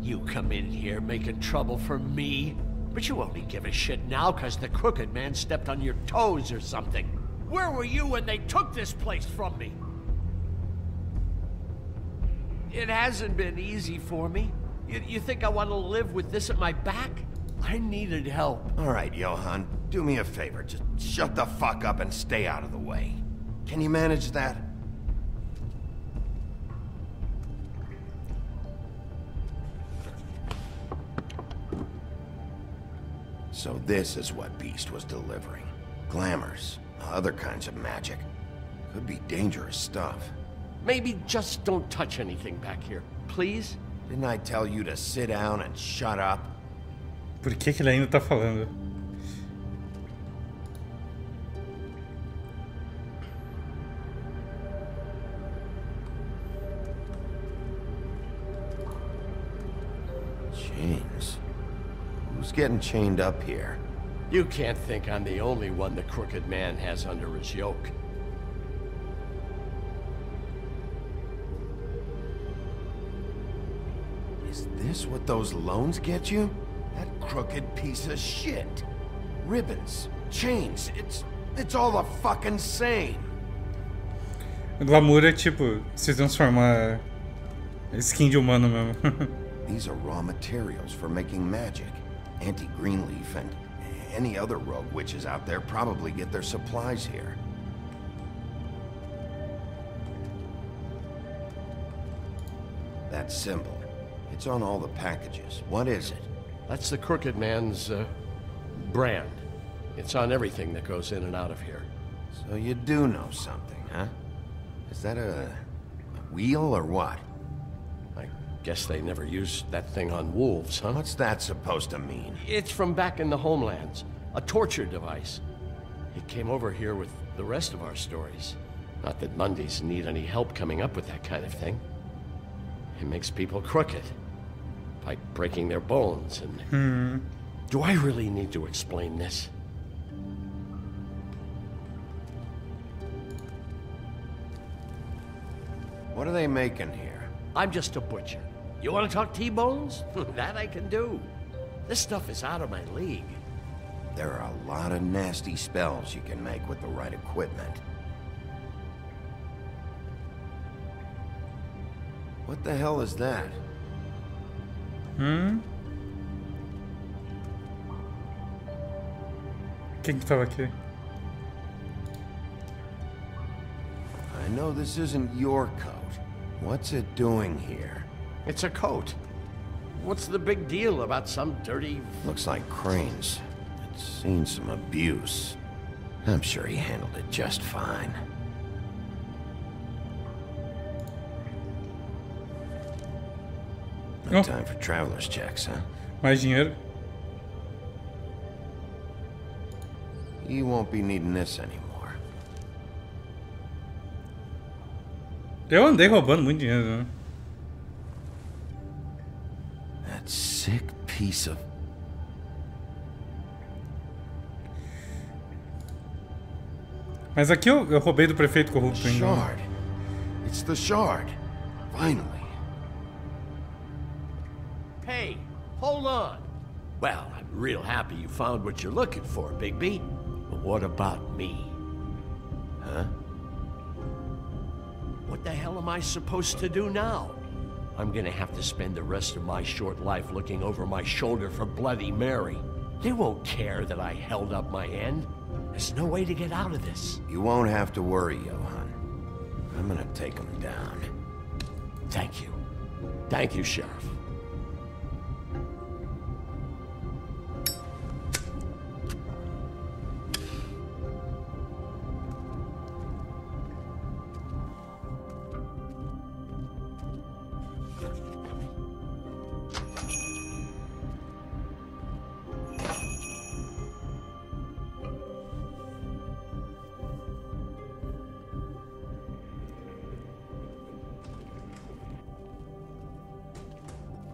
You come in here making trouble for me, but you only give a shit now because the Crooked Man stepped on your toes or something. Where were you when they took this place from me? It hasn't been easy for me. You think I want to live with this at my back? I needed help. All right, Johann, do me a favor. Just shut the fuck up and stay out of the way. Can you manage that? So this is what Beast was delivering. Glamours, other kinds of magic. Could be dangerous stuff. Maybe just don't touch anything back here, please? Didn't I tell you to sit down and shut up? Por que ele ainda tá falando? Chains? Who's getting chained up here? You can't think I'm the only one the Crooked Man has under his yoke. Is this what those loans get you? That crooked piece of shit. Ribbons, chains, it's all the fucking same. O glamour é tipo se transformar Skin de humano mesmo. These are raw materials for making magic. Auntie Greenleaf and any other rogue witches out there probably get their supplies here. That symbol. It's on all the packages. What is it? That's the Crooked Man's, brand. It's on everything that goes in and out of here. So you do know something, huh? Is that a wheel or what? I guess they never used that thing on wolves, huh? What's that supposed to mean? It's from back in the homelands. A torture device. It came over here with the rest of our stories. Not that Mundies need any help coming up with that kind of thing. It makes people crooked. By breaking their bones and... Do I really need to explain this? What are they making here? I'm just a butcher. You want to talk T-bones? That I can do. This stuff is out of my league. There are a lot of nasty spells you can make with the right equipment. What the hell is that? Quem que tava aqui? I know this isn't your coat. What's it doing here? It's a coat. What's the big deal about some dirty... Looks like Crane's. It's seen some abuse. I'm sure he handled it just fine. No time for traveler's checks, huh? Mais dinheiro. You won't be needing this anymore. Eu andei roubando muito dinheiro, né? That sick piece of... Mas aqui eu roubei do prefeito corrupto ainda. Shard. It's the shard. Finally. Hey, hold on. Well, I'm real happy you found what you're looking for, Bigby. But what about me? Huh? What the hell am I supposed to do now? I'm gonna have to spend the rest of my short life looking over my shoulder for Bloody Mary. They won't care that I held up my end. There's no way to get out of this. You won't have to worry, Johan. I'm gonna take him down. Thank you. Thank you, Sheriff.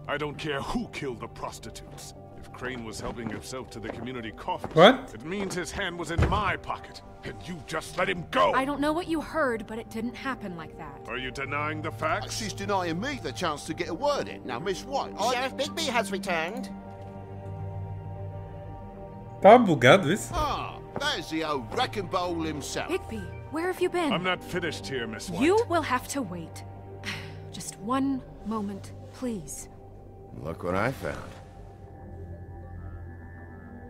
I don't care who killed the prostitutes. If Crane was helping himself to the community coffers, what? It means his hand was in my pocket, and you just let him go! I don't know what you heard, but it didn't happen like that. Are you denying the facts? She's denying me the chance to get a word in. Now, Miss White, Sheriff Bigby has returned. Tava bugado isso? Ah, there's the old wrecking bowl himself. Bigby, where have you been? I'm not finished here, Miss White. You will have to wait. Just one moment, please. Look what I found.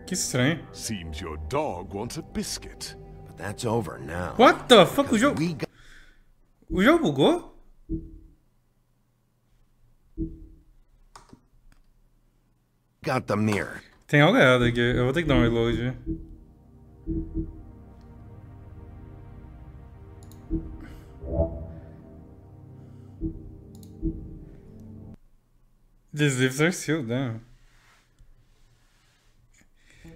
Que estranho. Seems your dog wants a biscuit. But that's over now. What the fuck? O jogo bugou? Got the mirror. Tem algo errado aqui. Eu vou ter que dar um reload. These leaves are sealed, né?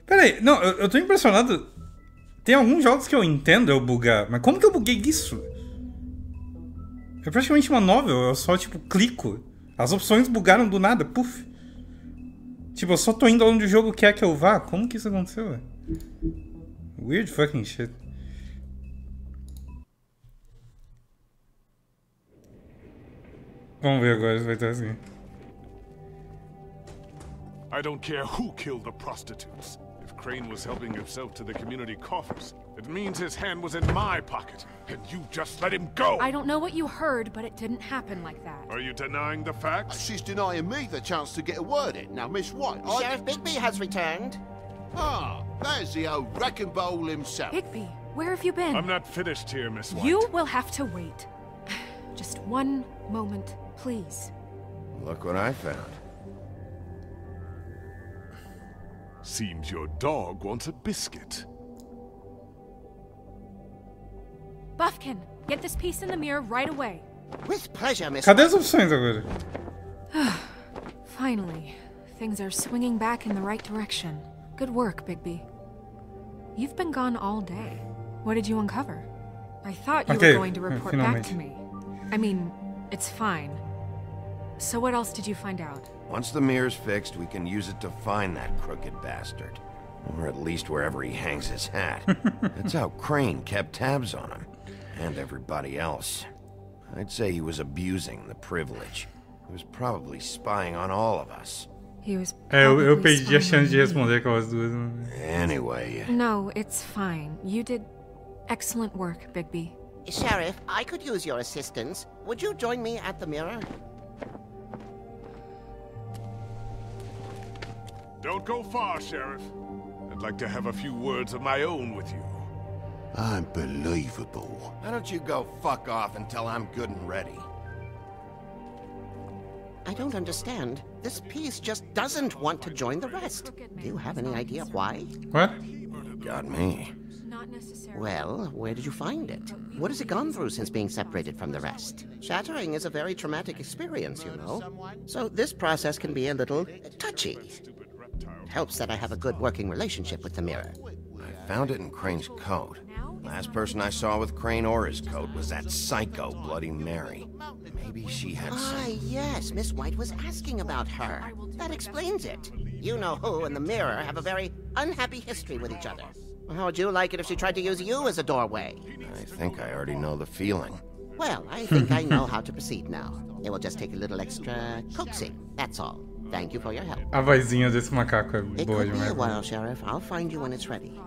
Pera aí, não, eu tô impressionado. Tem alguns jogos que eu entendo eu bugar, mas como que eu buguei isso? É praticamente uma novel, eu só, tipo, clico. As opções bugaram do nada, puf. Tipo, eu só tô indo onde o jogo quer que eu vá. Como que isso aconteceu, velho? Weird fucking shit. Vamos ver agora se vai estar assim. I don't care who killed the prostitutes. If Crane was helping himself to the community coffers. It means his hand was in my pocket, and you just let him go! I don't know what you heard, but it didn't happen like that. Are you denying the facts? She's denying me the chance to get a word in. Now, Miss White, Sheriff Bigby has returned. Ah, there's the old wrecking bowl himself. Bigby, where have you been? I'm not finished here, Miss White. You will have to wait. Just one moment, please. Look what I found. Seems your dog wants a biscuit. Buffkin, get this piece in the mirror right away. With pleasure, Miss Cadê as opções agora? Finally, things are swinging back in the right direction. Good work, Bigby. You've been gone all day. What did you uncover? I thought you were going to report back to me. I mean, it's fine. So what else did you find out? Once the mirror's fixed, we can use it to find that crooked bastard. Or at least wherever he hangs his hat. That's how Crane kept tabs on him. And everybody else. I'd say he was abusing the privilege. He was probably spying on all of us. He was eu perdi a chance de responder com as duas. Anyway. No, it's fine. You did excellent work, Bigby. Sheriff, I could use your assistance. Would you join me at the mirror? Don't go far, Sheriff. I'd like to have a few words of my own with you. Unbelievable. Why don't you go fuck off until I'm good and ready? I don't understand. This piece just doesn't want to join the rest. Do you have any idea why? What? Got me. Well, where did you find it? What has it gone through since being separated from the rest? Shattering is a very traumatic experience, you know. So this process can be a little touchy. It helps that I have a good working relationship with the mirror. I found it in Crane's coat. Last person I saw with Crane or his coat was that psycho Bloody Mary. Maybe she had some... Ah, yes, Miss White was asking about her. That explains it. You know who and the mirror have a very unhappy history with each other. How would you like it if she tried to use you as a doorway? I think I already know the feeling. Well, I think I know how to proceed now. It will just take a little extra coaxing, that's all. Thank you for your help. A vozinha desse macaco é It boa could be a demais. while, Sheriff. I'll find you when it's ready.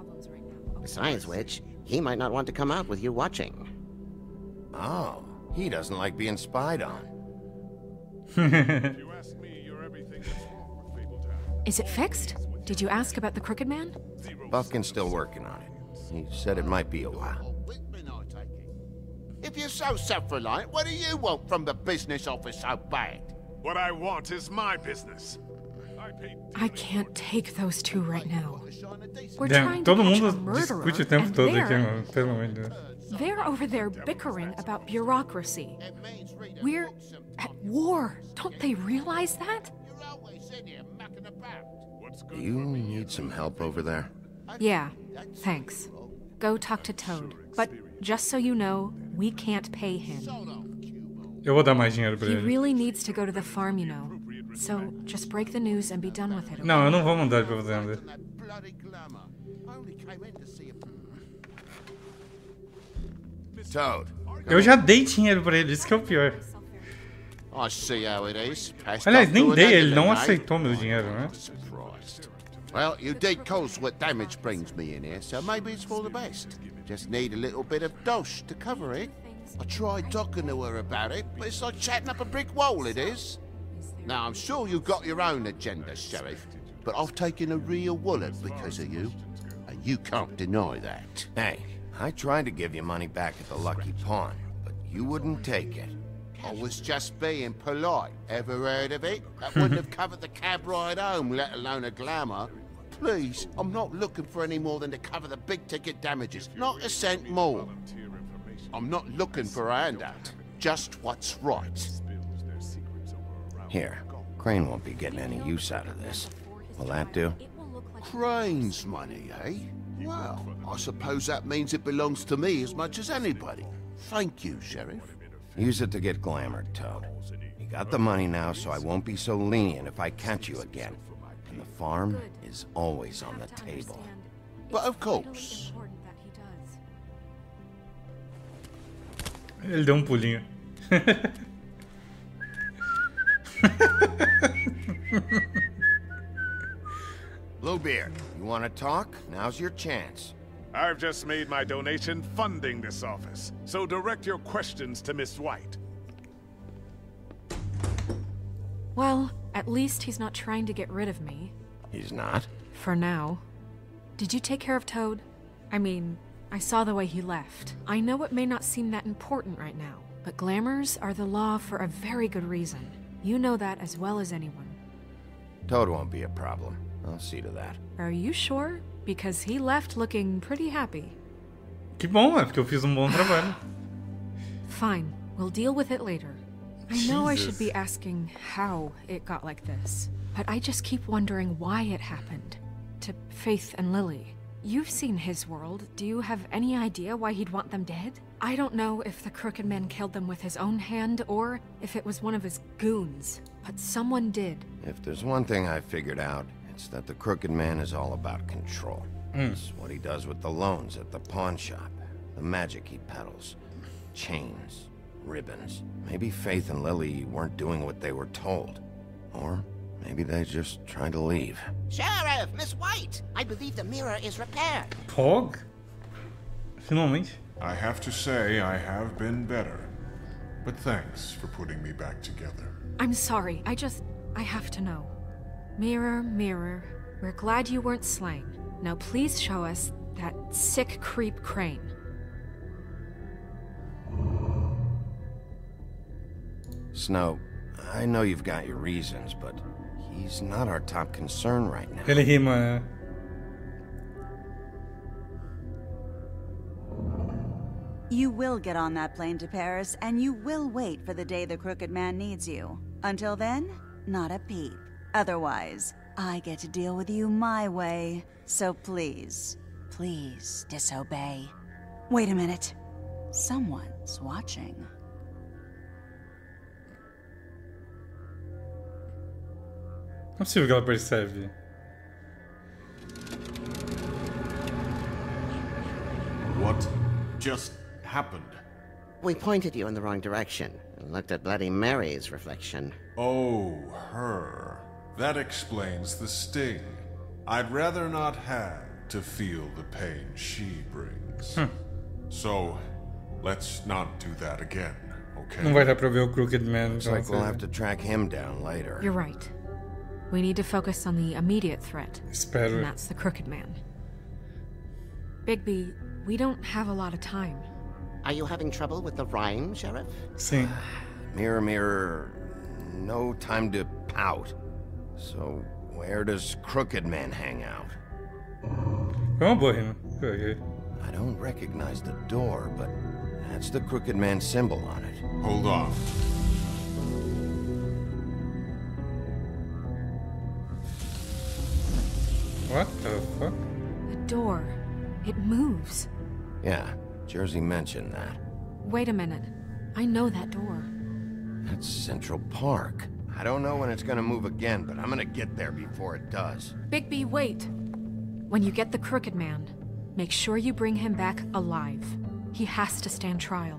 Besides which, he might not want to come out with you watching. Oh, he doesn't like being spied on. Is it fixed? Did you ask about the Crooked Man? Buffkin's still working on it. He said it might be a while. If you're so self-reliant, what do you want from the business office so bad? What I want is my business. I can't take those two right now. We're Damn, trying to todo catch mundo a murderer, discute o tempo and todo aqui, mano. Pelo amor de Deus. they're over there bickering about bureaucracy. We're at war. Don't they realize that? You need some help over there? Yeah, thanks. Go talk to Toad. But just so you know, we can't pay him. Eu vou dar mais dinheiro pra He ele. really needs to go to the farm, you know. So just break the news and be done with it. Não, eu não vou mandar ele pra fazenda. Toad. Eu já dei dinheiro pra ele, isso que é o pior. I see how it is. Aliás, nem dei, ele não aceitou meu dinheiro, né? Well, you did cause what damage brings me in here, so maybe it's for the best. Just need a little bit of dosh to cover it. I tried talking to her about it, but it's like chatting up a brick wall, it is. Now, I'm sure you've got your own agenda, Sheriff, but I've taken a real wallet because of you, and you can't deny that. Hey, I tried to give you money back at the Lucky Pawn, but you wouldn't take it. I was just being polite. Ever heard of it? That wouldn't have covered the cab ride home, let alone a glamour. Please, I'm not looking for any more than to cover the big-ticket damages. Not a cent more. I'm not looking for a handout. Just what's right. Here, Crane won't be getting any use out of this. Will that do? Crane's money, eh? Well, I suppose that means it belongs to me as much as anybody. Thank you, Sheriff. Use it to get glamored, Toad. You got the money now, so I won't be so lenient if I catch you again. And the farm is always on the table. But of course. Ele deu um pulinho. Snowbeard, you want to talk? Now's your chance. I've just made my donation funding this office, so direct your questions to Miss White. Well, at least he's not trying to get rid of me. He's not? For now. Did you take care of Toad? I mean, I saw the way he left. I know it may not seem that important right now, but glamours are the law for a very good reason. You know that as well as anyone. Toad won't be a problem. I'll see to that. Are you sure? Because he left looking pretty happy. Que bom, é porque eu fiz bom trabalho. Fine, we'll deal with it later. I know I should Jesus. be asking how it got like this, but I just keep wondering why it happened. To Faith and Lily. You've seen his world. Do you have any idea why he'd want them dead? I don't know if the Crooked Man killed them with his own hand or if it was one of his goons, but someone did. If there's one thing I figured out, it's that the Crooked Man is all about control. It's what he does with the loans at the pawn shop, the magic he peddles, chains, ribbons. Maybe Faith and Lily weren't doing what they were told. Or maybe they just tried to leave. Sheriff, Miss White, I believe the mirror is repaired. Pog? Finalmente. I have to say I have been better. But thanks for putting me back together. I'm sorry, I have to know. Mirror, mirror, we're glad you weren't slain. Now please show us that sick creep Crane. Snow, I know you've got your reasons, but he's not our top concern right now. Ele rima. You will get on that plane to Paris, and you will wait for the day the Crooked Man needs you. Until then, not a peep. Otherwise, I get to deal with you my way. So please, please disobey. Wait a minute. Someone's watching. Não é possível que ela percebe. What just happened? We pointed you in the wrong direction and looked at Bloody Mary's reflection. Oh, her. That explains the sting. I'd rather not have to feel the pain she brings. So, let's not do that again, okay? Não vai dar pra ver o Crooked Man. Looks like we'll have to track him down later. You're right. We need to focus on the immediate threat. Espero. And that's the Crooked Man. Bigby, we don't have a lot of time. Are you having trouble with the rhyme, Sheriff? Sim. Mirror, mirror, no time to pout. So, where does Crooked Man hang out? Foi uma boa rima. Okay. I don't recognize the door, but that's the Crooked Man symbol on it. Hold on. What the fuck? The door. It moves. Yeah, Jersey mentioned that. Wait a minute. I know that door. That's Central Park. I don't know when it's gonna move again, but I'm gonna get there before it does. Bigby, wait. When you get the Crooked Man, make sure you bring him back alive. He has to stand trial.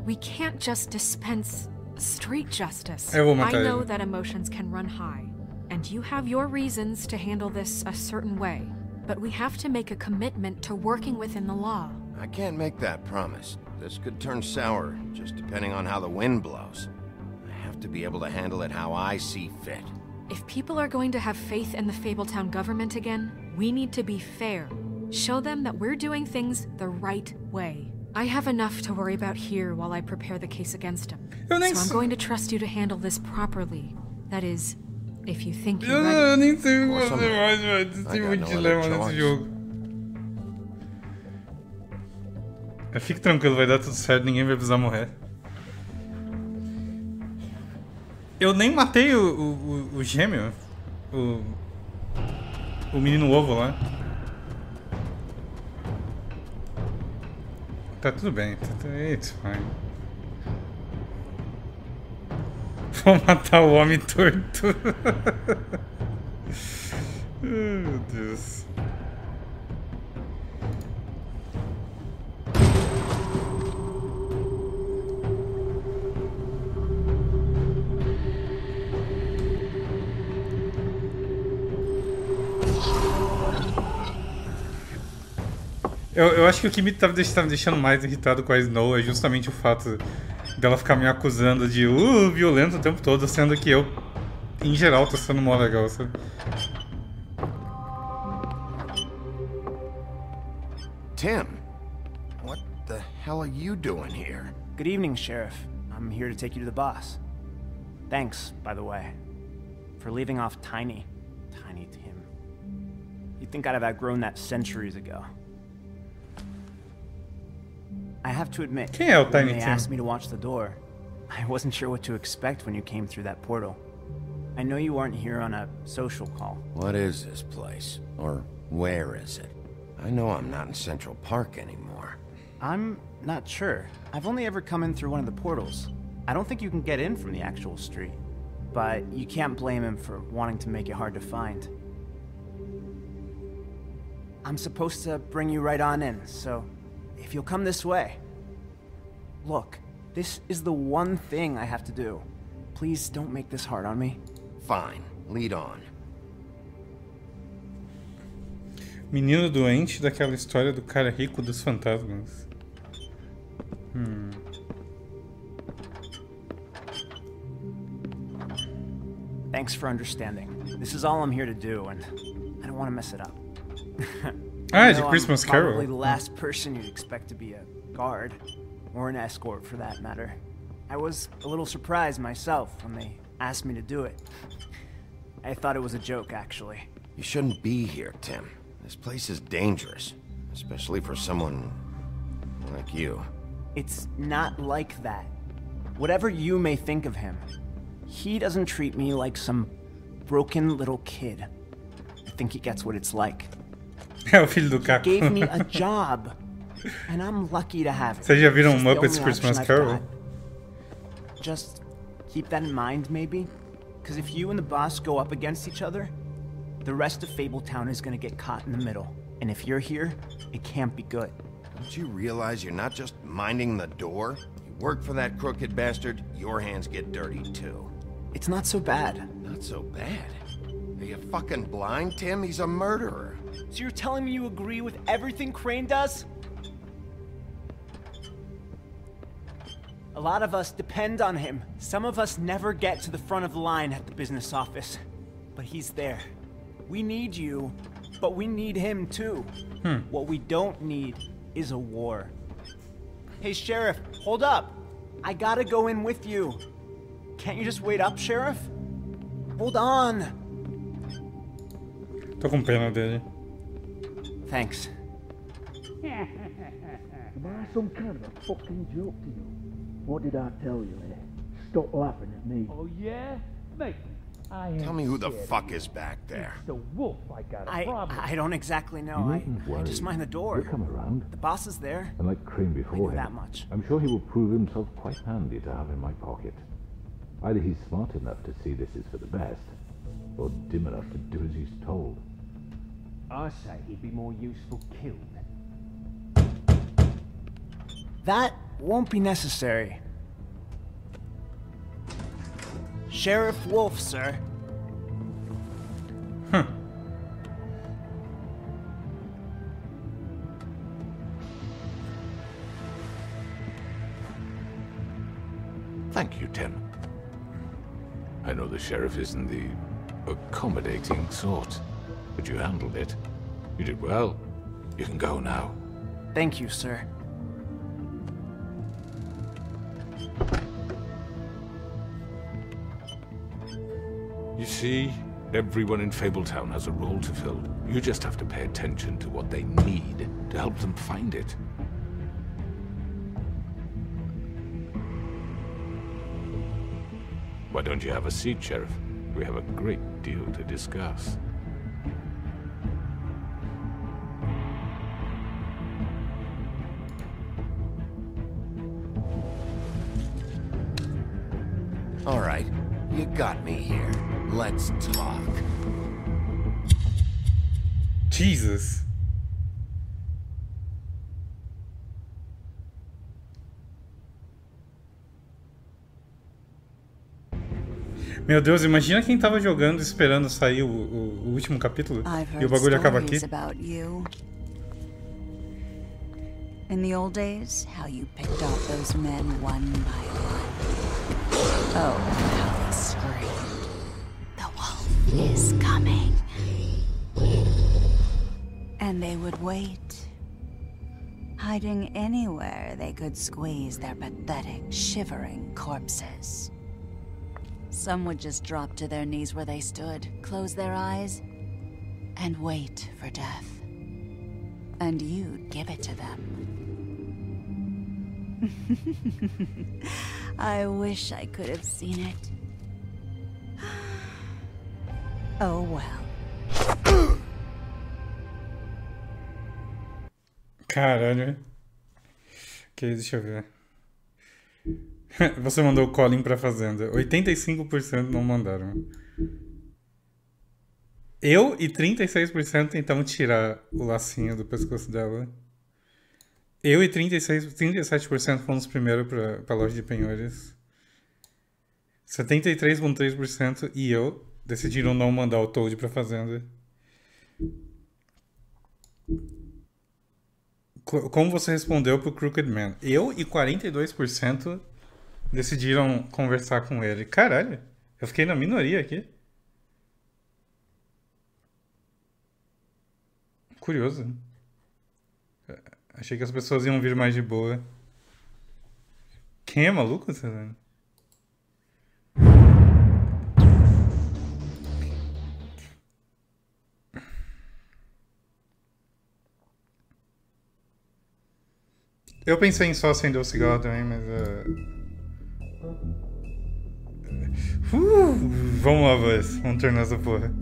We can't just dispense street justice. Eu vou matar I know ele. that emotions can run high, and you have your reasons to handle this a certain way. But we have to make a commitment to working within the law. I can't make that promise. This could turn sour, just depending on how the wind blows. I have to be able to handle it how I see fit. If people are going to have faith in the Fabletown government again, we need to be fair. Show them that we're doing things the right way. I have enough to worry about here while I prepare the case against him. So I'm going to trust you to handle this properly. That is, if you think you're ready. Eu nem sei o que fazer mais, velho. Tem muito dilema nesse jogo. Fique tranquilo, vai dar tudo certo, ninguém vai precisar morrer. Eu nem matei o gêmeo. O menino ovo lá. Tá tudo bem, it's fine. Vou matar o homem torto. Ai, meu Deus. Eu acho que o que tá me deixando mais irritado com a Snow é justamente o fato dela ficar me acusando de violento o tempo todo, sendo que eu, em geral, tô sendo mó legal, sabe? Tim, what the hell are you doing here? Good evening, Sheriff. I'm here to take you to the boss. Thanks, by the way, for leaving off Tiny Tim. You'd think I'd have outgrown that centuries ago. I have to admit, Quem é o Tiny when they Tim? asked me to watch the door, I wasn't sure what to expect when you came through that portal. I know you aren't here on a social call. What is this place? Or where is it? I know I'm not in Central Park anymore. I'm not sure. I've only ever come in through one of the portals. I don't think you can get in from the actual street. But you can't blame him for wanting to make it hard to find. I'm supposed to bring you right on in, so if you'll come this way. Look, this is the one thing I have to do. Please don't make this hard on me. Fine, lead on. Menino doente daquela história do cara rico dos fantasmas. Thanks for understanding. This is all I'm here to do, and I don't want to mess it up. Ah, it's a Christmas Carol. Probably the last person you'd expect to be a guard, or an escort for that matter. I was a little surprised myself when they asked me to do it. I thought it was a joke, actually. You shouldn't be here, Tim. This place is dangerous, especially for someone like you. It's not like that. Whatever you may think of him, he doesn't treat me like some broken little kid. I think he gets what it's like. É o filho do He Caco. gave me a job, and I'm lucky to have it. Vocês já viram It's just the Muppets only Christmas option I've Carol? got. Just keep that in mind, maybe? Because if you and the boss go up against each other, the rest of Fabletown is gonna get caught in the middle. And if you're here, it can't be good. Don't you realize you're not just minding the door? You work for that crooked bastard, your hands get dirty too. It's not so bad. Not so bad? Are you fucking blind, Tim? He's a murderer. So you're telling me you agree with everything Crane does? A lot of us depend on him. Some of us never get to the front of the line at the business office. But he's there. We need you, but we need him too. What we don't need is a war. Hey, Sheriff, hold up. I gotta go in with you. Can't you just wait up, Sheriff? Hold on. Tô com pena dele. Thanks. Am I some kind of a fucking joke to you? What did I tell you, eh? Stop laughing at me. Oh, yeah? Mate, I am Tell me who the scared. fuck is back there. It's the wolf I got a problem. I don't exactly know. I just mind the door. He'll come around. The boss is there. And like Crane before him, that much. I'm sure he will prove himself quite handy to have in my pocket. Either he's smart enough to see this is for the best, or dim enough to do as he's told. I say he'd be more useful killed. That won't be necessary. Sheriff Wolf, sir. Thank you, Tim. I know the sheriff isn't the accommodating sort, but you handled it. You did well. You can go now. Thank you, sir. You see, everyone in Fabletown has a role to fill. You just have to pay attention to what they need to help them find it. Why don't you have a seat, Sheriff? We have a great deal to discuss. All right, you got me here. Let's talk. Jesus. Meu Deus, imagina quem tava jogando esperando sair o último capítulo e o bagulho acaba aqui. About you. In the old days, how you picked off those men one by one. Oh, how they screamed. The wolf is coming. And they would wait, hiding anywhere they could squeeze their pathetic, shivering corpses. Some would just drop to their knees where they stood, close their eyes, and wait for death. And you'd give it to them. I wish I could have seen it. Oh well. Caralho. Ok, deixa eu ver. Você mandou o Colin pra fazenda. 85% não mandaram. Eu e 36% tentamos tirar o lacinho do pescoço dela. Eu e 37% fomos primeiro pra loja de penhores. 73,3% e eu decidiram não mandar o Toad pra fazenda. Como você respondeu pro Crooked Man? Eu e 42% decidiram conversar com ele. Caralho, eu fiquei na minoria aqui. Curioso. Achei que as pessoas iam vir mais de boa. Quem é maluco, Cezanne? Eu pensei em só acender o cigarro também, mas... vamos lá, voz. Vamos tornar essa porra.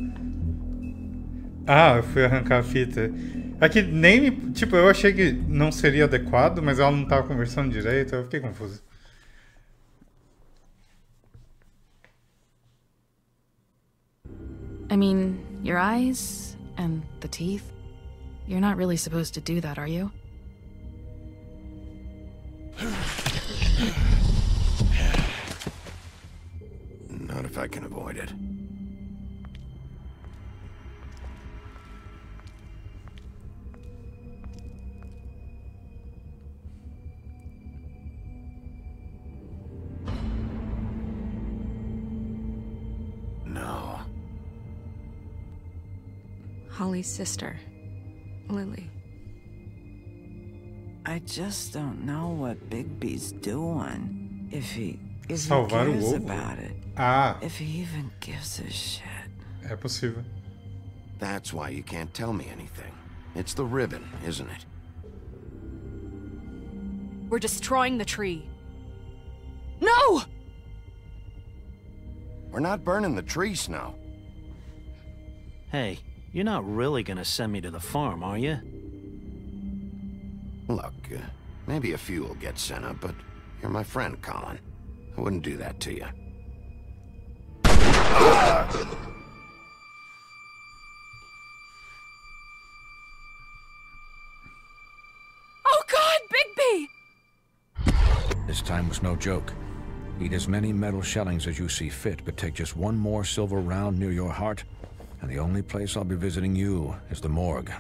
Ah, eu fui arrancar a fita. Aqui nem me... Tipo, eu achei que não seria adequado, mas ela não tava conversando direito, eu fiquei confuso. I mean, your eyes and the teeth. You're not really supposed to do that, are you? Not if I can avoid it. No. Holly's sister, Lily. I just don't know what Bigby's doing. If he Salvar o cares ovo? about it. Ah. If he even gives a shit. É possível. That's why you can't tell me anything. It's the ribbon, isn't it? We're destroying the tree. No! We're not burning the tree, Snow. Hey, you're not really gonna send me to the farm, are you? Look, maybe a few will get sent up, but you're my friend, Colin. I wouldn't do that to you. Oh God, Bigby! This time was no joke. Eat as many metal shellings as you see fit, but take just one more silver round near your heart, and the only place I'll be visiting you is the morgue.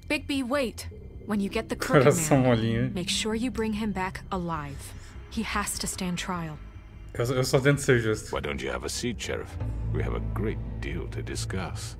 Bigby, wait. When you get the Crooked Coração Man, molinho. make sure you bring him back alive. He has to stand trial. Eu só tento ser justo. Why don't you have a seat, Sheriff? We have a great deal to discuss.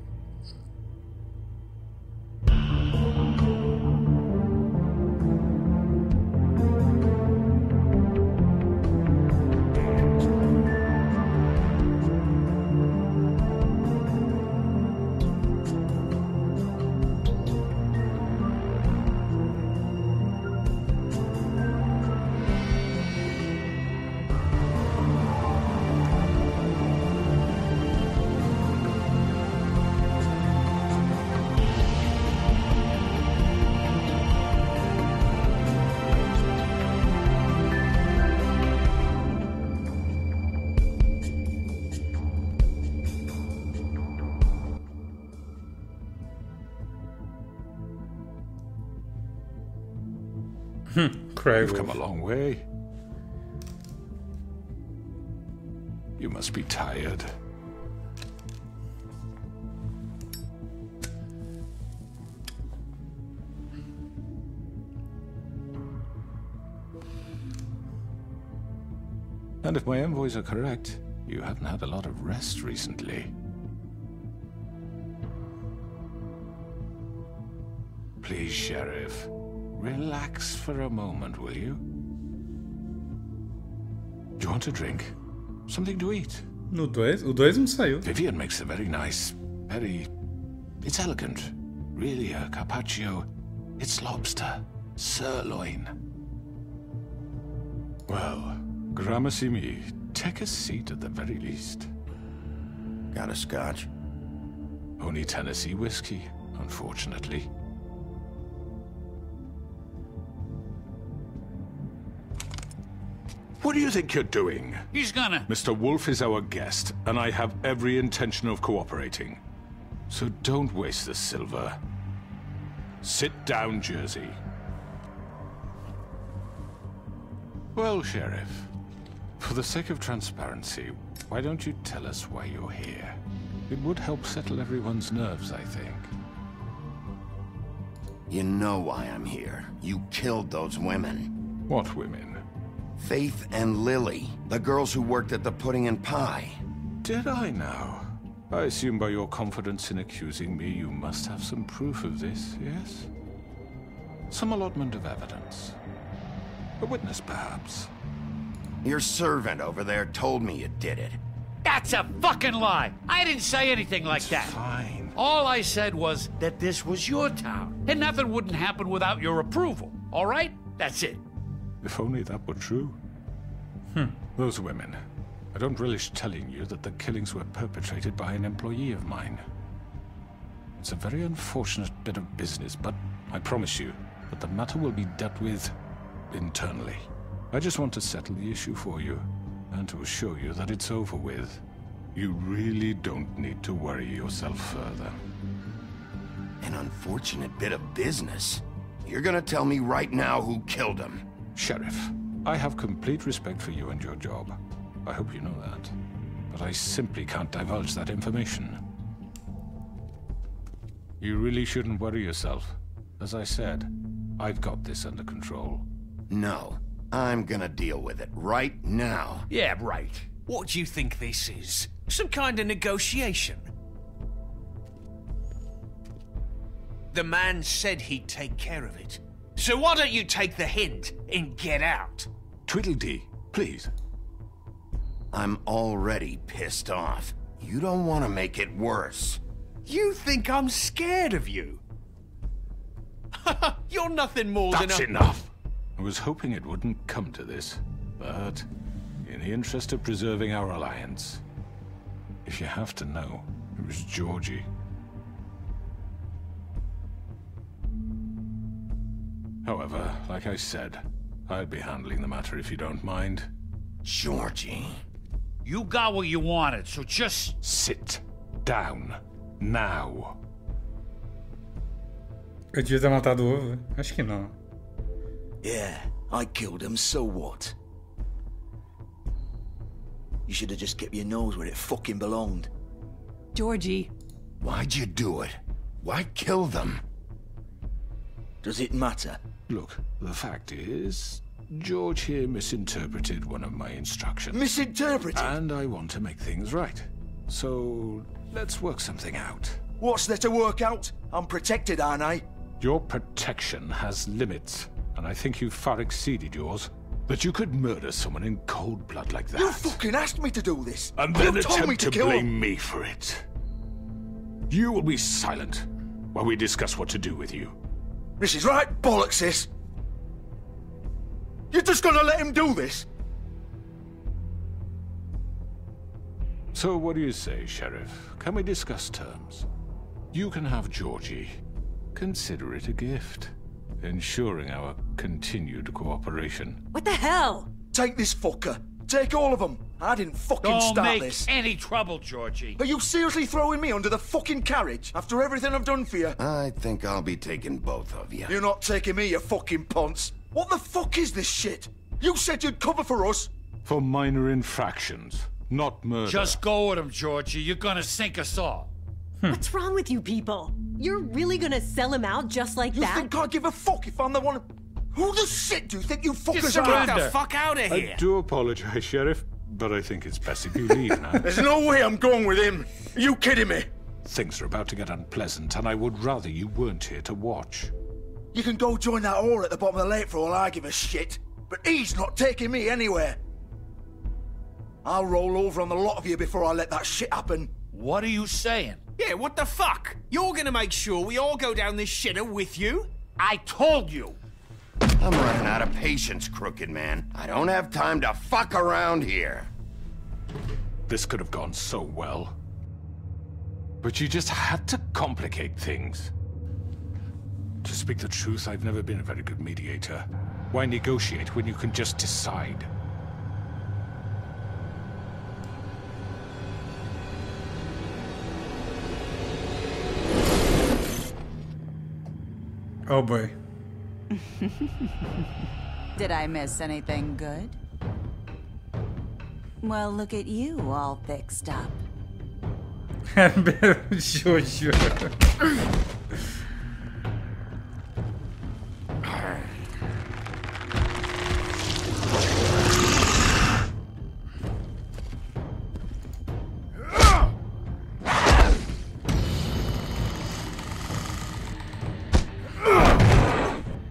You've come a long way. You must be tired. And if my envoys are correct, you haven't had a lot of rest recently. Please, Sheriff, relax for a moment, will you? Do you want a drink? Something to eat? No 2? O 2 não saiu. Vivian makes a very nice, it's elegant. Really a carpaccio. It's lobster. Sirloin. Well, gramercy me. Take a seat at the very least. Got a scotch? Only Tennessee whiskey, unfortunately. What do you think you're doing? He's gonna... Mr. Wolf is our guest, and I have every intention of cooperating. So don't waste the silver. Sit down, Jersey. Well, Sheriff, for the sake of transparency, why don't you tell us why you're here? It would help settle everyone's nerves, I think. You know why I'm here. You killed those women. What women? Faith and Lily, the girls who worked at the Pudding and Pie. Did I now? I assume by your confidence in accusing me, you must have some proof of this, yes? Some allotment of evidence. A witness, perhaps. Your servant over there told me you did it. That's a fucking lie! I didn't say anything like that. Fine. All I said was that this was your town, and nothing wouldn't happen without your approval, all right? That's it. If only that were true. Those women. I don't relish telling you that the killings were perpetrated by an employee of mine. It's a very unfortunate bit of business, but I promise you that the matter will be dealt with internally. I just want to settle the issue for you, and to assure you that it's over with. You really don't need to worry yourself further. An unfortunate bit of business? You're gonna tell me right now who killed him? Sheriff, I have complete respect for you and your job. I hope you know that. But I simply can't divulge that information. You really shouldn't worry yourself. As I said, I've got this under control. No, I'm gonna deal with it right now. Yeah, right. What do you think this is? Some kind of negotiation? The man said he'd take care of it. So why don't you take the hint and get out? Tweedledee, please. I'm already pissed off. You don't want to make it worse. You think I'm scared of you? You're nothing more than a... That's enough! I was hoping it wouldn't come to this, but in the interest of preserving our alliance, if you have to know, it was Georgie. However, like I said, I'll be handling the matter if you don't mind. Georgie. You got what you wanted, so just... Sit down. Now. Eu devia ter matado o ovo? Acho que não. Yeah, I killed him, so what? You should have just kept your nose where it fucking belonged. Georgie. Why'd you do it? Why kill them? Does it matter? Look, the fact is, George here misinterpreted one of my instructions. Misinterpreted? And I want to make things right. So, let's work something out. What's there to work out? I'm protected, aren't I? Your protection has limits, and I think you've far exceeded yours. But you could murder someone in cold blood like that. You fucking asked me to do this! And then you told me attempt to kill blame him. me for it. You will be silent while we discuss what to do with you. This is right bollocks, this! You're just gonna let him do this? So what do you say, Sheriff? Can we discuss terms? You can have Georgie. Consider it a gift, ensuring our continued cooperation. What the hell? Take this fucker. Take all of them. I didn't fucking Don't start make this. any trouble, Georgie. Are you seriously throwing me under the fucking carriage after everything I've done for you? I think I'll be taking both of you. You're not taking me, you fucking ponce. What the fuck is this shit? You said you'd cover for us. For minor infractions, not murder. Just go with him, Georgie. You're gonna sink us all. What's wrong with you people? You're really gonna sell him out just like that? You think I give a fuck if I'm the one... Who the shit do you think you fuckers Get are? the fuck out of I do apologize, Sheriff. but I think it's best if you leave now. There's no way I'm going with him. Are you kidding me? Things are about to get unpleasant, and I would rather you weren't here to watch. You can go join that whore at the bottom of the lake for all I give a shit, but he's not taking me anywhere. I'll roll over on the lot of you before I let that shit happen. What are you saying? Yeah, what the fuck? You're gonna make sure we all go down this shitter with you? I told you! I'm running out of patience, Crooked Man. I don't have time to fuck around here. This could have gone so well. But you just had to complicate things. To speak the truth, I've never been a very good mediator. Why negotiate when you can just decide? Oh boy. Did I miss anything good? Well, look at you, all fixed up. Jojo.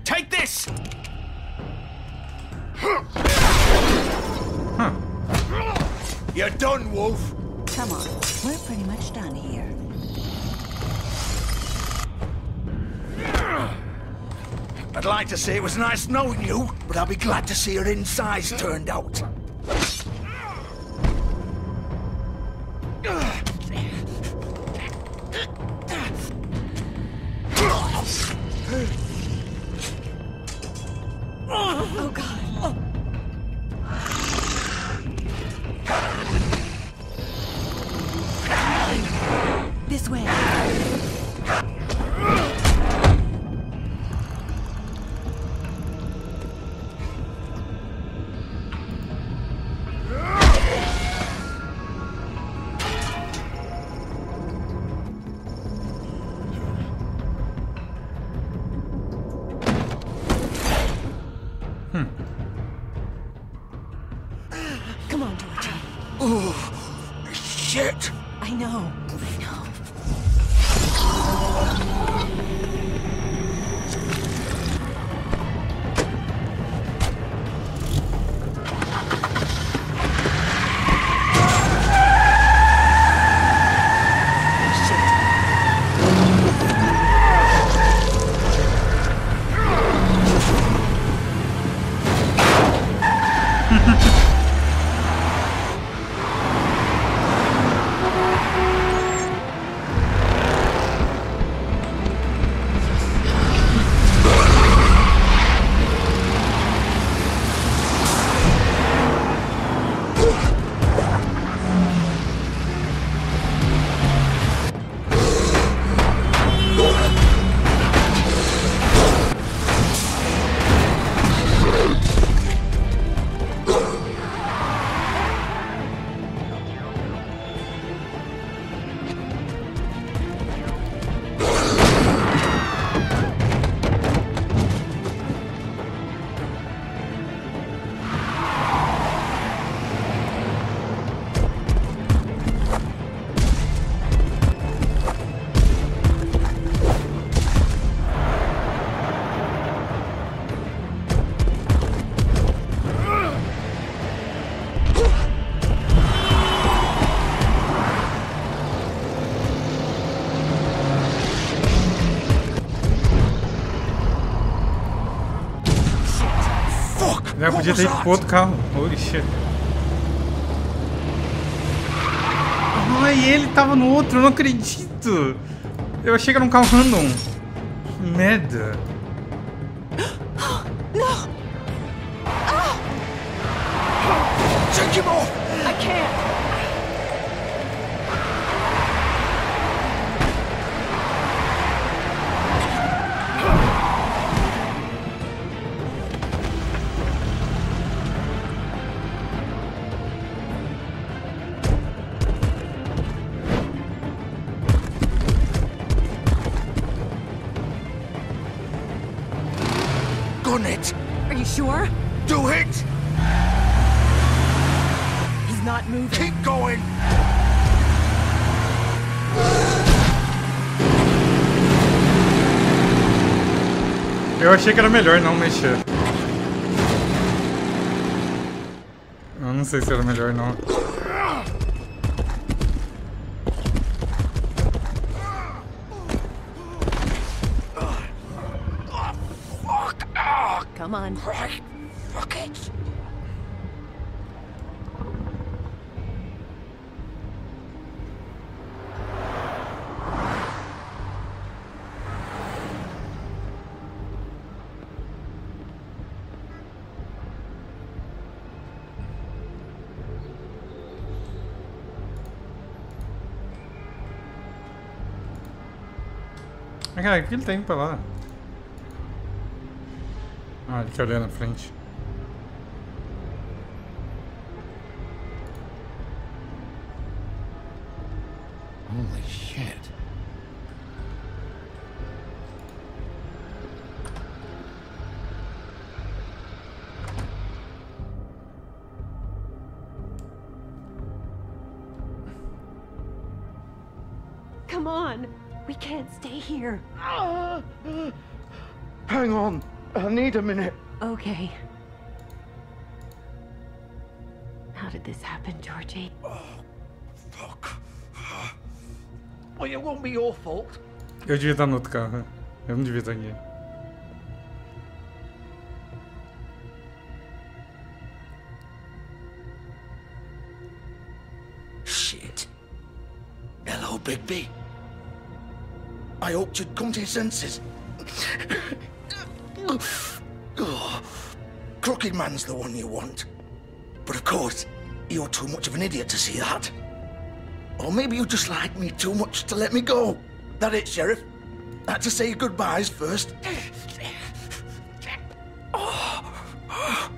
Take this! You're done, Wolf. Come on, we're pretty much done here. I'd like to say it was nice knowing you, but I'll be glad to see your insides turned out. Oh, God. This way. Come on, Georgie. Oh, shit! I know. Já podia ter ido pro outro carro. Holy shit. Ai, ele tava no outro, eu não acredito. Eu achei que era um carro random. Que merda. No! Take him off! I can't! Gun it! Are you sure? Do it! He's not moving. Keep going! Eu achei que era melhor não mexer. Eu não sei se era melhor não. Come on. Right. Fuck it. Cara, o que ele tem pra lá? Ah, ele quer olhar na frente. Holy shit. Come on. We can't stay here. Hang on. I need a minute. Okay. How did this happen, Georgie? Oh, fuck. Well, it won't be your fault. Eu devia estar no outro carro. Eu não devia estar aqui. Shit. Hello, Bigby. I hoped you'd come to your senses. Oh, Crooked Man's the one you want. But of course, you're too much of an idiot to see that. Or maybe you just like me too much to let me go. That it, Sheriff? Had to say your goodbyes first.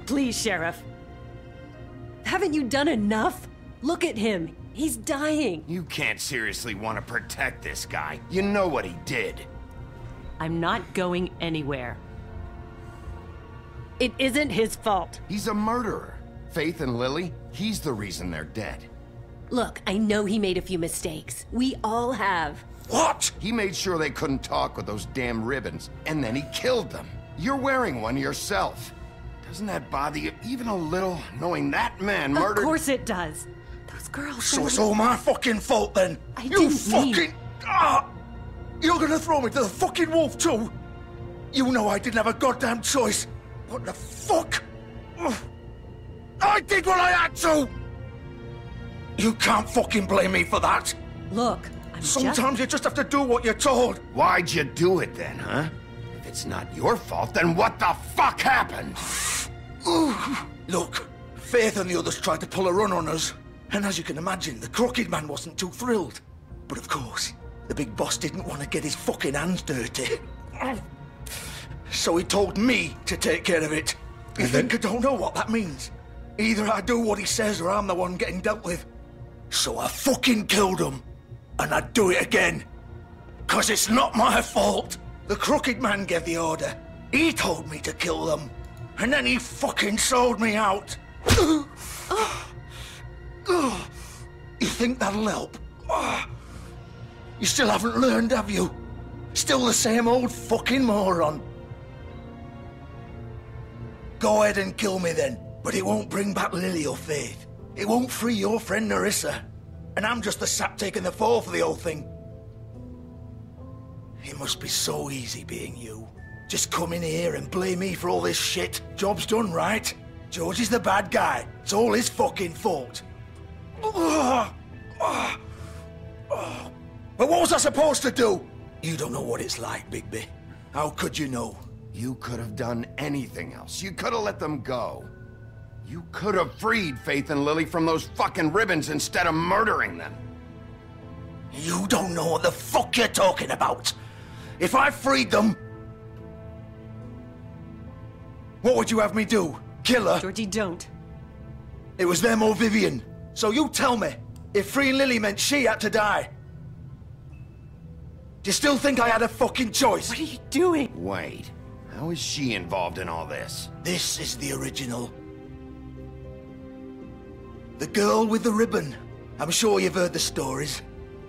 Please, Sheriff. Haven't you done enough? Look at him. He's dying. You can't seriously want to protect this guy. You know what he did. I'm not going anywhere. It isn't his fault. He's a murderer. Faith and Lily, he's the reason they're dead. Look, I know he made a few mistakes. We all have. What? He made sure they couldn't talk with those damn ribbons, and then he killed them. You're wearing one yourself. Doesn't that bother you even a little, knowing that man murdered— Of course it does. Those girls— So it's all my fucking fault then? You didn't fucking— mean— You're gonna throw me to the fucking wolf too? You know I didn't have a goddamn choice. What the fuck? I did what I had to! You can't fucking blame me for that. Look, Sometimes you just have to do what you're told. Why'd you do it then, huh? If it's not your fault, then what the fuck happened? Look, Faith and the others tried to pull a run on us. And as you can imagine, the Crooked Man wasn't too thrilled. But of course, the big boss didn't want to get his fucking hands dirty. So he told me to take care of it. You think I don't know what that means? Either I do what he says or I'm the one getting dealt with. So I fucking killed him. And I'd do it again. 'Cause it's not my fault. The Crooked Man gave the order. He told me to kill them. And then he fucking sold me out. You think that'll help? You still haven't learned, have you? Still the same old fucking moron. Go ahead and kill me then, but it won't bring back Lily or Faith. It won't free your friend Nerissa. And I'm just the sap taking the fall for the whole thing. It must be so easy being you. Just come in here and blame me for all this shit. Job's done, right? George is the bad guy. It's all his fucking fault. But what was I supposed to do? You don't know what it's like, Bigby. How could you know? You could have done anything else. You could have let them go. You could have freed Faith and Lily from those fucking ribbons instead of murdering them. You don't know what the fuck you're talking about. If I freed them... What would you have me do? Kill her? Georgie, don't. It was them or Vivian. So you tell me, if freeing Lily meant she had to die, do you still think I had a fucking choice? What are you doing? Wait, how is she involved in all this? This is the original. The girl with the ribbon. I'm sure you've heard the stories.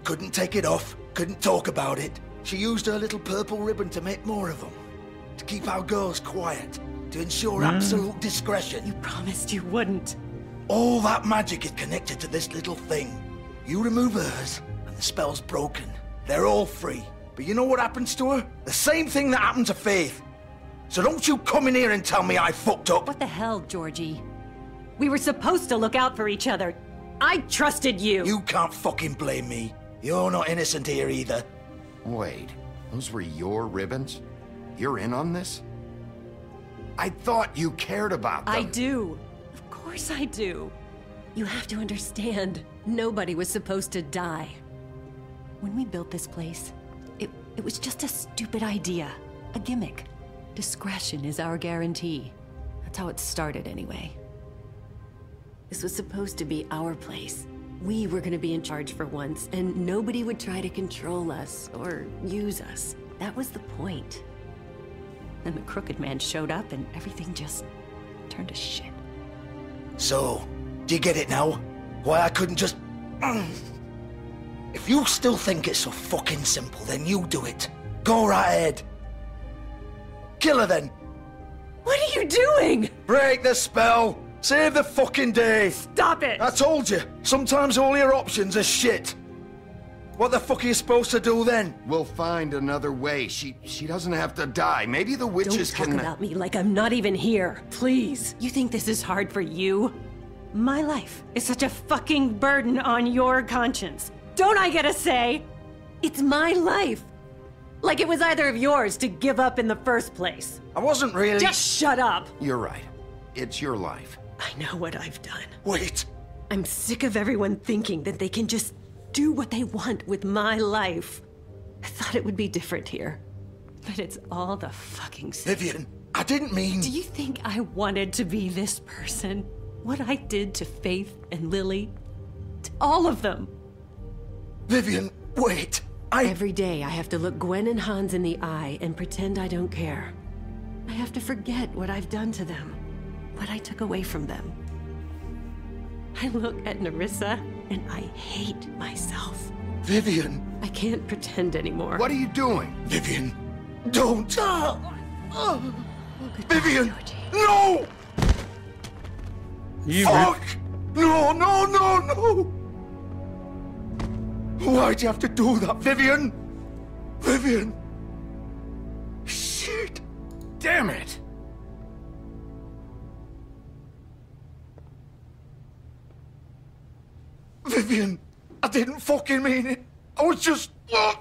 Couldn't take it off, couldn't talk about it. She used her little purple ribbon to make more of them. To keep our girls quiet. To ensure absolute discretion. You promised you wouldn't. All that magic is connected to this little thing. You remove hers, and the spell's broken. They're all free. But you know what happens to her? The same thing that happened to Faith. So don't you come in here and tell me I fucked up. What the hell, Georgie? We were supposed to look out for each other. I trusted you. You can't fucking blame me. You're not innocent here either. Wait, those were your ribbons? You're in on this? I thought you cared about them. I do. Of course I do. You have to understand, nobody was supposed to die. When we built this place, it was just a stupid idea. A gimmick. Discretion is our guarantee. That's how it started anyway. This was supposed to be our place. We were gonna be in charge for once, and nobody would try to control us or use us. That was the point. Then the Crooked Man showed up and everything just turned to shit. So, do you get it now? Why I couldn't just... If you still think it's so fucking simple, then you do it. Go right ahead. Kill her then. What are you doing? Break the spell. Save the fucking day. Stop it. I told you. Sometimes all your options are shit. What the fuck are you supposed to do then? We'll find another way. She doesn't have to die. Maybe the witches Don't talk about me like I'm not even here. Please. You think this is hard for you? My life is such a fucking burden on your conscience. Don't I get a say? It's my life. Like it was either of yours to give up in the first place. I wasn't really... Just shut up. You're right. It's your life. I know what I've done. Wait. I'm sick of everyone thinking that they can just do what they want with my life. I thought it would be different here. But it's all the fucking same. Vivian, I didn't mean... Do you think I wanted to be this person? What I did to Faith and Lily? To all of them. Vivian, wait. Every day I have to look Gwen and Hans in the eye and pretend I don't care. I have to forget what I've done to them. What I took away from them. I look at Nerissa and I hate myself. Vivian. I can't pretend anymore. What are you doing? Vivian, don't. Vivian, no! Fuck! No, no, no, no! Why'd you have to do that, Vivian? Vivian! Shit! Damn it! Vivian, I didn't fucking mean it. I was just... Oh!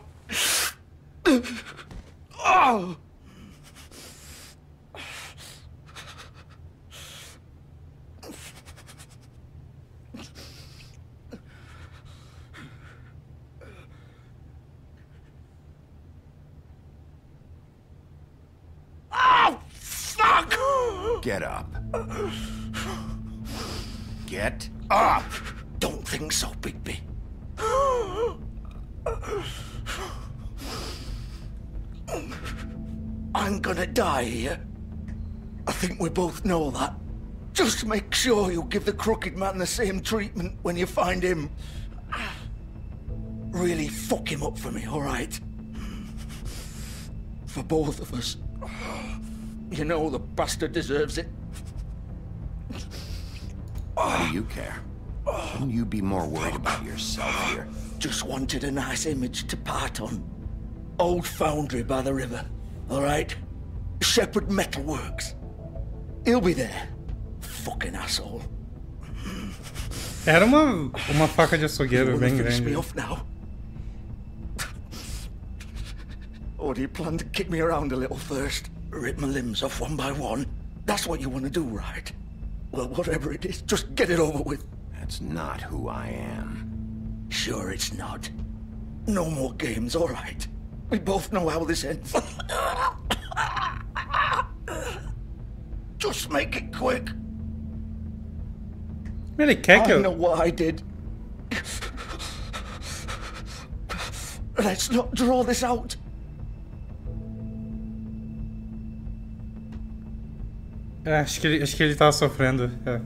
Oh, fuck! Get up. Get up! Don't think so, Bigby. I'm gonna die here. I think we both know that. Just make sure you give the Crooked Man the same treatment when you find him. Really fuck him up for me, all right? For both of us. You know the bastard deserves it. Why do you care? Shouldn't you be more worried about yourself here? Just wanted a nice image to part on. Old foundry by the river, all right? Shepherd Metalworks. He'll be there. Fucking asshole. Era uma faca de açougueiro bem grande. Me off now. Or do you plan to kick me around a little first? Rip my limbs off one by one? That's what you want to do, right? Well, whatever it is, just get it over with. That's not who I am. Sure it's not. No more games, all right? We both know how this ends. Just make it quick. Ele quer que I know what I did. Let's not draw this out. Acho que ele tava sofrendo. É.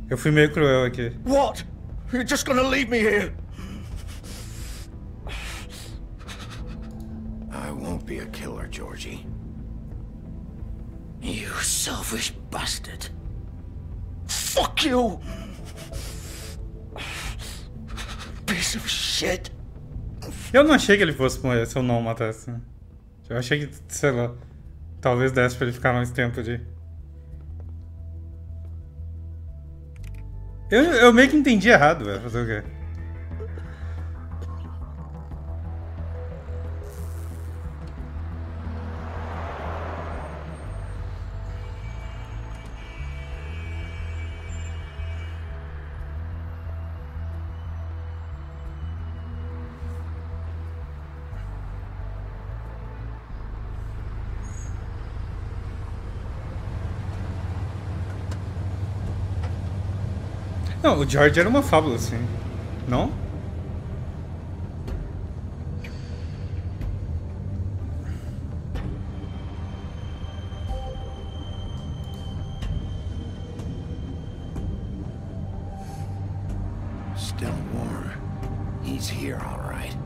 Eu fui meio cruel aqui. What? You're just gonna leave me here? I won't be a killer, Georgie. You selfish bastard. Fuck you! Piece of shit. Eu não achei que ele fosse morrer se eu não matasse. Eu achei que, sei lá, talvez desse pra ele ficar mais tempo de... Eu meio que entendi errado, velho. Fazer o quê? Não, o George era uma fábula, assim. Não? Still warm. He's here, all right.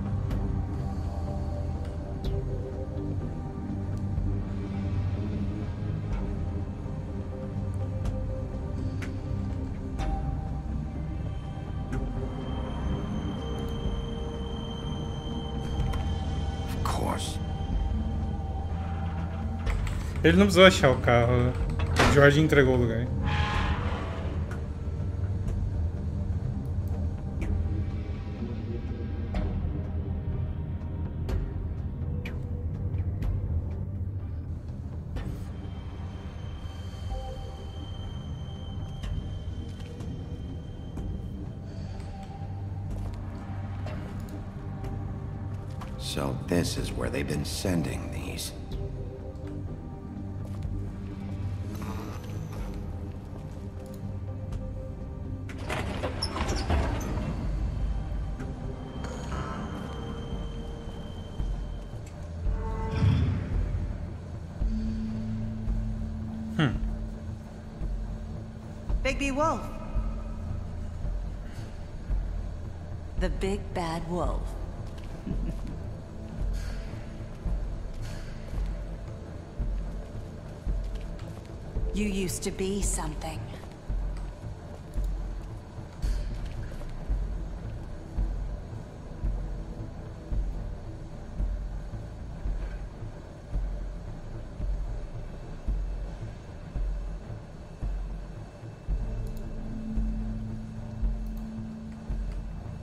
Ele não precisou achar o carro. O George entregou o lugar. So this is where they've been sending these. Bigby Wolf. The big bad wolf. You used to be something.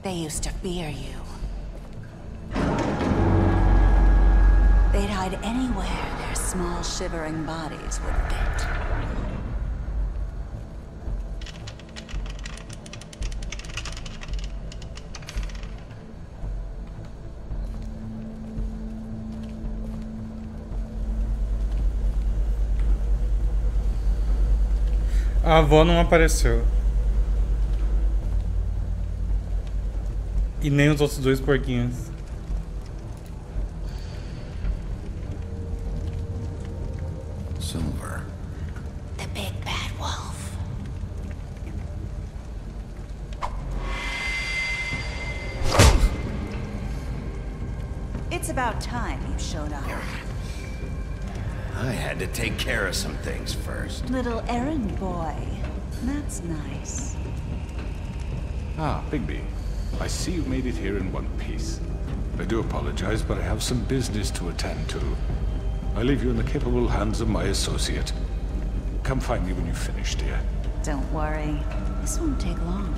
They used to fear you. They'd hide anywhere their small, shivering bodies would fit. A avó não apareceu. E nem os outros dois porquinhos. Silver. The big bad wolf. It's about time you showed up. I had to take care of some things first. Little errand boy. That's nice. Ah, Bigby. I see you made it here in one piece. I do apologize, but I have some business to attend to. I leave you in the capable hands of my associate. Come find me when you've finished, dear. Don't worry. This won't take long.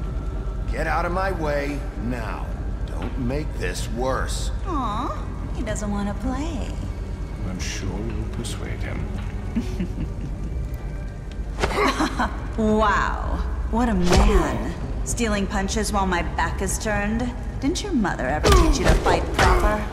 Get out of my way now. Don't make this worse. Aw, he doesn't want to play. I'm sure you'll persuade him. Wow, what a man. Stealing punches while my back is turned? Didn't your mother ever teach you to fight proper?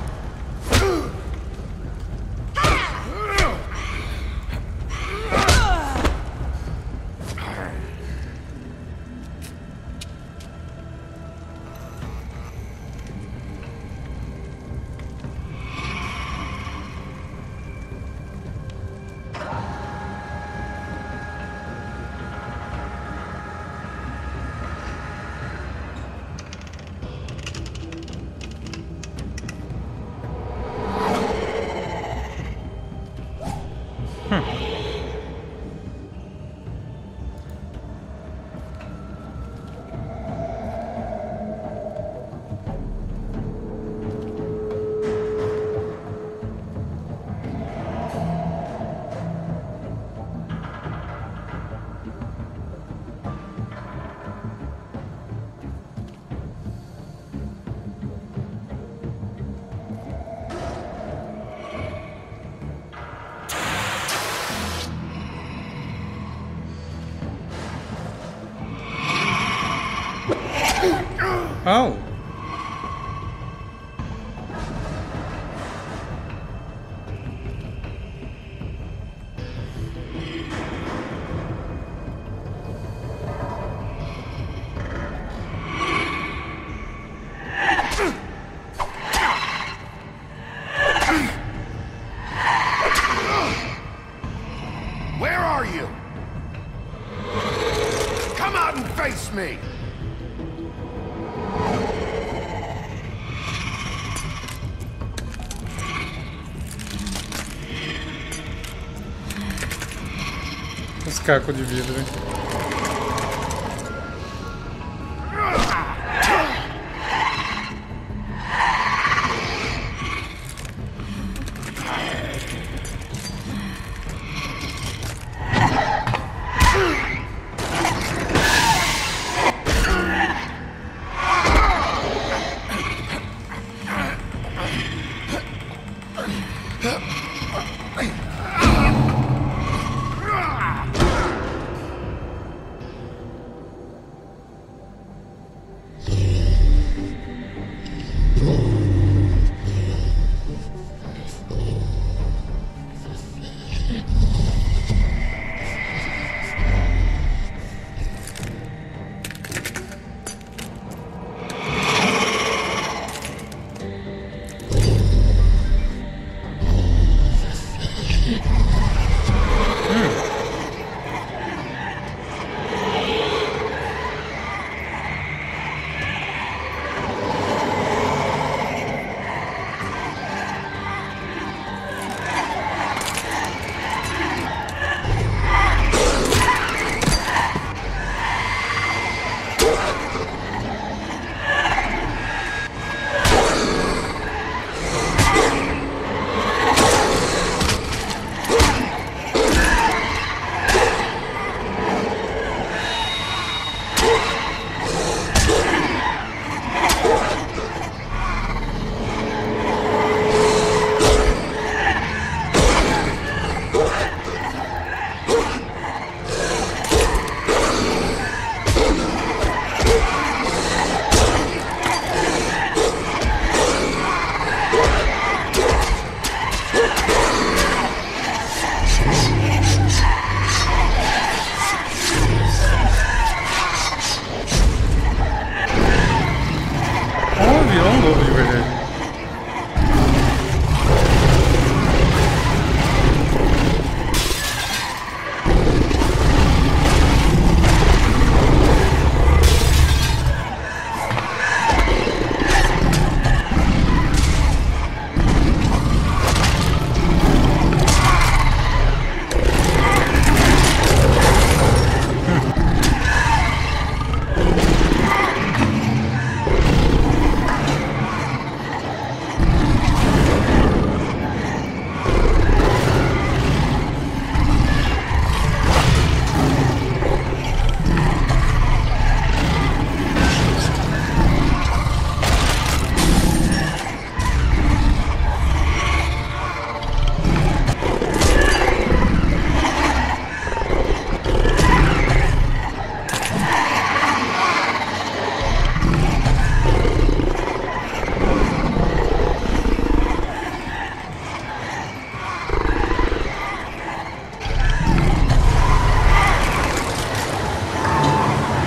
Oh. Where are you? Come out and face me! Os cacos de vidro, hein?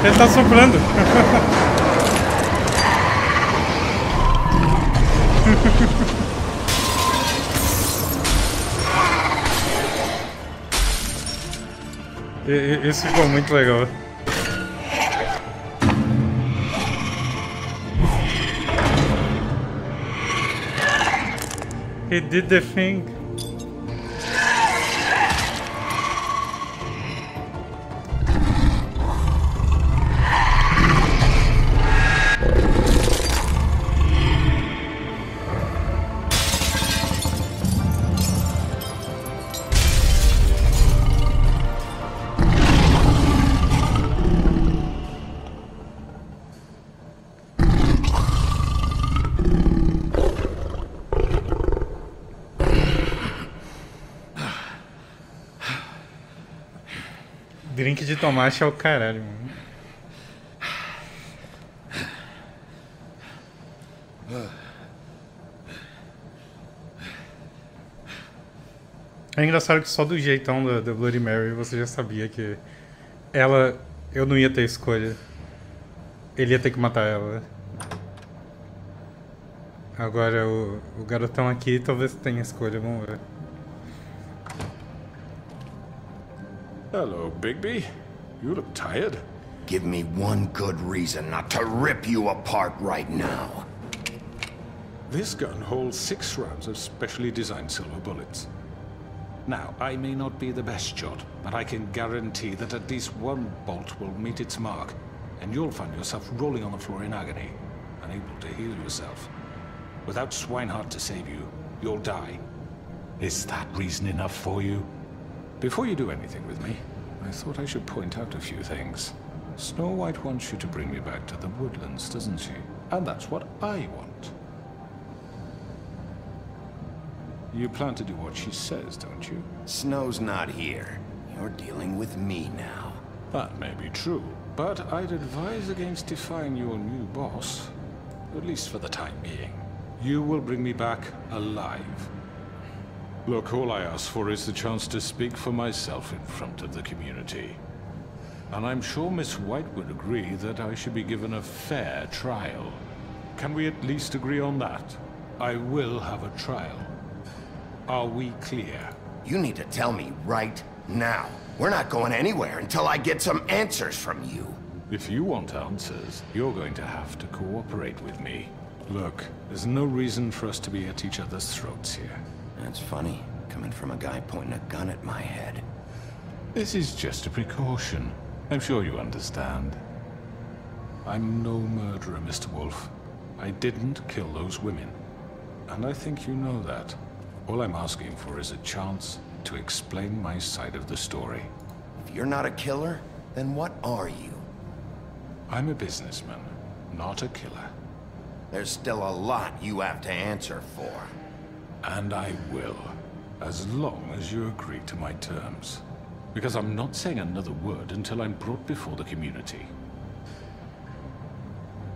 Ele tá soprando. Isso ficou muito legal. He did the thing. Drink de tomate é o caralho, mano. É engraçado que só do jeitão da Bloody Mary você já sabia que ela... Eu não ia ter escolha. Ele ia ter que matar ela. Agora o garotão aqui talvez tenha escolha, vamos ver. Hello, Bigby. You look tired. Give me one good reason not to rip you apart right now. This gun holds 6 rounds of specially designed silver bullets. Now, I may not be the best shot, but I can guarantee that at least one bolt will meet its mark, and you'll find yourself rolling on the floor in agony, unable to heal yourself. Without Swinehart to save you, you'll die. Is that reason enough for you? Before you do anything with me, I thought I should point out a few things. Snow White wants you to bring me back to the woodlands, doesn't she? And that's what I want. You plan to do what she says, don't you? Snow's not here. You're dealing with me now. That may be true, but I'd advise against defying your new boss. At least for the time being. You will bring me back alive. Look, all I ask for is the chance to speak for myself in front of the community. And I'm sure Miss White would agree that I should be given a fair trial. Can we at least agree on that? I will have a trial. Are we clear? You need to tell me right now. We're not going anywhere until I get some answers from you. If you want answers, you're going to have to cooperate with me. Look, there's no reason for us to be at each other's throats here. That's funny, coming from a guy pointing a gun at my head. This is just a precaution. I'm sure you understand. I'm no murderer, Mr. Wolf. I didn't kill those women. And I think you know that. All I'm asking for is a chance to explain my side of the story. If you're not a killer, then what are you? I'm a businessman, not a killer. There's still a lot you have to answer for. And I will, as long as you agree to my terms. Because I'm not saying another word until I'm brought before the community.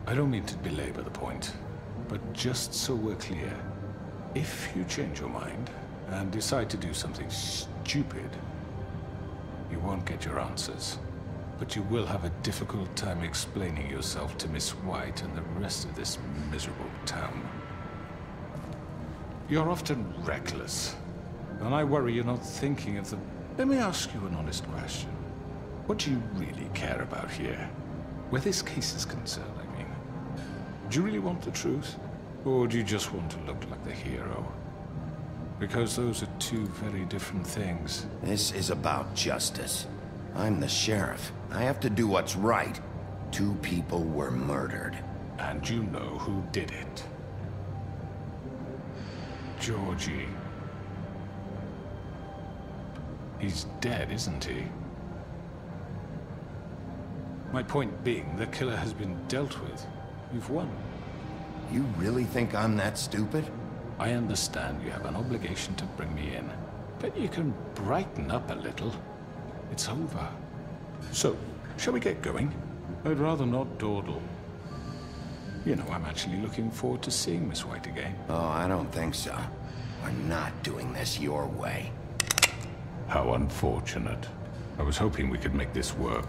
I don't mean to belabor the point, but just so we're clear, if you change your mind and decide to do something stupid, you won't get your answers. But you will have a difficult time explaining yourself to Miss White and the rest of this miserable town. You're often reckless, and I worry you're not thinking of the... Let me ask you an honest question. What do you really care about here? Where this case is concerned, I mean. Do you really want the truth? Or do you just want to look like the hero? Because those are two very different things. This is about justice. I'm the sheriff. I have to do what's right. 2 people were murdered. And you know who did it. Georgie. He's dead, isn't he? My point being, the killer has been dealt with. You've won. You really think I'm that stupid? I understand you have an obligation to bring me in, but you can brighten up a little. It's over. So, shall we get going? I'd rather not dawdle. You know, I'm actually looking forward to seeing Miss White again. Oh, I don't think so. We're not doing this your way. How unfortunate. I was hoping we could make this work.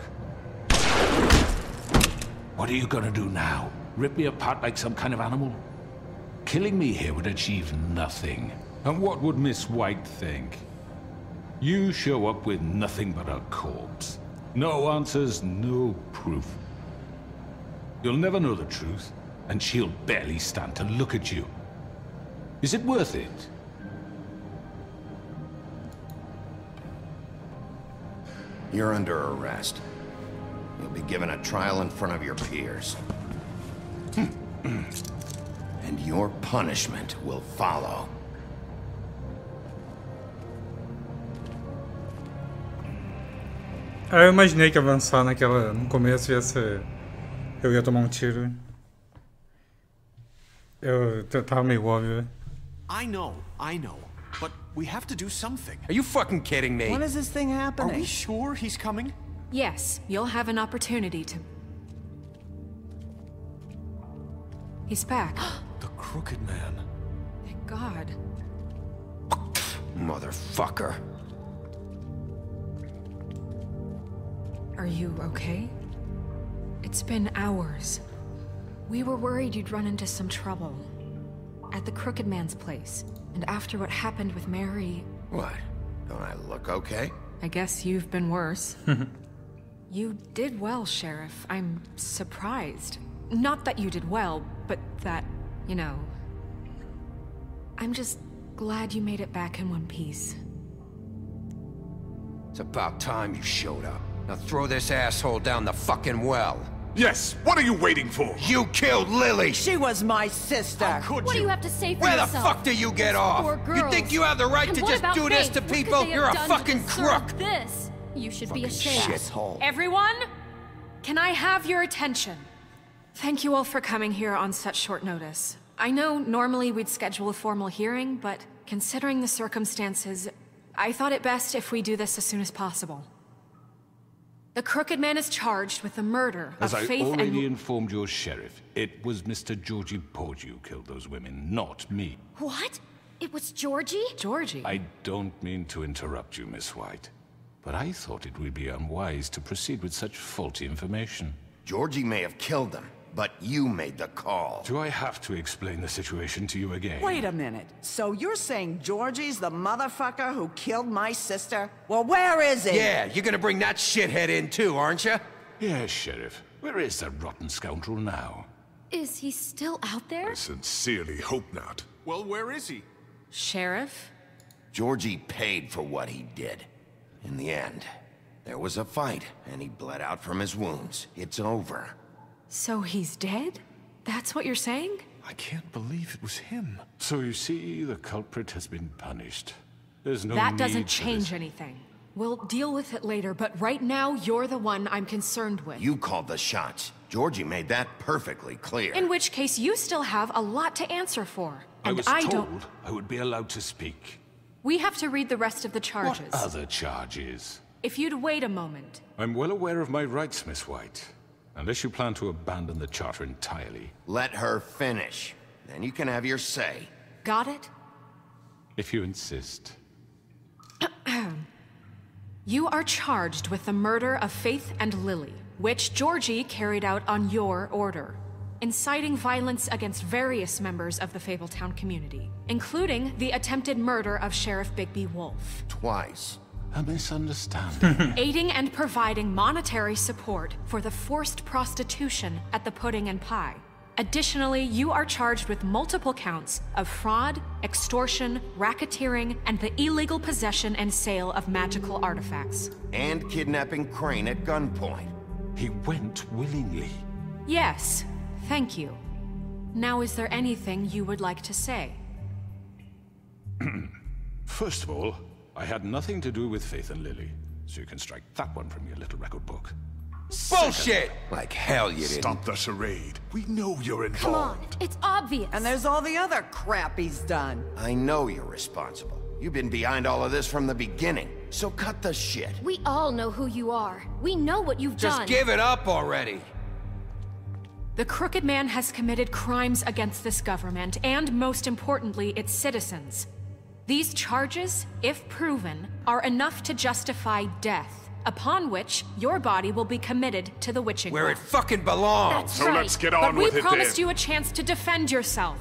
What are you gonna do now? Rip me apart like some kind of animal? Killing me here would achieve nothing. And what would Miss White think? You show up with nothing but a corpse. No answers, no proof. You'll never know the truth, and she'll barely stand to look at you. Is it worth it? You're under arrest. You'll be given a trial in front of your peers. And your punishment will follow. Eu imaginei que avançar no começo ia ser... Eu ia tomar um tiro. Eu tava meio óbvio. I know. But we have to do something. Are you fucking kidding me? When is this thing happening? Are we sure he's coming? Yes, you'll have an opportunity to... He's back. The Crooked Man. Thank God. motherfucker. Are you okay? It's been hours. We were worried you'd run into some trouble. At the Crooked Man's place. And after what happened with Mary... What? Don't I look okay? I guess you've been worse. You did well, Sheriff. I'm surprised. Not that you did well, but that, you know... I'm just glad you made it back in one piece. It's about time you showed up. Now throw this asshole down the fucking well. Yes, what are you waiting for? You killed Lily! She was my sister! How could What do you have to say for Where yourself? the fuck do you get off? Poor You girls. think you have the right And to what just about do this Faith? to What could people? they You're have a done to fucking deserve crook! This? You should be ashamed. Shithole. Everyone? Can I have your attention? Thank you all for coming here on such short notice. I know normally we'd schedule a formal hearing, but considering the circumstances, I thought it best if we do this as soon as possible. The Crooked Man is charged with the murder As of I Faith already and... informed your sheriff, it was Mr. Georgie Porgy who killed those women, not me. What? It was Georgie? Georgie? I don't mean to interrupt you, Miss White, but I thought it would be unwise to proceed with such faulty information. Georgie may have killed them, but you made the call. Do I have to explain the situation to you again? Wait a minute. So you're saying Georgie's the motherfucker who killed my sister? Well, where is he? Yeah, you're gonna bring that shithead in too, aren't you? Yes, Sheriff. Where is that rotten scoundrel now? Is he still out there? I sincerely hope not. Well, where is he? Sheriff? Georgie paid for what he did. In the end, there was a fight, and he bled out from his wounds. It's over. So he's dead? That's what you're saying? I can't believe it was him. So you see, the culprit has been punished. There's no That need doesn't for change this. anything. We'll deal with it later, but right now, you're the one I'm concerned with. You called the shots. Georgie made that perfectly clear. In which case, you still have a lot to answer for. I And was I told don't... I would be allowed to speak. We have to read the rest of the charges. What other charges? If you'd wait a moment. I'm well aware of my rights, Miss White. Unless you plan to abandon the charter entirely. Let her finish. Then you can have your say. Got it? If you insist. You are charged with the murder of Faith and Lily, which Georgie carried out on your order, inciting violence against various members of the Fabletown community, including the attempted murder of Sheriff Bigby Wolf. Twice. A misunderstanding. Aiding and providing monetary support for the forced prostitution at the Pudding and Pie. Additionally, you are charged with multiple counts of fraud, extortion, racketeering, and the illegal possession and sale of magical artifacts. And kidnapping Crane at gunpoint. He went willingly. Yes, thank you. Now, is there anything you would like to say? First of all, I had nothing to do with Faith and Lily, so you can strike that one from your little record book. Bullshit! Like hell you didn't. Stop the charade. We know you're involved. Come on, it's obvious. And there's all the other crap he's done. I know you're responsible. You've been behind all of this from the beginning, so cut the shit. We all know who you are. We know what you've done. Just give it up already. The Crooked Man has committed crimes against this government, and most importantly, its citizens. These charges, if proven, are enough to justify death, upon which your body will be committed to the witching Where well. it fucking belongs. That's So right. let's get on but with we it promised then. you a chance to defend yourself,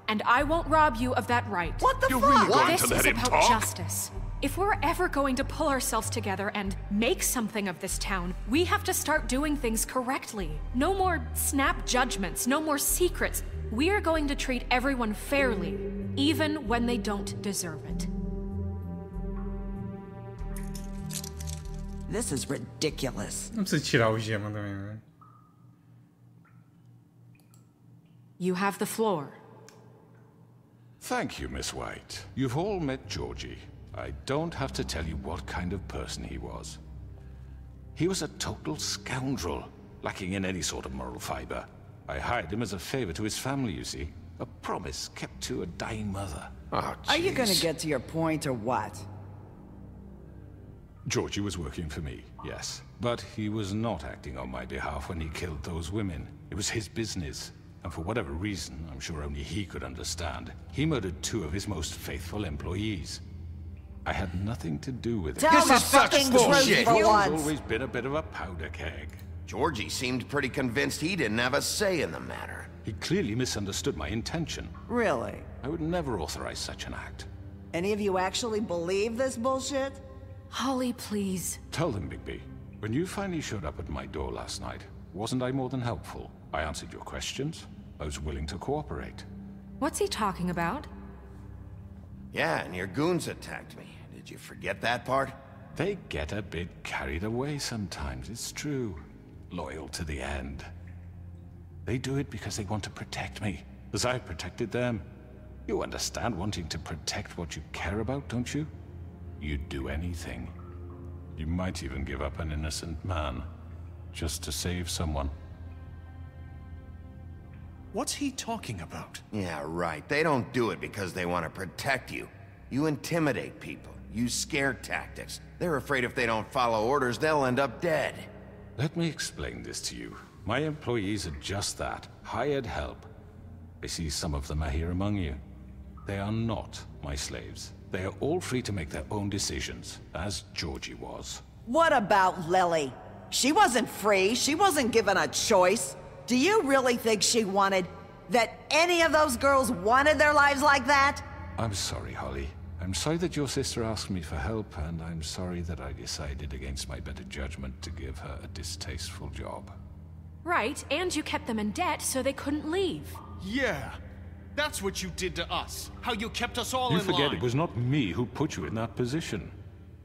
and I won't rob you of that right. What the You're fuck? really going This to let is him about talk? justice. If we're ever going to pull ourselves together and make something of this town, we have to start doing things correctly. No more snap judgments, no more secrets. We are going to treat everyone fairly, even when they don't deserve it. This is ridiculous. Não precisa tirar o gema também, né? You have the floor. Thank you, Miss White. You've all met Georgie. I don't have to tell you what kind of person he was. He was a total scoundrel, lacking in any sort of moral fiber. I hired him as a favor to his family, you see. A promise kept to a dying mother. Oh, Are you gonna get to your point or what? Georgie was working for me, yes. But he was not acting on my behalf when he killed those women. It was his business. And for whatever reason, I'm sure only he could understand, he murdered 2 of his most faithful employees. I had nothing to do with it. Tell the fucking truth for He's once. always been a bit of a powder keg. Georgie seemed pretty convinced he didn't have a say in the matter. He clearly misunderstood my intention. Really? I would never authorize such an act. Any of you actually believe this bullshit? Holly, please. Tell them, Bigby. When you finally showed up at my door last night, wasn't I more than helpful? I answered your questions. I was willing to cooperate. What's he talking about? Yeah, and your goons attacked me. Did you forget that part? They get a bit carried away sometimes, it's true. Loyal to the end. They do it because they want to protect me, as I protected them. You understand wanting to protect what you care about, don't you? You'd do anything. You might even give up an innocent man, just to save someone. What's he talking about? Yeah, right. They don't do it because they want to protect you. You intimidate people, use scare tactics. They're afraid if they don't follow orders, they'll end up dead. Let me explain this to you. My employees are just that, hired help. I see some of them are here among you. They are not my slaves. They are all free to make their own decisions, as Georgie was. What about Lily? She wasn't free. She wasn't given a choice. Do you really think she wanted... that any of those girls wanted their lives like that? I'm sorry, Holly. I'm sorry that your sister asked me for help, and I'm sorry that I decided against my better judgment to give her a distasteful job. Right, and you kept them in debt so they couldn't leave. Yeah. That's what you did to us. How you kept us all in line. You forget it was not me who put you in that position.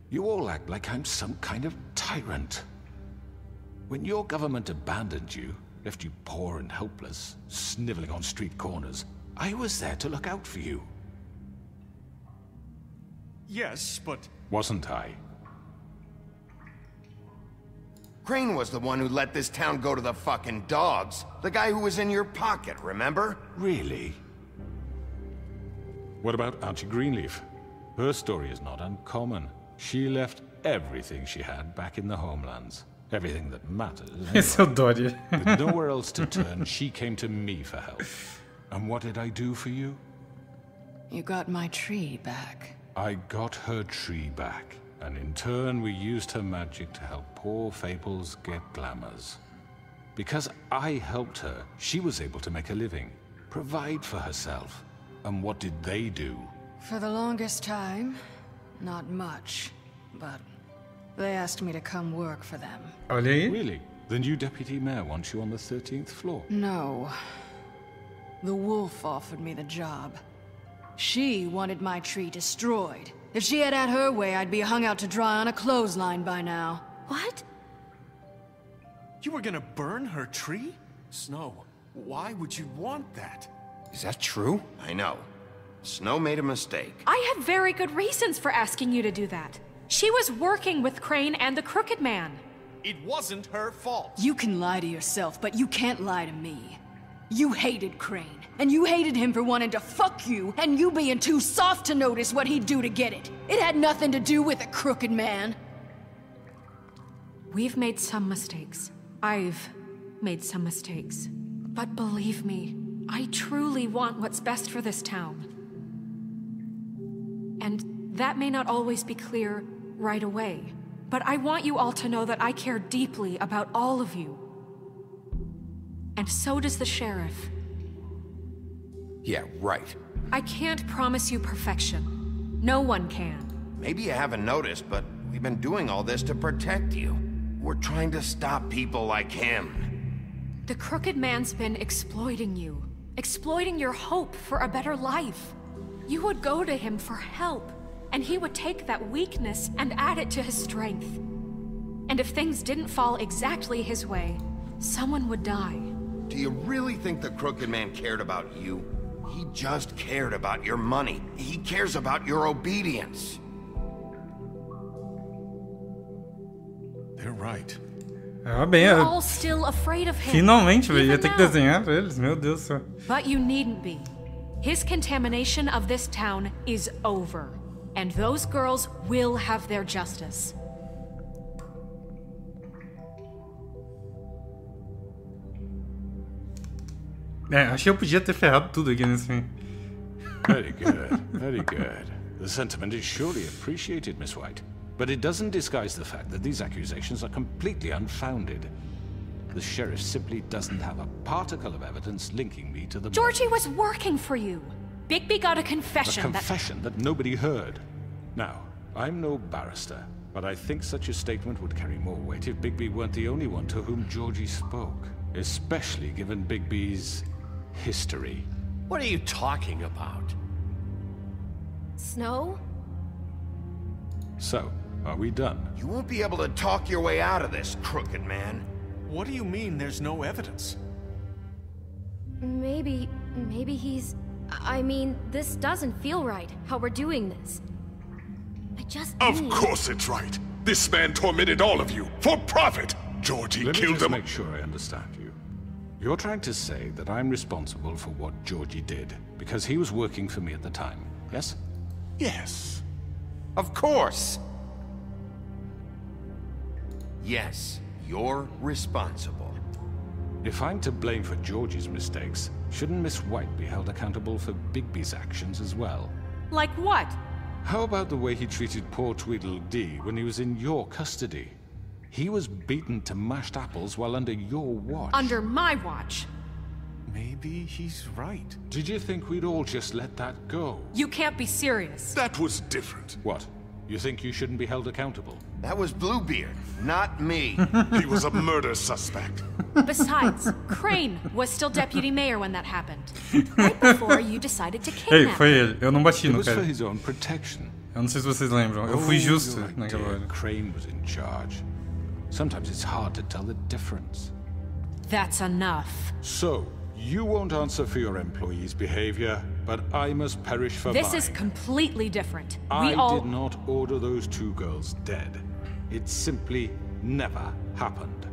You all act like I'm some kind of tyrant. When your government abandoned you, left you poor and helpless, sniveling on street corners, I was there to look out for you. Yes, but... Wasn't I? Crane was the one who let this town go to the fucking dogs. The guy who was in your pocket, remember? Really? What about Archie Greenleaf? Her story is not uncommon. She left everything she had back in the homelands. Everything that matters. It's so dodgy. With nowhere else to turn, she came to me for help. And what did I do for you? You got my tree back. I got her tree back. And in turn, we used her magic to help poor Fables get glamours. Because I helped her, she was able to make a living, provide for herself. And what did they do? For the longest time, not much. But they asked me to come work for them. Really? The new deputy mayor wants you on the 13th floor? No. The wolf offered me the job. She wanted my tree destroyed. If she had her way, I'd be hung out to dry on a clothesline by now. What? You were gonna burn her tree? Snow, why would you want that? Is that true? I know. Snow made a mistake. I had very good reasons for asking you to do that. She was working with Crane and the Crooked Man. It wasn't her fault. You can lie to yourself, but you can't lie to me. You hated Crane, and you hated him for wanting to fuck you, and you being too soft to notice what he'd do to get it. It had nothing to do with the Crooked Man. We've made some mistakes. I've made some mistakes. But believe me, I truly want what's best for this town. And that may not always be clear right away, but I want you all to know that I care deeply about all of you. And so does the sheriff. Yeah, right. I can't promise you perfection. No one can. Maybe you haven't noticed, but we've been doing all this to protect you. We're trying to stop people like him. The Crooked Man's been exploiting you. Exploiting your hope for a better life. You would go to him for help, and he would take that weakness and add it to his strength. And if things didn't fall exactly his way, someone would die. Do you really think the Crooked Man cared about you? He just cared about your money. He cares about your obedience. They're right. Ah, bem, We're all still afraid of him. Finalmente, velho. Ia even ter que now. desenhar pra eles. Meu Deus do céu. But you needn't be. His contamination of this town is over. And those girls will have their justice. É, achei que eu podia ter ferrado tudo aqui nesse fim. Very good, very good. The sentiment is surely appreciated, Miss White. But it doesn't disguise the fact that these accusations are completely unfounded. The sheriff simply doesn't have a particle of evidence linking me to the Georgie was working for you. Bigby got a confession A confession that nobody heard. Now, I'm no barrister, but I think such a statement would carry more weight if Bigby weren't the only one to whom Georgie spoke. Especially given Bigby's history. What are you talking about? Snow? So, are we done? You won't be able to talk your way out of this, crooked man. What do you mean there's no evidence? Maybe he's... I mean, this doesn't feel right, how we're doing this. I just Of course it's right. This man tormented all of you, for profit! Georgie Let me killed just them. make sure I understand you. You're trying to say that I'm responsible for what Georgie did, because he was working for me at the time, yes? Yes. Of course. Yes, you're responsible. If I'm to blame for Georgie's mistakes, shouldn't Miss White be held accountable for Bigby's actions as well? Like what? How about the way he treated poor Tweedledee when he was in your custody? He was beaten to mashed apples while under your watch. Under my watch. Maybe he's right. Did you think we'd all just let that go? You can't be serious. That was different. What? You think you shouldn't be held accountable? That was Bluebeard, not me. He was a murder suspect. Besides, Crane was still deputy mayor when that happened. Right before you decided to Ei, kidnap foi him. ele. Eu não bati It no was for cara. his own protection. Eu não sei se vocês lembram. Eu fui justo you're right, naquela dear. hora. Crane was in charge. Sometimes it's hard to tell the difference. That's enough. So, you won't answer for your employees' behavior, but I must perish for This mine. is completely different. I We all... did not order those two girls dead. It simply never happened.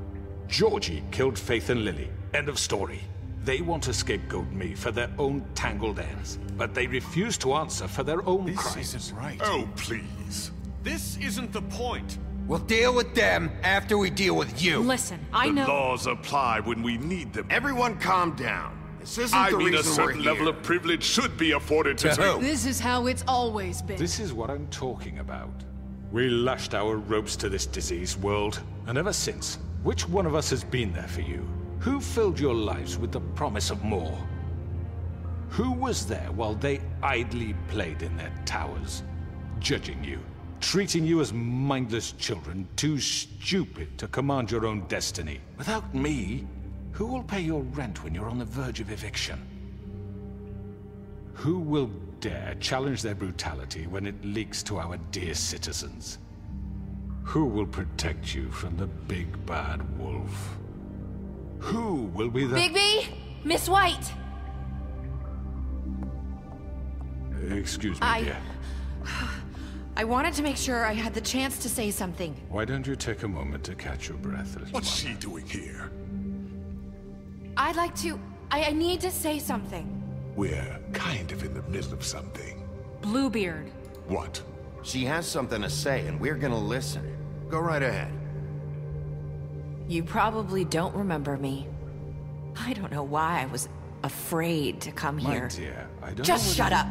Georgie killed Faith and Lily. End of story. They want to scapegoat me for their own tangled ends, but they refuse to answer for their own crimes. This isn't right. Oh, please. This isn't the point. We'll deal with them after we deal with you. Listen, I The know... laws apply when we need them. Everyone calm down. This isn't I the mean, a reason we're certain here. level of privilege should be afforded to... To who? This is how it's always been. This is what I'm talking about. We lashed our ropes to this diseased world, and ever since, which one of us has been there for you? Who filled your lives with the promise of more? Who was there while they idly played in their towers, judging you, treating you as mindless children, too stupid to command your own destiny? Without me, who will pay your rent when you're on the verge of eviction? Who will dare challenge their brutality when it leaks to our dear citizens? Who will protect you from the big bad wolf? Who will be the... Bigby! Miss White! Excuse me, dear. I wanted to make sure I had the chance to say something. Why don't you take a moment to catch your breath, little What's one? she doing here? I'd like to... I need to say something. We're kind of in the middle of something. Bluebeard. What? She has something to say, and we're gonna listen. Go right ahead. You probably don't remember me. I don't know why I was afraid to come My here. dear, I don't Just know shut up.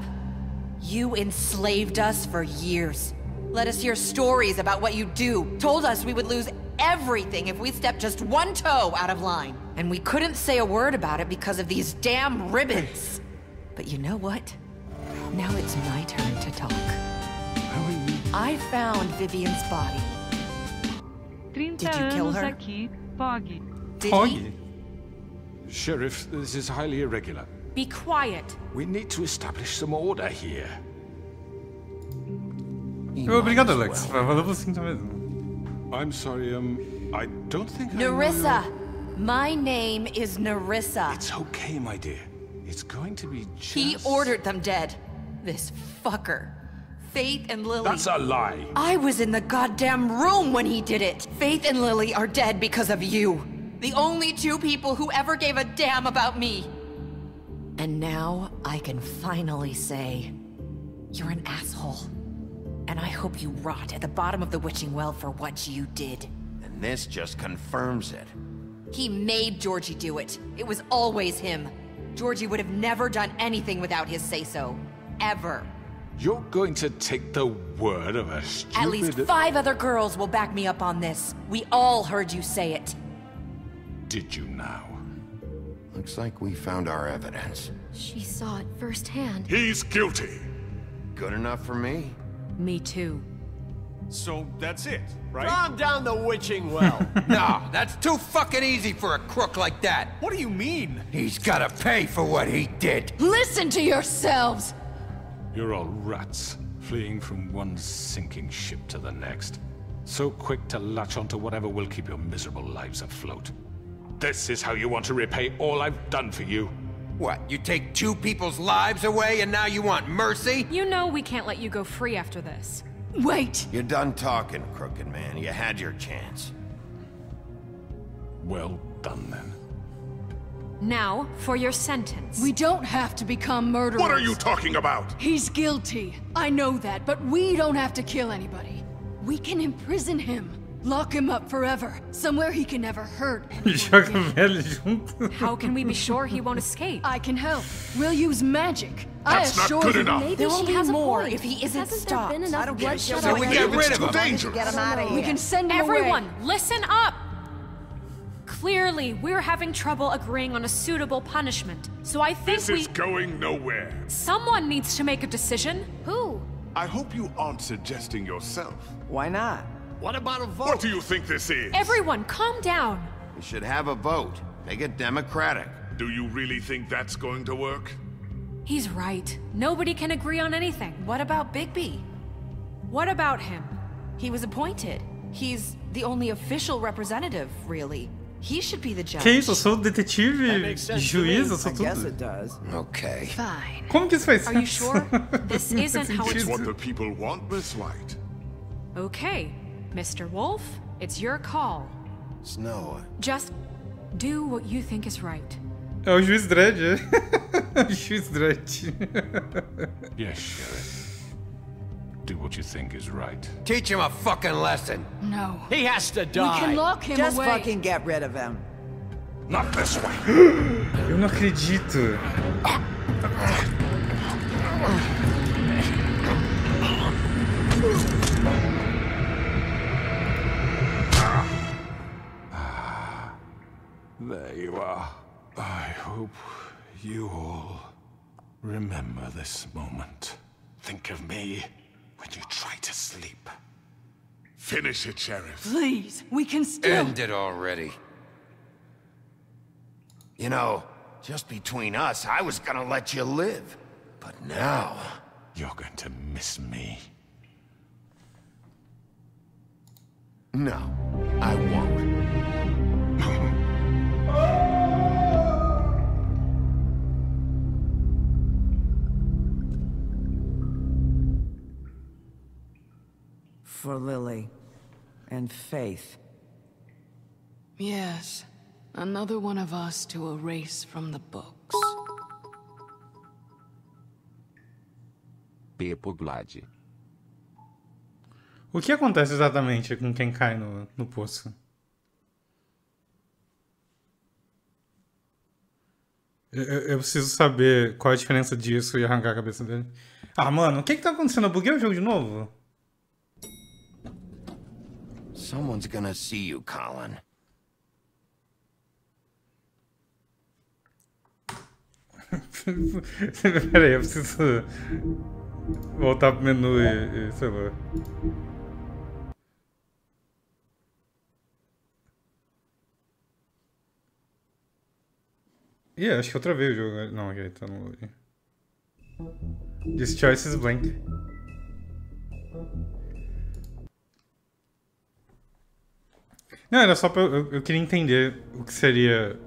You enslaved us for years. Let us hear stories about what you do. Told us we would lose everything if we stepped just one toe out of line. And we couldn't say a word about it because of these damn ribbons. But you know what? Now it's my turn to talk. How are you? I found Vivian's body. 30 Did you kill anos her? aqui, Pog. Did Pog? Sheriff, this is highly irregular. Be quiet. We need to establish some order here. Obrigado, Alex. Valeu por 5 mesmo. I'm sorry, I don't think I know Nerissa. your- My name is Nerissa. It's okay, my dear. It's going to be just... He ordered them dead. This fucker. Faith and Lily. That's a lie. I was in the goddamn room when he did it. Faith and Lily are dead because of you. The only two people who ever gave a damn about me. And now I can finally say, you're an asshole. And I hope you rot at the bottom of the witching well for what you did. And this just confirms it. He made Georgie do it. It was always him. Georgie would have never done anything without his say-so. Ever. You're going to take the word of a stupid... At least 5 other girls will back me up on this. We all heard you say it. Did you now? Looks like we found our evidence. She saw it firsthand. He's guilty. Good enough for me? Me too. So that's it, right? Calm down the witching well. No, that's too fucking easy for a crook like that. What do you mean? He's gotta pay for what he did. Listen to yourselves! You're all rats, fleeing from one sinking ship to the next. So quick to latch onto whatever will keep your miserable lives afloat. This is how you want to repay all I've done for you? What, you take 2 people's lives away and now you want mercy? You know we can't let you go free after this. Wait! You're done talking, Crooked Man. You had your chance. Well done, then. Now, for your sentence. We don't have to become murderers. What are you talking about? He's guilty. I know that, but we don't have to kill anybody. We can imprison him. Lock him up forever. Somewhere he can never hurt anyone again. How can we be sure he won't escape? I can help. We'll use magic. That's not good enough. There will be more if he isn't stopped. I don't get So we get rid of him. Dangerous. Get him out of here. We can send him Everyone, away. listen up! Clearly, we're having trouble agreeing on a suitable punishment. So I think This is going nowhere. someone needs to make a decision. Who? I hope you aren't suggesting yourself. Why not? What about a vote? What do you think this is? Everyone, calm down. We should have a vote. Make it democratic. Do you really think that's going to work? He's right. Nobody can agree on anything. What about Bigby? What about him? He was appointed. He's the only official representative, really. He should be the judge. Que isso? Eu sou detetive e juiz? Eu sou tudo. does. Okay. Fine. Como que isso faz Are you senso? sure? This isn't how It's it's... what the people want, Miss White. Okay, Mr. Wolf, it's your call. Snow. Just do what you think is right. É o juiz Dredd. O juiz Dredd. Yes, Sheriff. Do what you think is right. Teach him a fucking lesson. No. He has to We die. can lock him Just away. fucking get rid of him. Not this way. Eu não acredito. There you are. I hope you all remember this moment. Think of me when you try to sleep. Finish it, Sheriff. Please, we can still... End it already. You know, just between us, I was gonna let you live. But now... You're going to miss me. No, I won't. For Lily. And Faith. Yes. Another one of us to erase from the books. O que acontece exatamente com quem cai no poço? Eu preciso saber qual a diferença disso e arrancar a cabeça dele. Ah, mano, o que tá acontecendo? Eu buguei o jogo de novo? Someone's gonna see you, Colin. Peraí, eu preciso voltar pro menu e sei lá. Ih, acho que eu travei o jogo. Não, ok, tá no loading. This choice is blank. Não, era só pra... Eu queria entender o que seria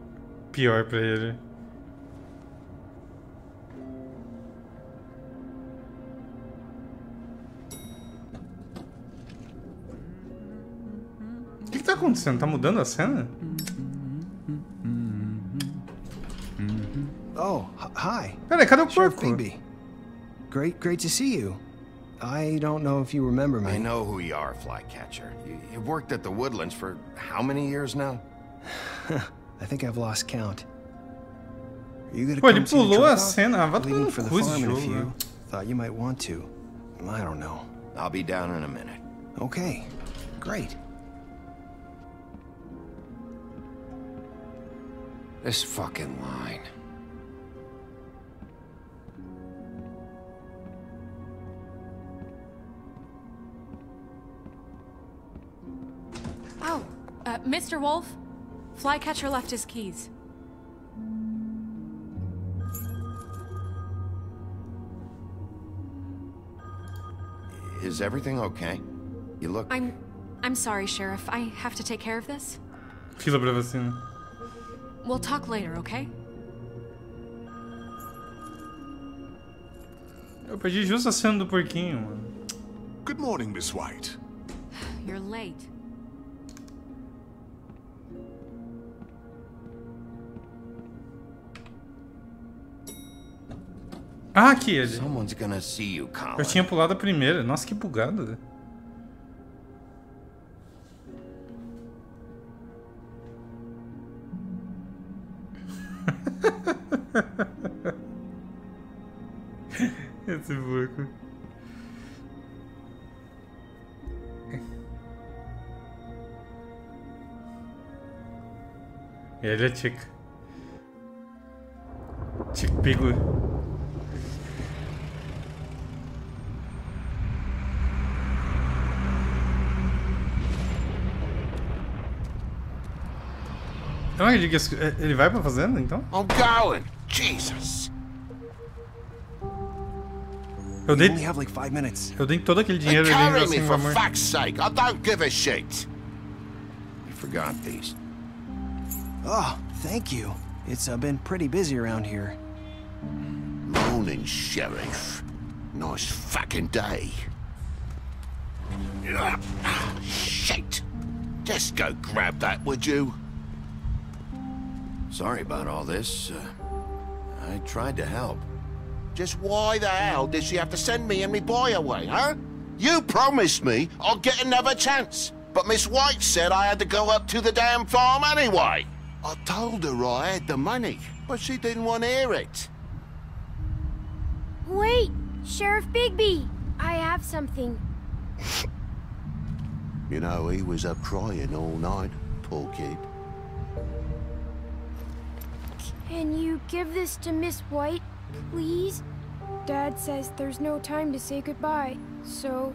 pior pra ele. O que tá acontecendo? Tá mudando a cena? Oh, hi. Peraí, cadê o Sheriff porco? Bigby. Great to see you. I don't know if you remember me. I know who you are, Flycatcher. You've worked at the Woodlands for how many years now? I think I've lost count. Are you gonna Pô, ele come see the pulou a truck off? cena. Ah, vai tomar Leaving no for the cu esse farm in a jogo, few. né? Thought you might want to. I don't know. I'll be down in a minute. Okay, great. This fucking line. Oh, Mr. Wolf, Flycatcher left his keys. Is everything okay? You look... I'm sorry, Sheriff. I have to take care of this. Fila pra vacina. We'll talk later, okay? Eu perdi justo a cena do porquinho, mano. Good morning, Miss White. You're late. Ah, aqui ele. Someone's gonna see you, Colin. Eu tinha pulado a primeira. Nossa, que bugado. Esse buco. Ele é Chick. Chick Piglet. Então ele vai pra fazenda, então? I'm going. Jesus. Eu dei... only have like 5 minutes. Eu dei todo aquele dinheiro ali Carry assim, me for amor. fuck's sake. I don't give a shit. You forgot these. Oh, thank you. It's been pretty busy around here. Morning, Sheriff. Nice fucking day. Shit. Just go grab that, would you? Sorry about all this. I tried to help. Just why the hell did she have to send me and me boy away, huh? You promised me I'd get another chance, but Miss White said I had to go up to the damn farm anyway. I told her I had the money, but she didn't want to hear it. Wait, Sheriff Bigby, I have something. You know, he was up crying all night, poor kid. Can you give this to Miss White, please? Dad says there's no time to say goodbye, so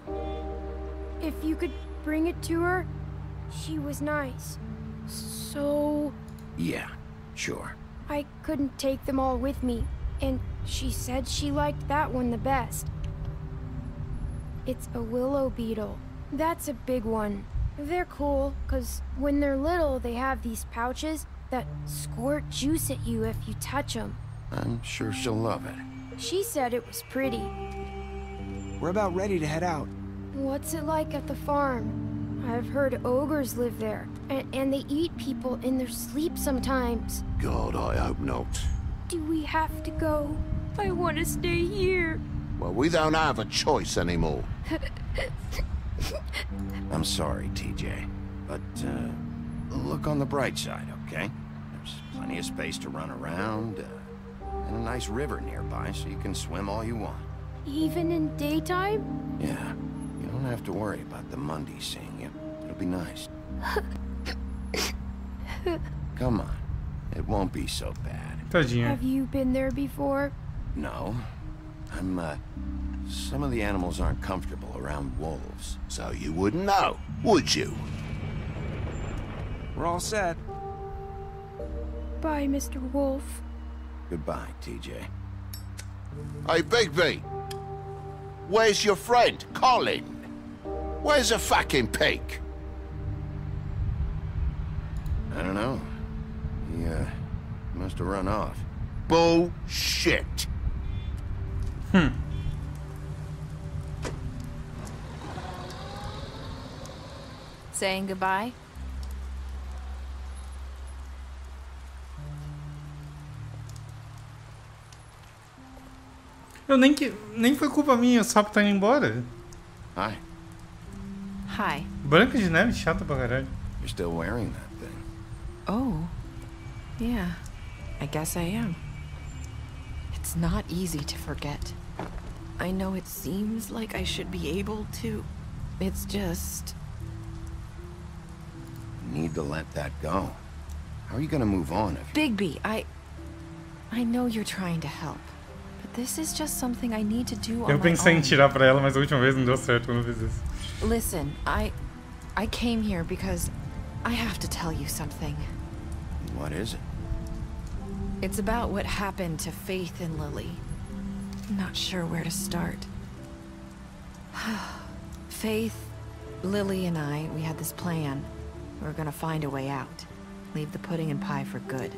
if you could bring it to her, she was nice. So... Yeah, sure. I couldn't take them all with me, and she said she liked that one the best. It's a willow beetle. That's a big one. They're cool, 'cause when they're little, they have these pouches that squirt juice at you if you touch them. I'm sure she'll love it. She said it was pretty. We're about ready to head out. What's it like at the farm? I've heard ogres live there, and they eat people in their sleep sometimes. God, I hope not. Do we have to go? I want to stay here. Well, we don't have a choice anymore. I'm sorry, TJ. But, look on the bright side, okay? There's plenty of space to run around, and a nice river nearby so you can swim all you want. Even in daytime? Yeah, you don't have to worry about the Mundies seeing you. It'll be nice. Come on, it won't be so bad. Have you been there before? No. Some of the animals aren't comfortable around wolves. So you wouldn't know, would you? We're all set. Bye, Mr. Wolf. Goodbye, TJ. Hey, Bigby. Where's your friend, Colin? Where's the fucking pig? I don't know. He, must have run off. Bullshit. Saying goodbye? Nem foi culpa minha, o sapo tá indo embora. Hi. Hi. Branca de Neve, chata pra caralho. You're still wearing that thing. Oh. Yeah. I guess I am. It's not easy to forget. I know it seems like I should be able to. It's just... You need to let that go. How are you gonna move on if... Bigby, I know you're trying to help. But this is just something I need to do on Eu my pensei em own. tirar pra ela, mas a última vez não deu certo quando eu fiz isso. Listen, I came here because I have to tell you something. What is it? It's about what happened to Faith and Lily. I'm not sure where to start. Faith, Lily, and I, we had this plan. We were gonna find a way out. Leave the pudding and pie for good.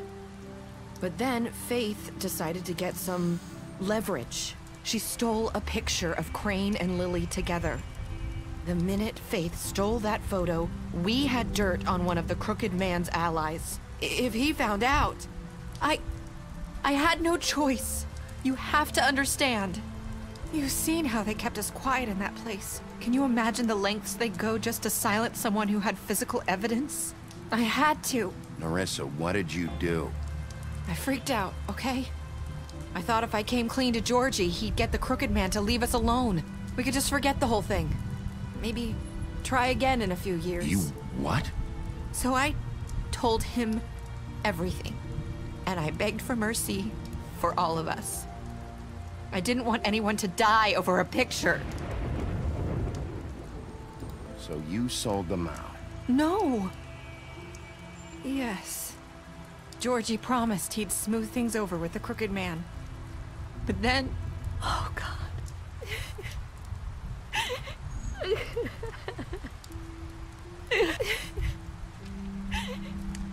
But then Faith decided to get some leverage. She stole a picture of Crane and Lily together. The minute Faith stole that photo, we had dirt on one of the Crooked Man's allies. If he found out, I had no choice. You have to understand. You've seen how they kept us quiet in that place. Can you imagine the lengths they'd go just to silence someone who had physical evidence? I had to. Nerissa, what did you do? I freaked out, okay? I thought if I came clean to Georgie, he'd get the Crooked Man to leave us alone. We could just forget the whole thing. Maybe try again in a few years. You what? So I told him everything. And I begged for mercy for all of us. I didn't want anyone to die over a picture. So you sold them out? No. Yes. Georgie promised he'd smooth things over with the Crooked Man. But then... Oh, God.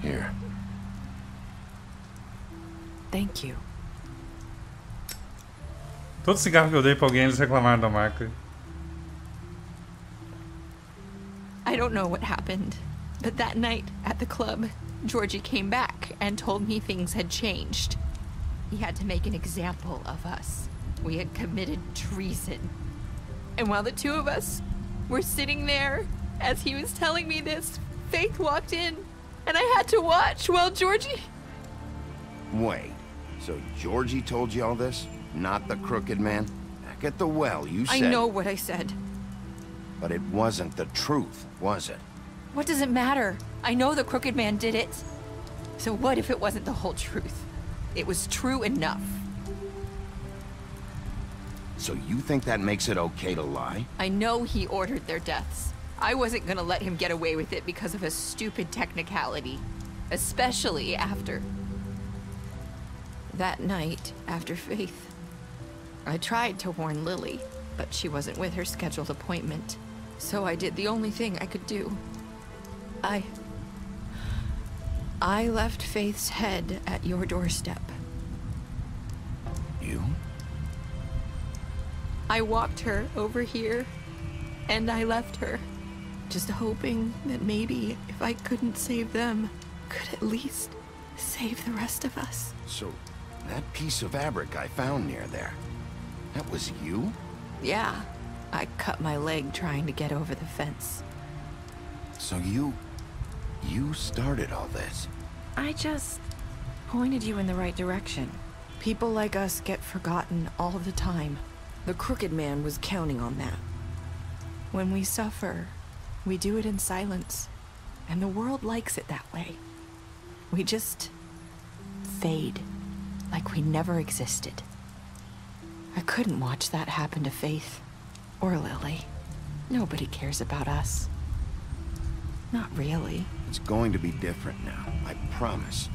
Here. Thank you. Todo cigarro que eu dei pra alguém, eles reclamaram da marca. I don't know what happened, but that night at the club, Georgie came back and told me things had changed. He had to make an example of us. We had committed treason. And while the two of us were sitting there, as he was telling me this, Faith walked in, and I had to watch while Georgie... Wait, so Georgie told you all this? Not the Crooked Man? Back at the well, you said... I know what I said. But it wasn't the truth, was it? What does it matter? I know the Crooked Man did it. So what if it wasn't the whole truth? It was true enough. So you think that makes it okay to lie? I know he ordered their deaths. I wasn't gonna let him get away with it because of a stupid technicality. Especially after... that night, after Faith. I tried to warn Lily, but she wasn't with her scheduled appointment. So I did the only thing I could do. I left Faith's head at your doorstep. You? I walked her over here, and I left her. Just hoping that maybe if I couldn't save them, could at least save the rest of us. So, that piece of fabric I found near there, that was you? Yeah, I cut my leg trying to get over the fence. So you started all this? I just pointed you in the right direction. People like us get forgotten all the time. The Crooked Man was counting on that. When we suffer, we do it in silence, and the world likes it that way. We just fade, like we never existed. I couldn't watch that happen to Faith, or Lily. Nobody cares about us. Not really. It's going to be different now, I promise.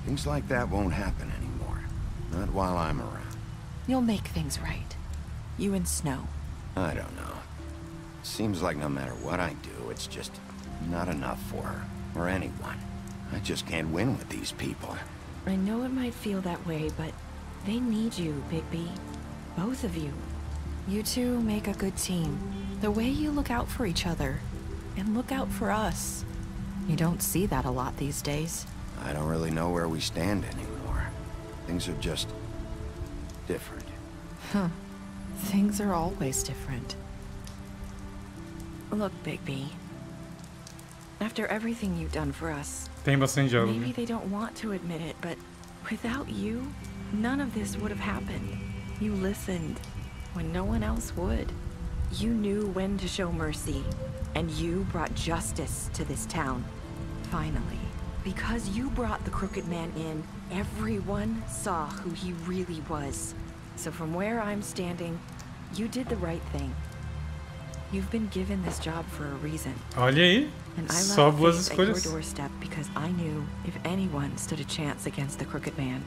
Things like that won't happen anymore. Not while I'm around. You'll make things right. You and Snow. I don't know. Seems like no matter what I do, it's just not enough for her, or anyone. I just can't win with these people. I know it might feel that way, but they need you, Bigby. Both of you. You two make a good team. The way you look out for each other, and look out for us. You don't see that a lot these days. I don't really know where we stand anymore. Things are just... different. Huh. Things are always different. Look, Bigby. After everything you've done for us, Tem bastante diálogo. maybe they don't want to admit it, but without you, none of this would have happened. You listened when no one else would. You knew when to show mercy, and you brought justice to this town. Finally. Because you brought the Crooked Man in, everyone saw who he really was. So from where I'm standing, you did the right thing. You've been given this job for a reason. Olha aí, And I só left boas Faith at your escolhas. doorstep because I knew if anyone stood a chance against the Crooked Man,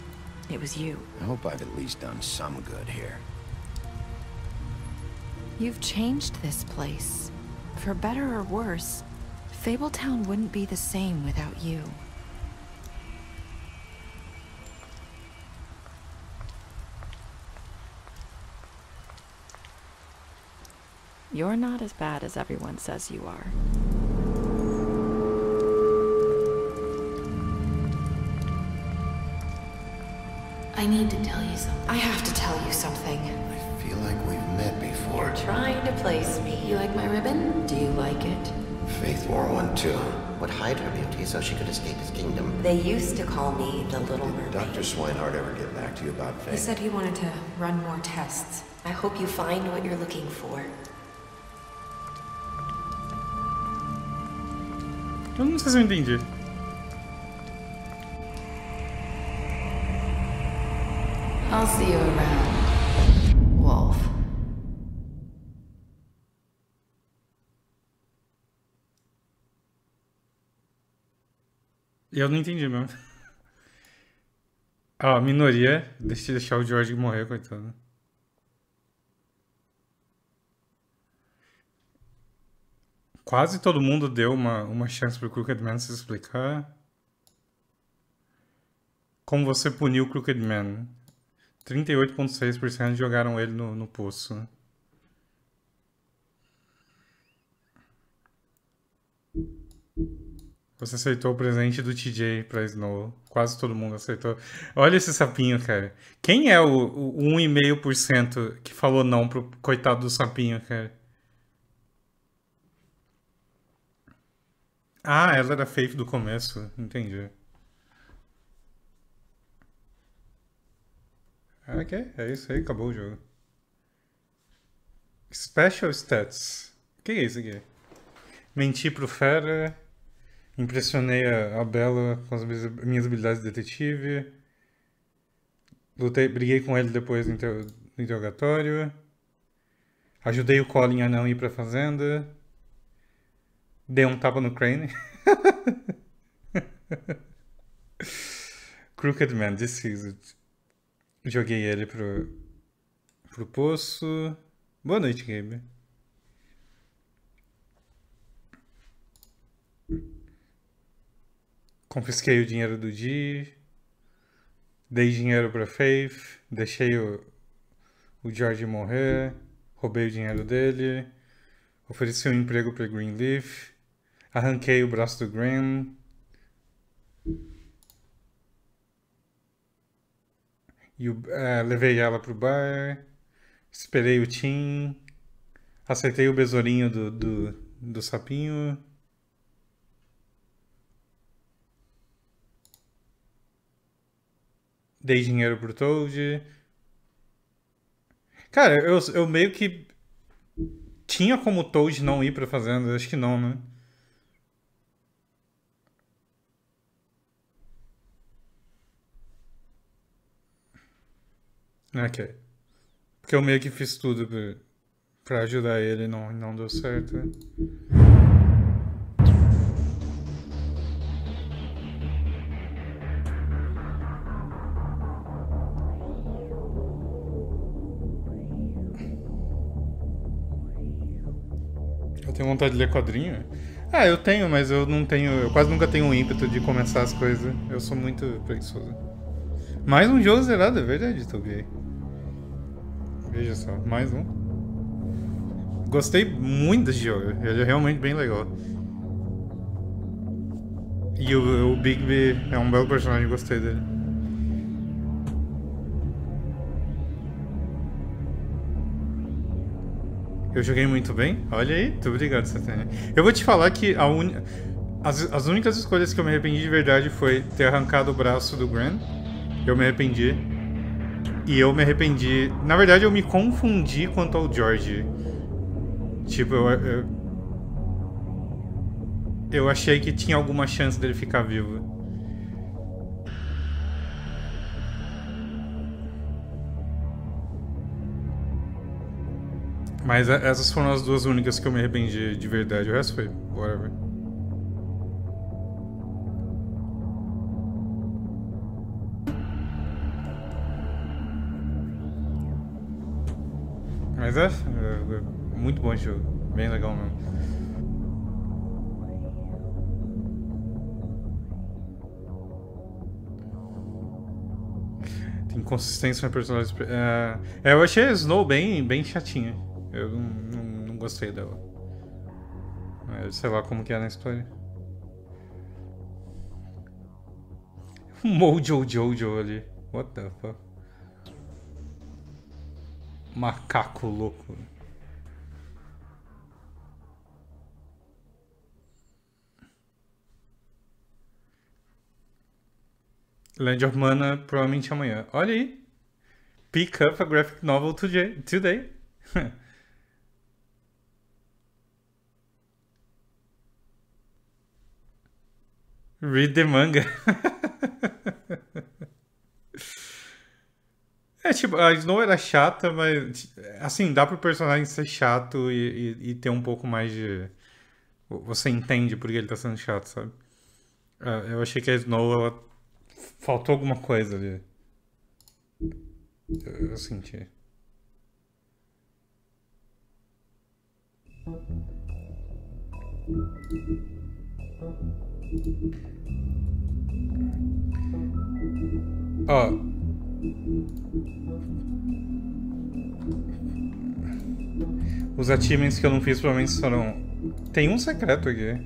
it was you. I hope I've at least done some good here. You've changed this place. For better or worse, Fabletown wouldn't be the same without you. You're not as bad as everyone says you are. I need to tell you something. I have to tell you something. I feel like we've met before. You're trying to place me. You like my ribbon? Do you like it? Faith wore one too. Would hide her beauty so she could escape his kingdom. They used to call me the Little Mermaid. Dr. Swinehart ever get back to you about Faith? He said he wanted to run more tests. I hope you find what you're looking for. Eu não sei se eu entendi. I'll see you around, Wolf. Eu não entendi mesmo. Ah, a minoria deixa o George morrer, coitado. Quase todo mundo deu uma chance pro Crooked Man se explicar. Como você puniu o Crooked Man? 38,6% jogaram ele no poço. Você aceitou o presente do TJ pra Snow. Quase todo mundo aceitou. Olha esse sapinho, cara. Quem é o 1,5% que falou não pro coitado do sapinho, cara? Ah, ela era Faith do começo. Entendi. Ok, é isso aí. Acabou o jogo. Special Stats. O que é isso aqui? Menti pro Fera. Impressionei a Bella com as minhas habilidades de detetive. Briguei com ele depois do interrogatório. Ajudei o Colin a não ir pra fazenda. Dei um tapa no Crane. Crooked Man, Deceased. Joguei ele pro poço. Boa noite, Gabe. Confisquei o dinheiro do Dee. Dei dinheiro pra Faith. Deixei o George morrer. Roubei o dinheiro dele. Ofereci um emprego pra Greenleaf. Arranquei o braço do Graham. E levei ela pro bar. Esperei o Tim. Acertei o besourinho do sapinho. Dei dinheiro pro Toad. Cara, eu meio que tinha como o Toad não ir pra fazenda. Acho que não, né? Ok. Porque eu meio que fiz tudo pra ajudar ele e não deu certo. Eu tenho vontade de ler quadrinho? Ah, eu tenho, mas eu não tenho. Eu quase nunca tenho um ímpeto de começar as coisas. Eu sou muito preguiçoso. Mais um jogo zerado, é verdade, Toby. Veja só, mais um. Gostei muito desse jogo, ele é realmente bem legal. E o Bigby é um belo personagem, gostei dele. Eu joguei muito bem, olha aí, muito obrigado, Satânia. Eu vou te falar que as únicas escolhas que eu me arrependi de verdade foi ter arrancado o braço do Gran. Eu me arrependi. E eu me arrependi. Na verdade, eu me confundi quanto ao George. Tipo, eu achei que tinha alguma chance dele ficar vivo. Mas essas foram as duas únicas que eu me arrependi de verdade. O resto foi whatever. Mas é muito bom esse jogo. Bem legal mesmo. Tem consistência no personagem. Eu achei a Snow bem chatinha. Eu não gostei dela. Sei lá como que é na história. Mojo Jojo ali. What the fuck? Macaco louco. Land of Mana provavelmente amanhã. Olha aí. Pick up a graphic novel today. Read the manga. Tipo, a Snow era chata, mas assim, dá pro personagem ser chato e ter um pouco mais de... Você entende por que ele tá sendo chato, sabe? Eu achei que a Snow, ela... faltou alguma coisa ali. Eu senti. Ó. Os achievements que eu não fiz provavelmente serão... Tem um secreto aqui.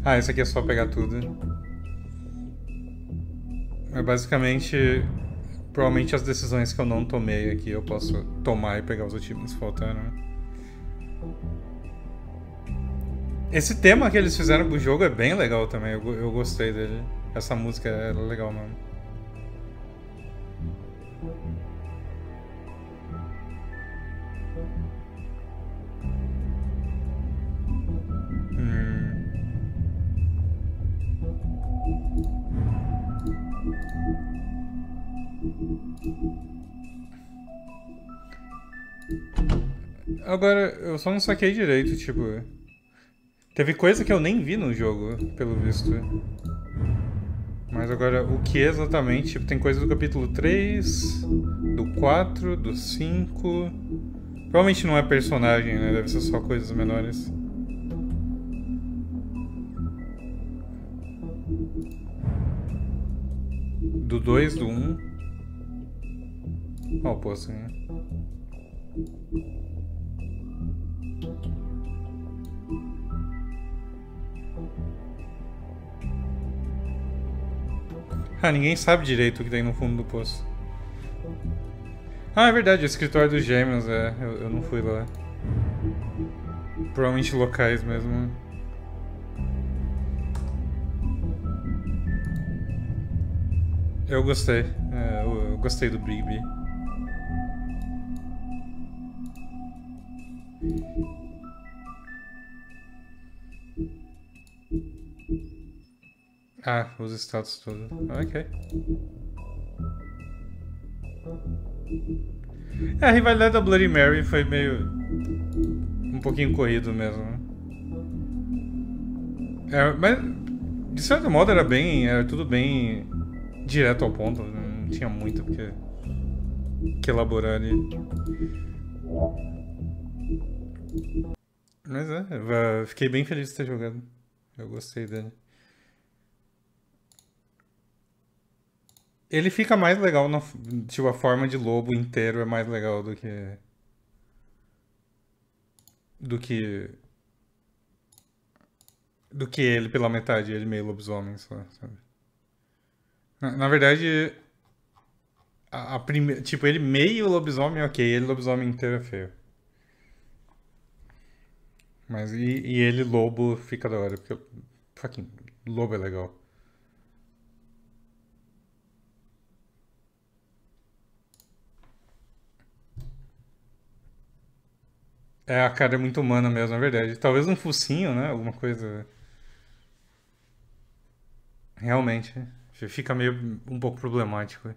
Ah, esse aqui é só pegar tudo. É basicamente... Provavelmente as decisões que eu não tomei aqui eu posso tomar e pegar os achievements faltando. Esse tema que eles fizeram pro jogo é bem legal também. Eu gostei dele. Essa música é legal mesmo. Agora, eu só não saquei direito, tipo... Teve coisa que eu nem vi no jogo, pelo visto. Mas agora, o que exatamente? Tipo, tem coisa do capítulo 3, do 4, do 5... Provavelmente não é personagem, né? Deve ser só coisas menores. Do 2, do 1... Ó, o poço, né? Ah, ninguém sabe direito o que tem no fundo do poço. Ah, é verdade, o escritório dos gêmeos, eu não fui lá. Provavelmente locais mesmo. Eu gostei. Eu gostei do Bigby. Ah, os status todos. Ok. A rivalidade da Bloody Mary foi meio... um pouquinho corrido mesmo. Mas, de certo modo, era tudo bem direto ao ponto. Não tinha muito que elaborar ali. Mas fiquei bem feliz de ter jogado. Eu gostei dele. Ele fica mais legal, tipo, a forma de lobo inteiro é mais legal do que... Do que ele pela metade, ele meio lobisomem, sabe? Na verdade, tipo, ele meio lobisomem, ok, ele lobisomem inteiro é feio. Mas e ele lobo fica da hora, porque fucking lobo é legal. É, a cara é muito humana mesmo, é verdade. Talvez um focinho, né? Alguma coisa. Realmente. Fica meio um pouco problemático.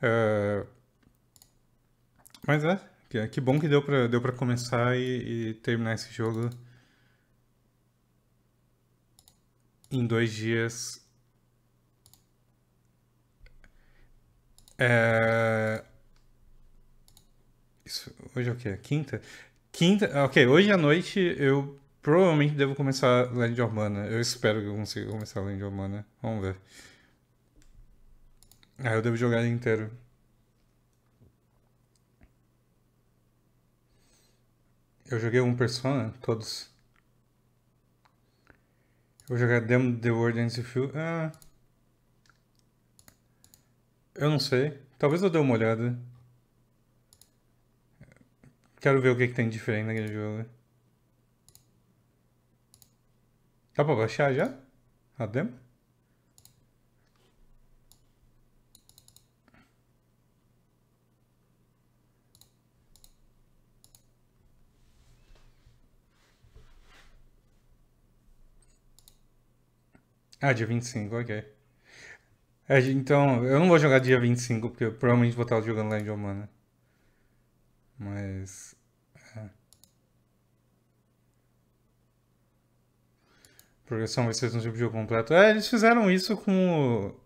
É, mas que bom que deu pra começar e terminar esse jogo em 2 dias. É, hoje é o quê? Quinta? Quinta, ok, hoje à noite eu provavelmente devo começar Legend of Mana. Eu espero que eu consiga começar Legend of Mana. Vamos ver. Eu devo jogar ele inteiro. Eu joguei um Persona, todos. Eu vou jogar Damn the World Ends With You. Eu não sei. Talvez eu dê uma olhada. Quero ver o que tem de diferente naquele jogo. Dá pra baixar já? A demo? Dia 25, ok. Então, eu não vou jogar dia 25, porque eu provavelmente vou estar jogando Legend of Mana. Mas... Progressão vai ser um tipo de jogo completo. Eles fizeram isso com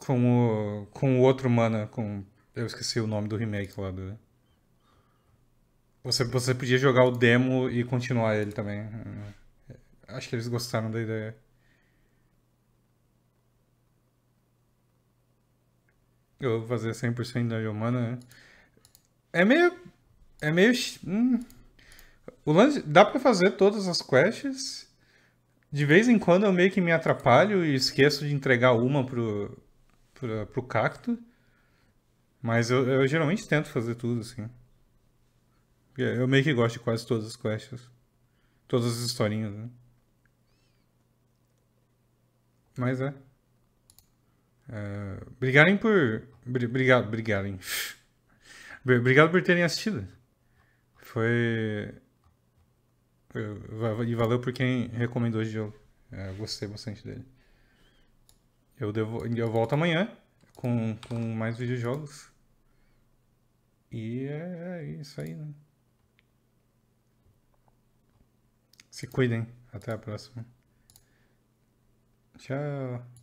o outro Mana, eu esqueci o nome do remake lá do... Você podia jogar o demo e continuar ele também. Acho que eles gostaram da ideia. Eu vou fazer 100% da Humana, né? É meio... O lance... Dá pra fazer todas as quests. De vez em quando eu meio que me atrapalho e esqueço de entregar uma pro cacto. Mas eu geralmente tento fazer tudo, assim. Eu meio que gosto de quase todas as quests. Todas as historinhas, né? Mas Obrigadem por... Obrigadem. Obrigado por terem assistido. E valeu por quem recomendou esse jogo. Eu gostei bastante dele. Eu volto amanhã com mais videojogos. E é isso aí, né? Se cuidem. Até a próxima. Tchau.